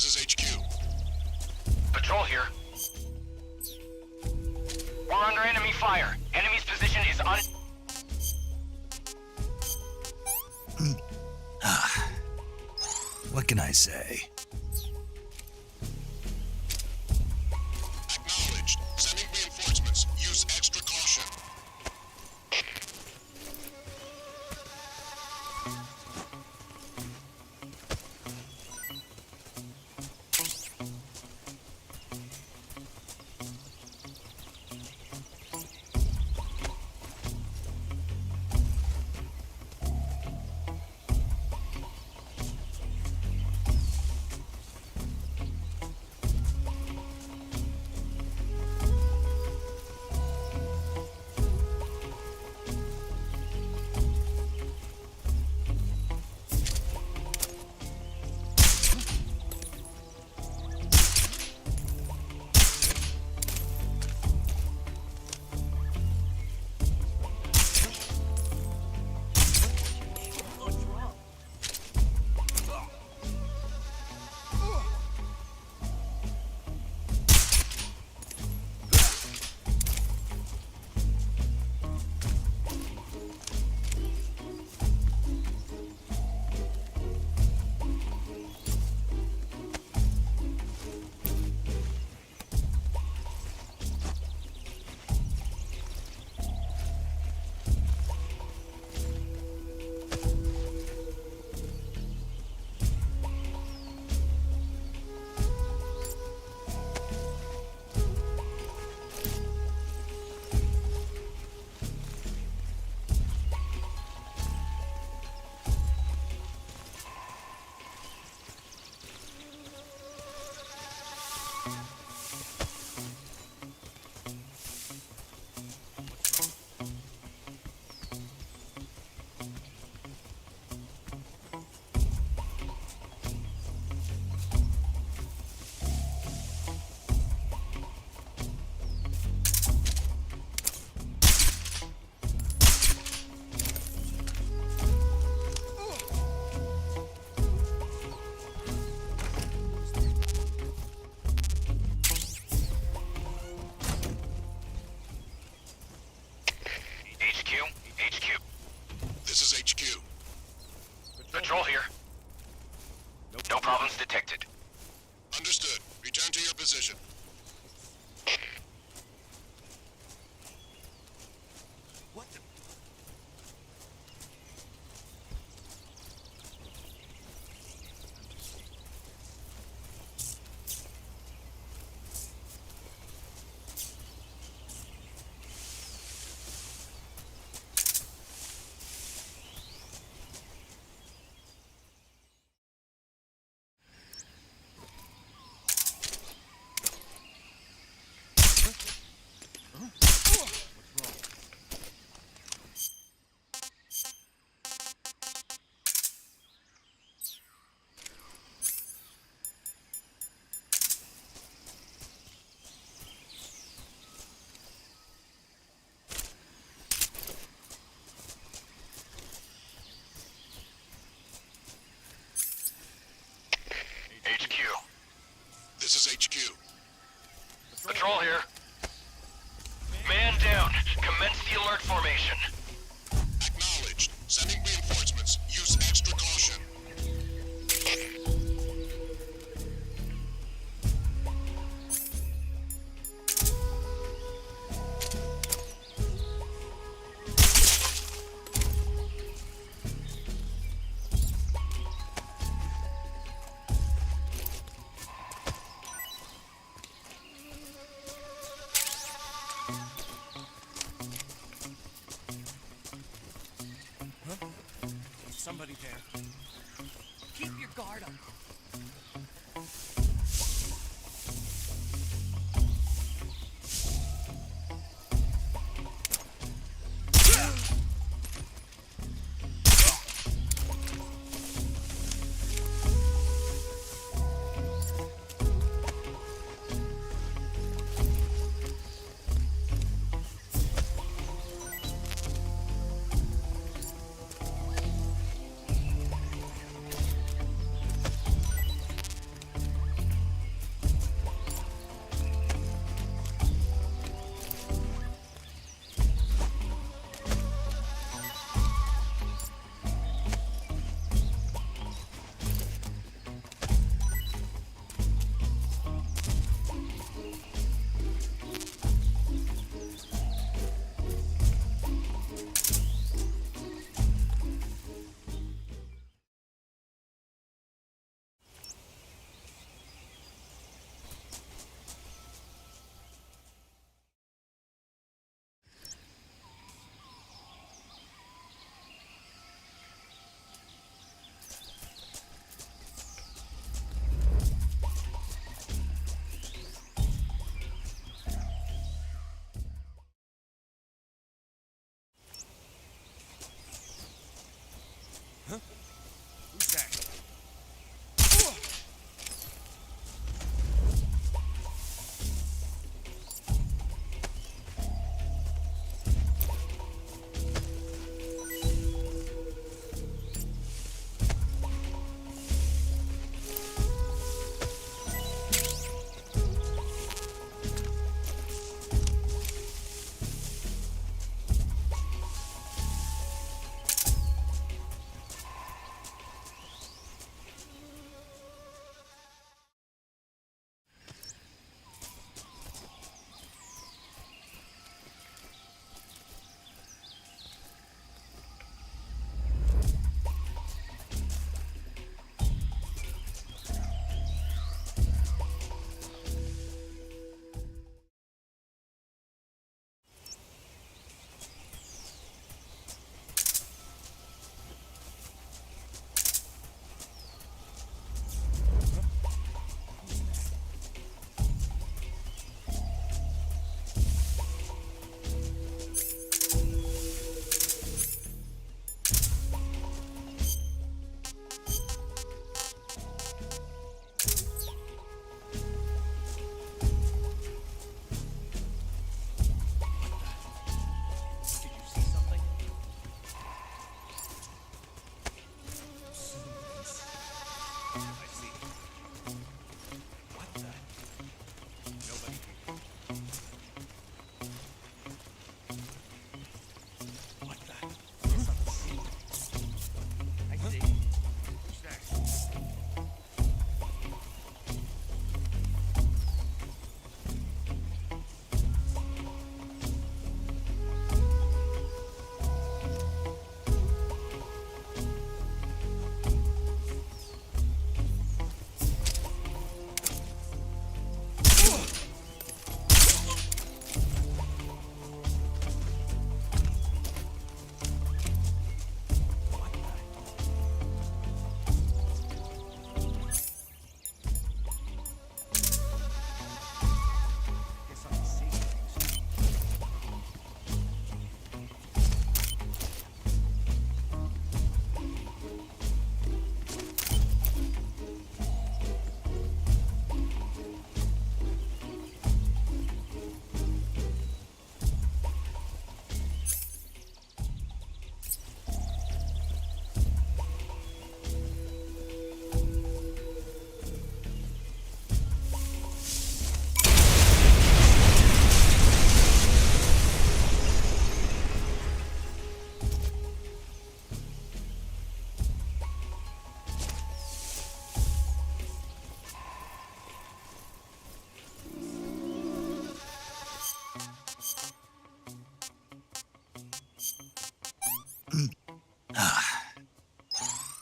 This is HQ. Patrol here. We're under enemy fire. Enemy's position is What can I say? Acknowledged. Sending reinforcements. Use extra caution. HQ. Patrol here. No problems detected. Understood. Return to your position. What the? HQ. This is HQ. Patrol here. Man down. Commence the alert formation. Acknowledged. Sending reinforcements. Use extra caution. Somebody there. Keep your guard up.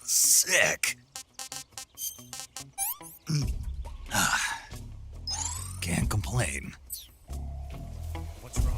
Sick. Can't complain. What's wrong?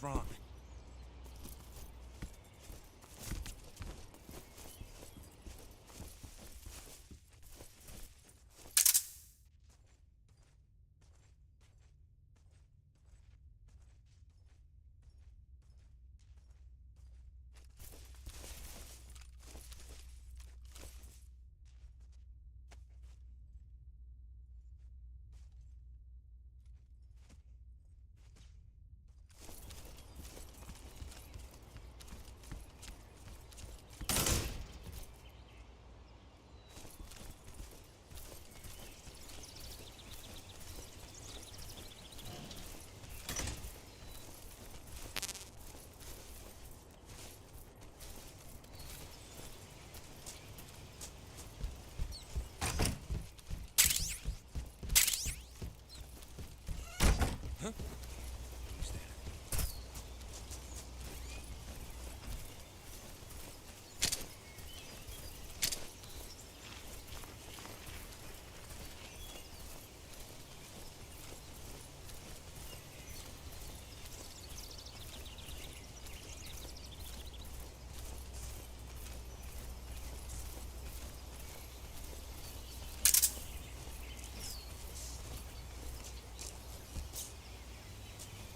wrong?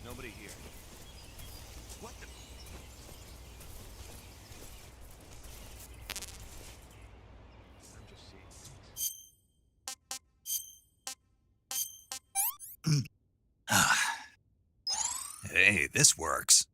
Nobody here. What the? I'm just seeing. Hey, this works.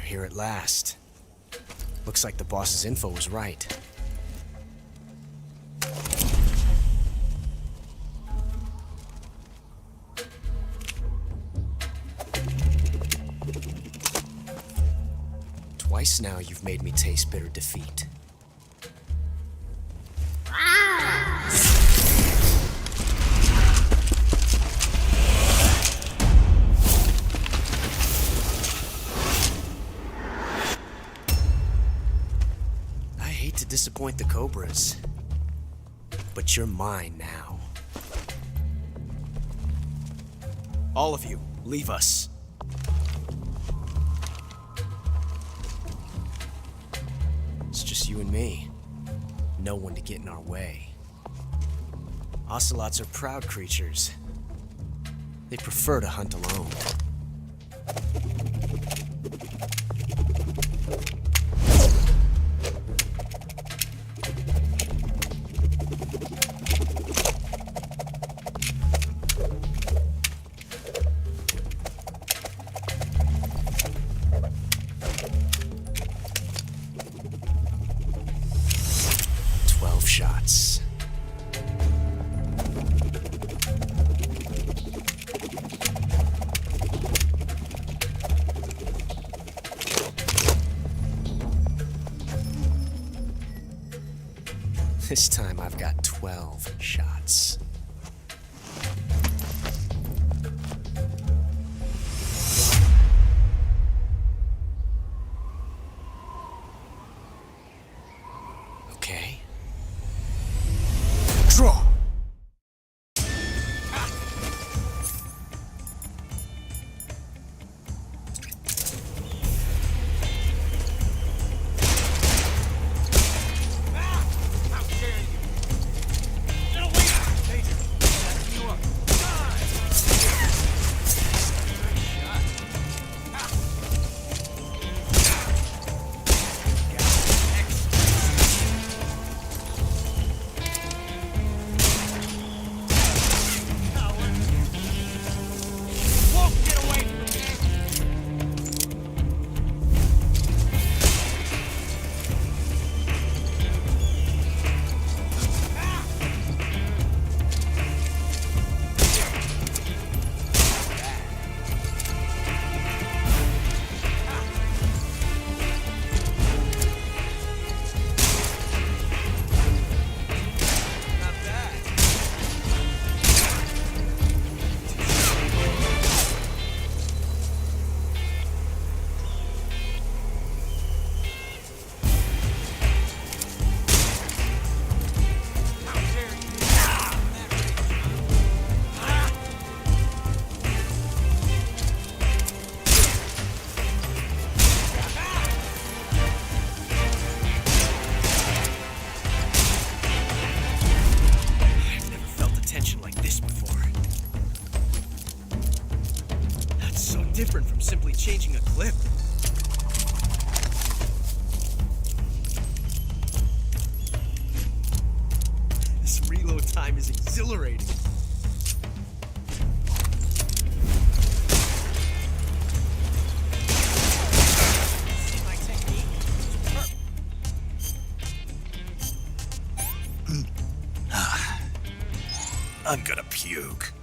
Here at last. Looks like the boss's info was right. Twice now you've made me taste bitter defeat. Disappoint the Cobras, but you're mine now. All of you, leave us. It's just you and me. No one to get in our way. Ocelots are proud creatures. They prefer to hunt alone. Shots. This time I've got 12 shots. Okay. Draw! changing a clip. This reload time is exhilarating. See my technique? I'm gonna puke.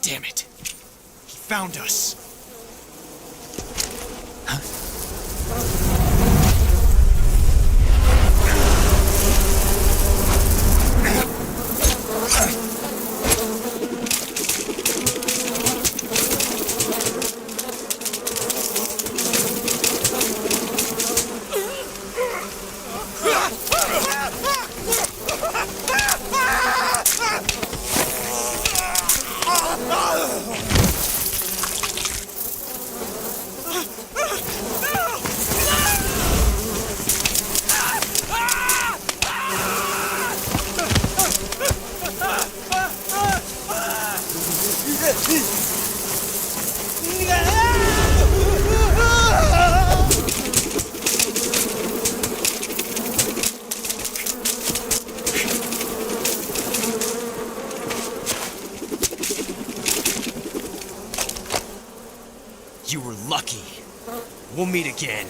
Damn it. He found us. You were lucky. We'll meet again.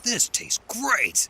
This tastes great!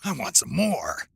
I want some more.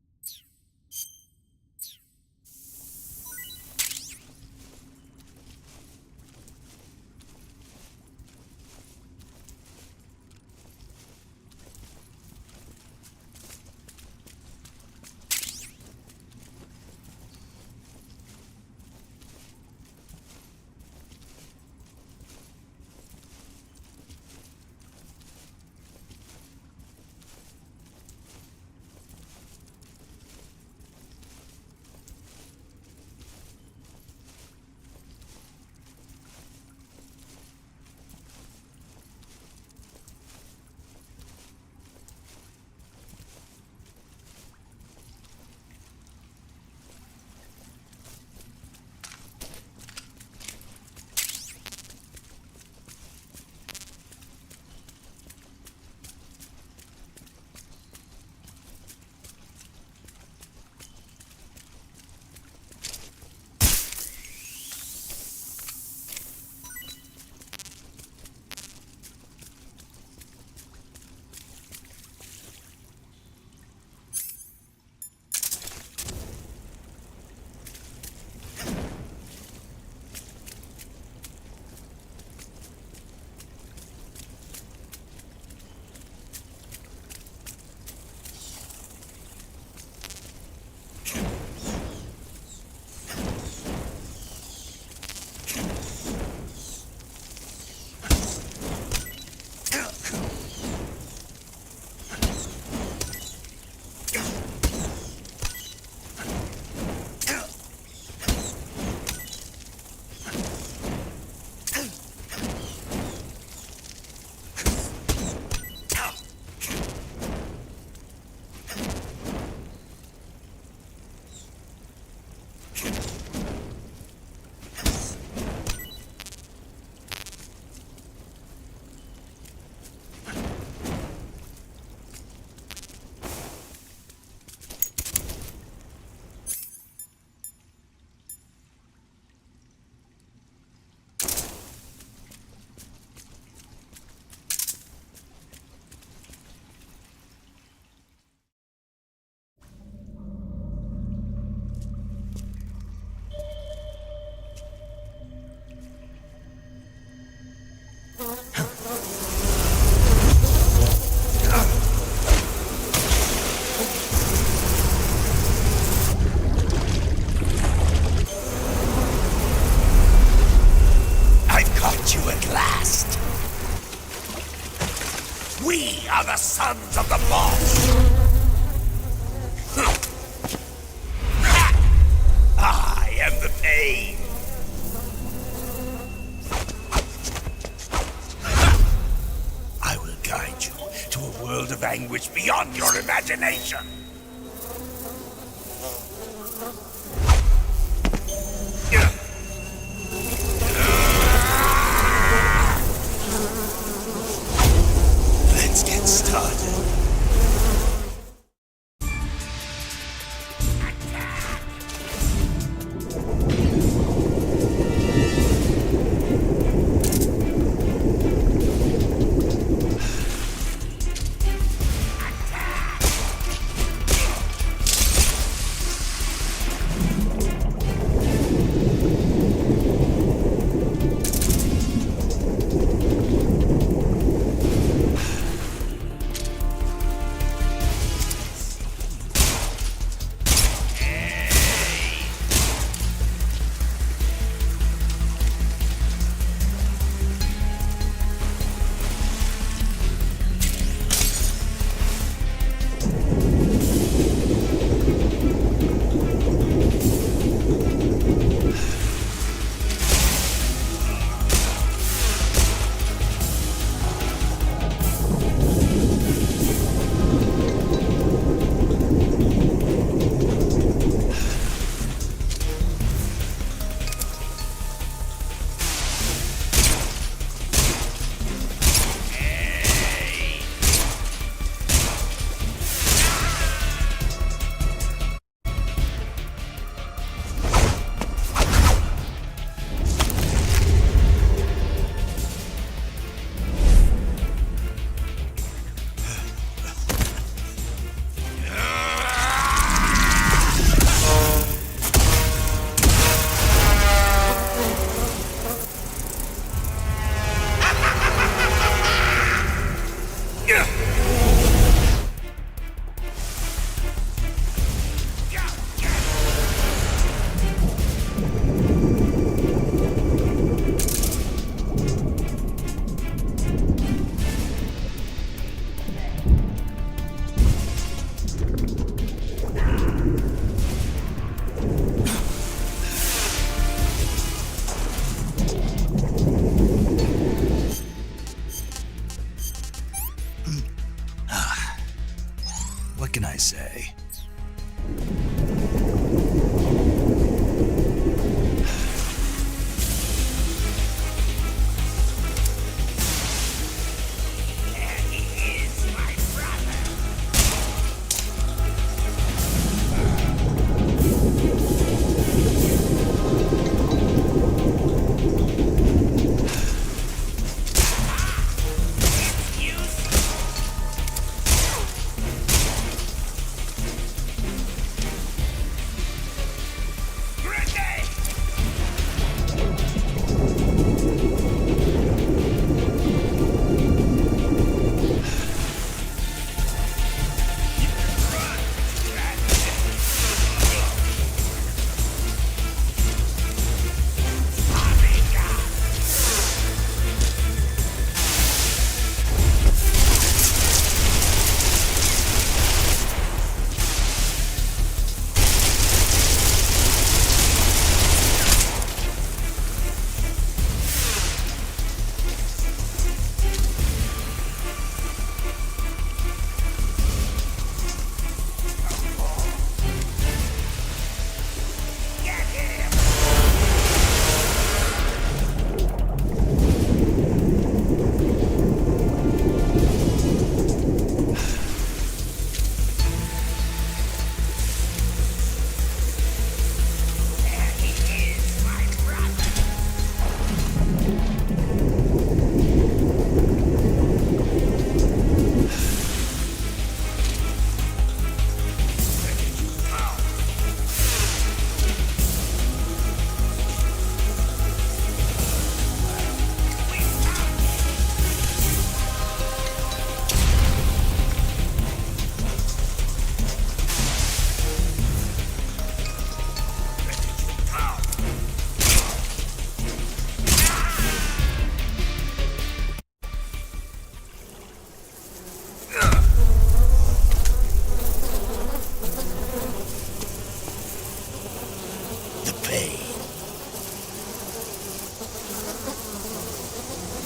last. We are the sons of the boss. I am the pain. I will guide you to a world of anguish beyond your imagination. Let's get started.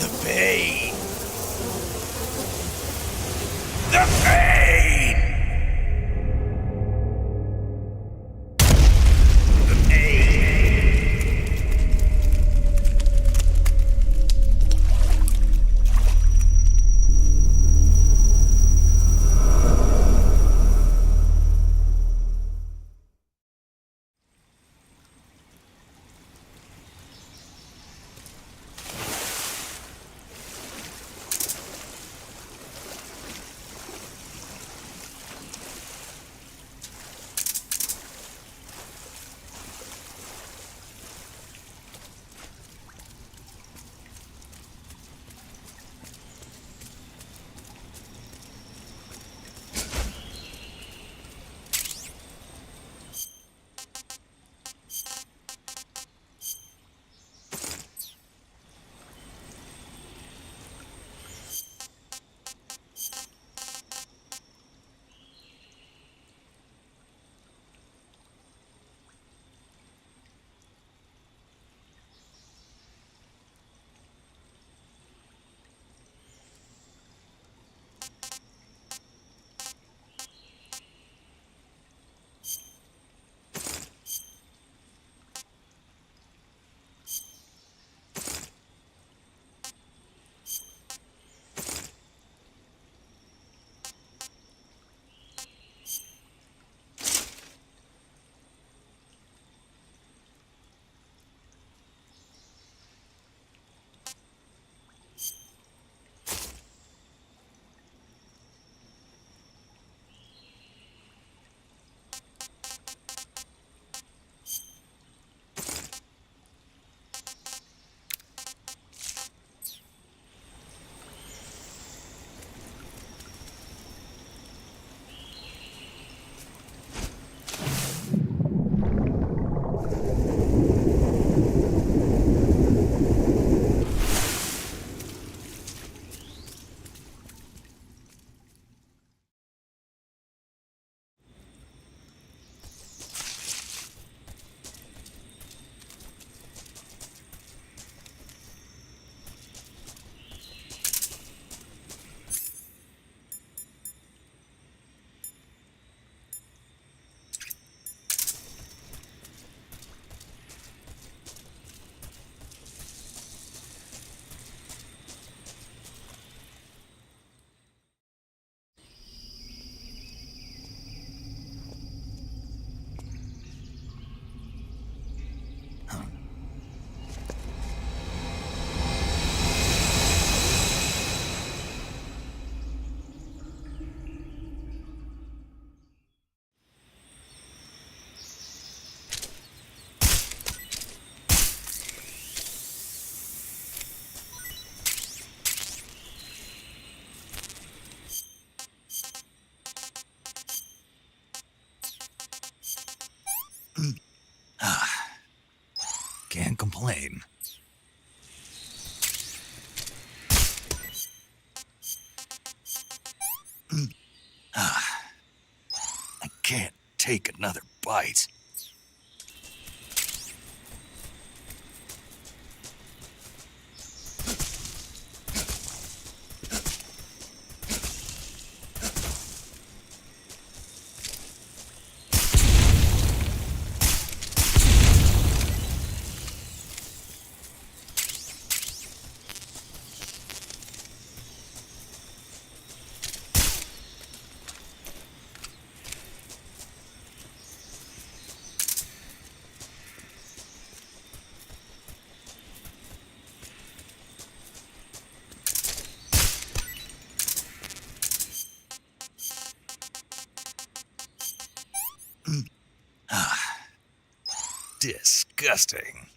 The pain. The pain! The pain! Can't complain. I can't take another bite. Disgusting.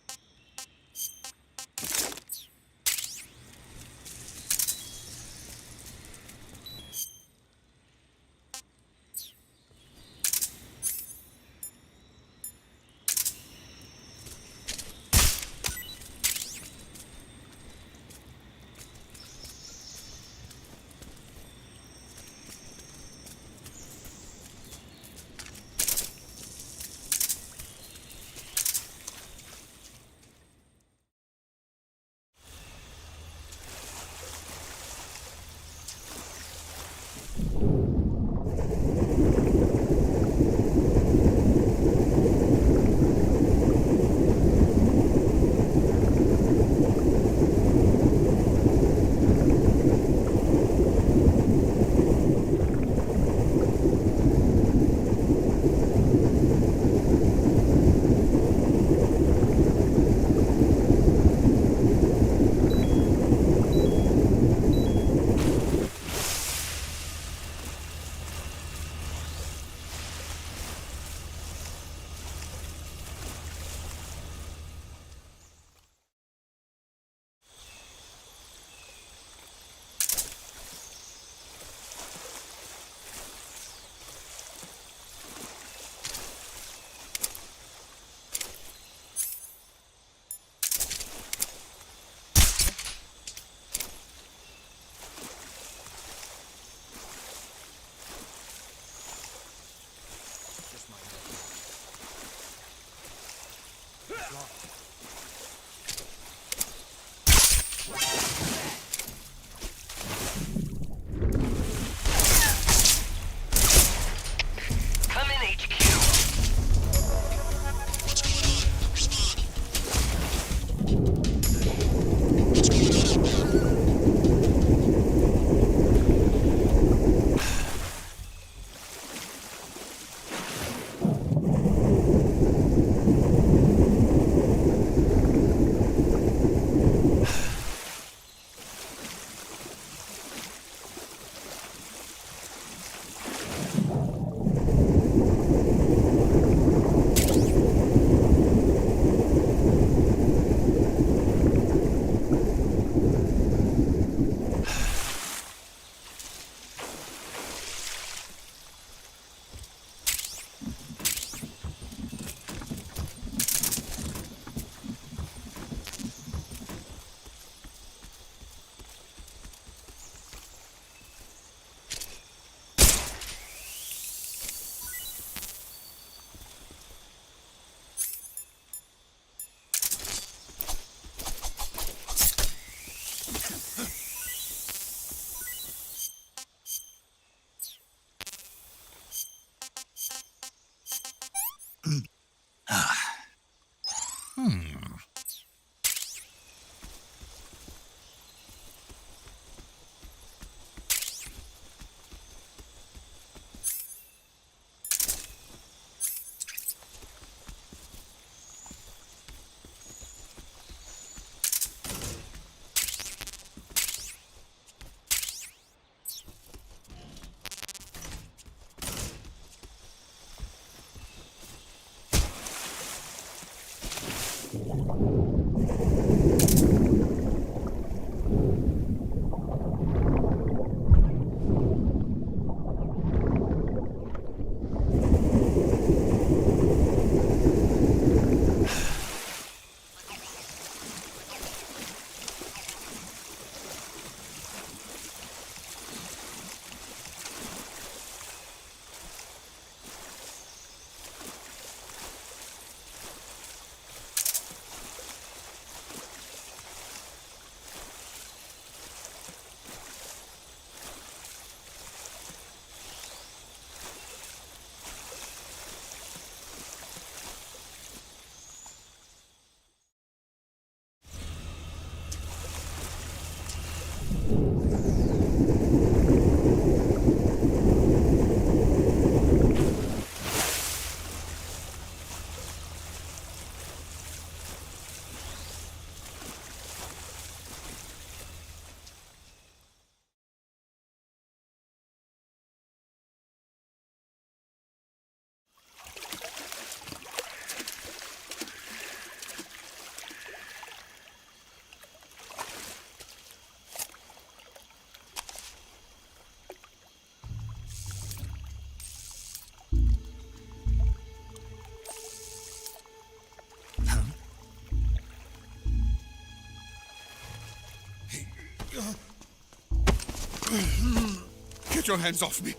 Get your hands off me.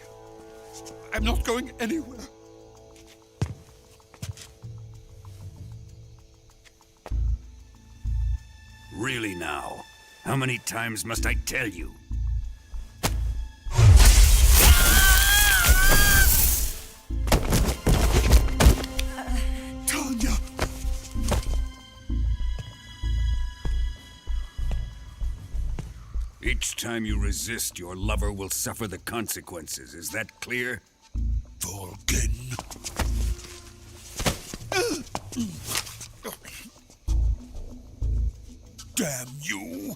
I'm not going anywhere. Really now? How many times must I tell you? Tanya! Each time you resist, your lover will suffer the consequences. Is that clear? Volgin. Damn you!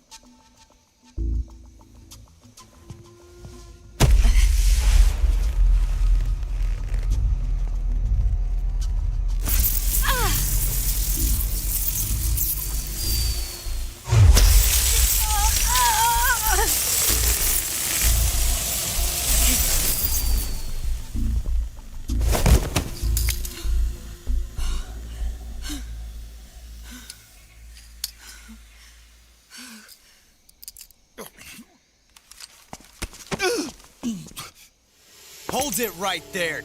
Hold it right there,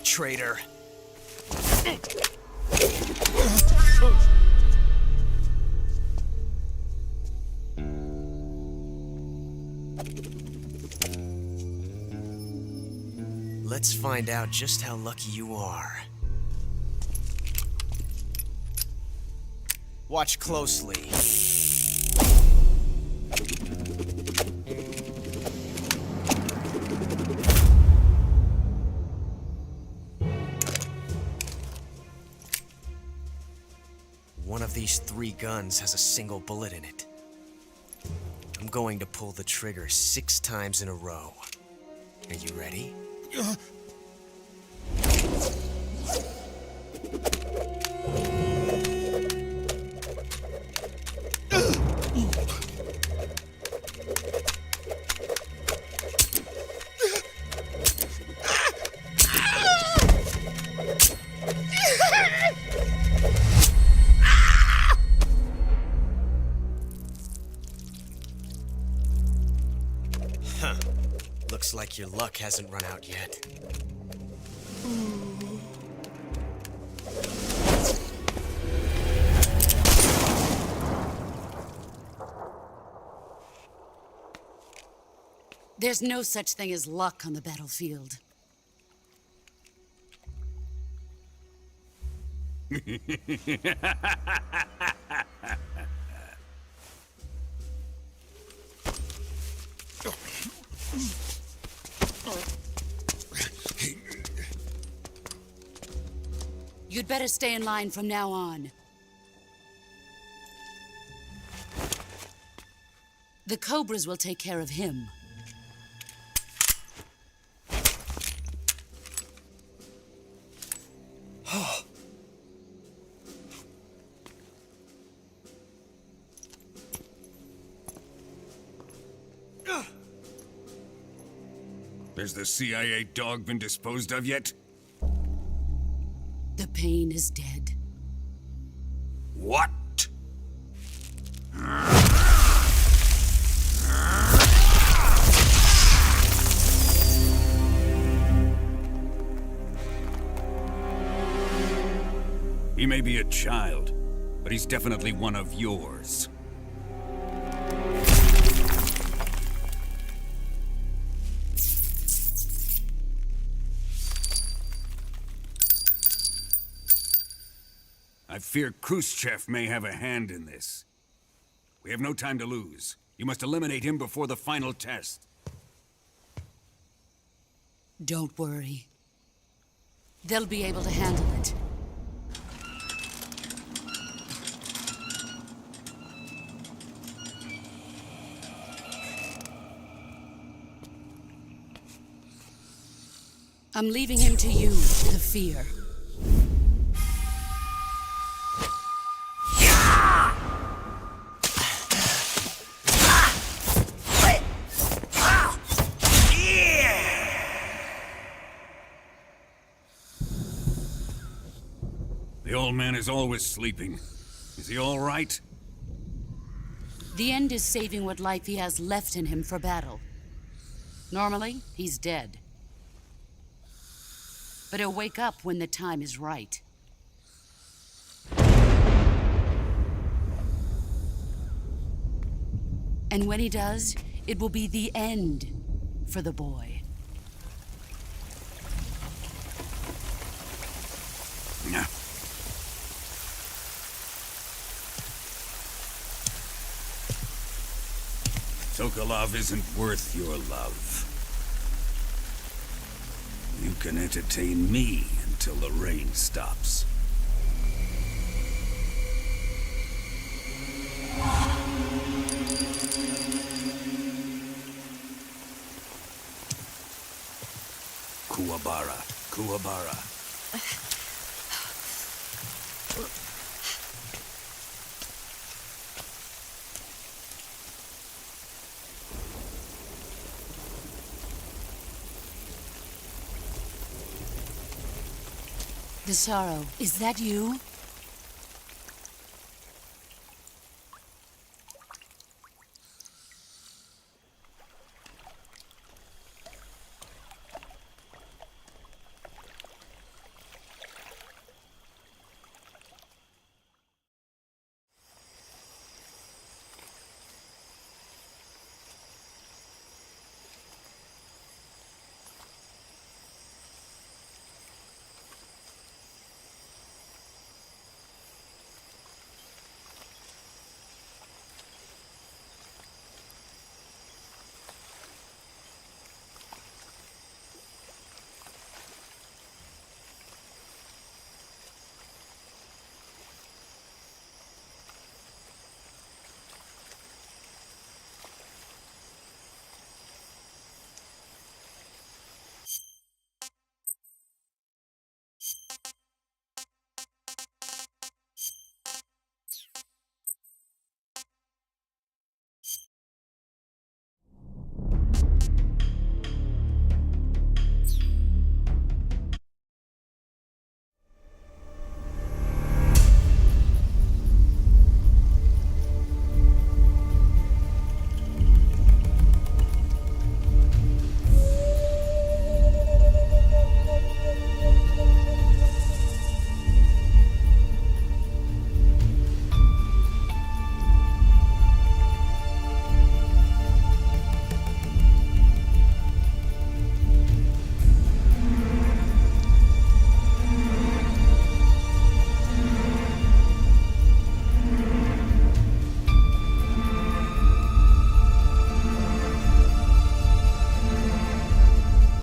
traitor. Let's find out just how lucky you are. Watch closely. One of these 3 guns has a single bullet in it. I'm going to pull the trigger 6 times in a row. Are you ready? Huh. Looks like your luck hasn't run out yet. There's no such thing as luck on the battlefield. You'd better stay in line from now on. The Cobras will take care of him. Has the CIA dog been disposed of yet? The pain is dead. What? He may be a child, but he's definitely one of yours. I fear Khrushchev may have a hand in this. We have no time to lose. You must eliminate him before the final test. Don't worry. They'll be able to handle it. I'm leaving him to you, the fear. The old man is always sleeping. Is he all right? The end is saving what life he has left in him for battle. Normally, he's dead. But he'll wake up when the time is right. And when he does, it will be the end for the boy. Yeah. Sokolov isn't worth your love. You can entertain me until the rain stops. Kuwabara, Kuwabara. The sorrow, is that you?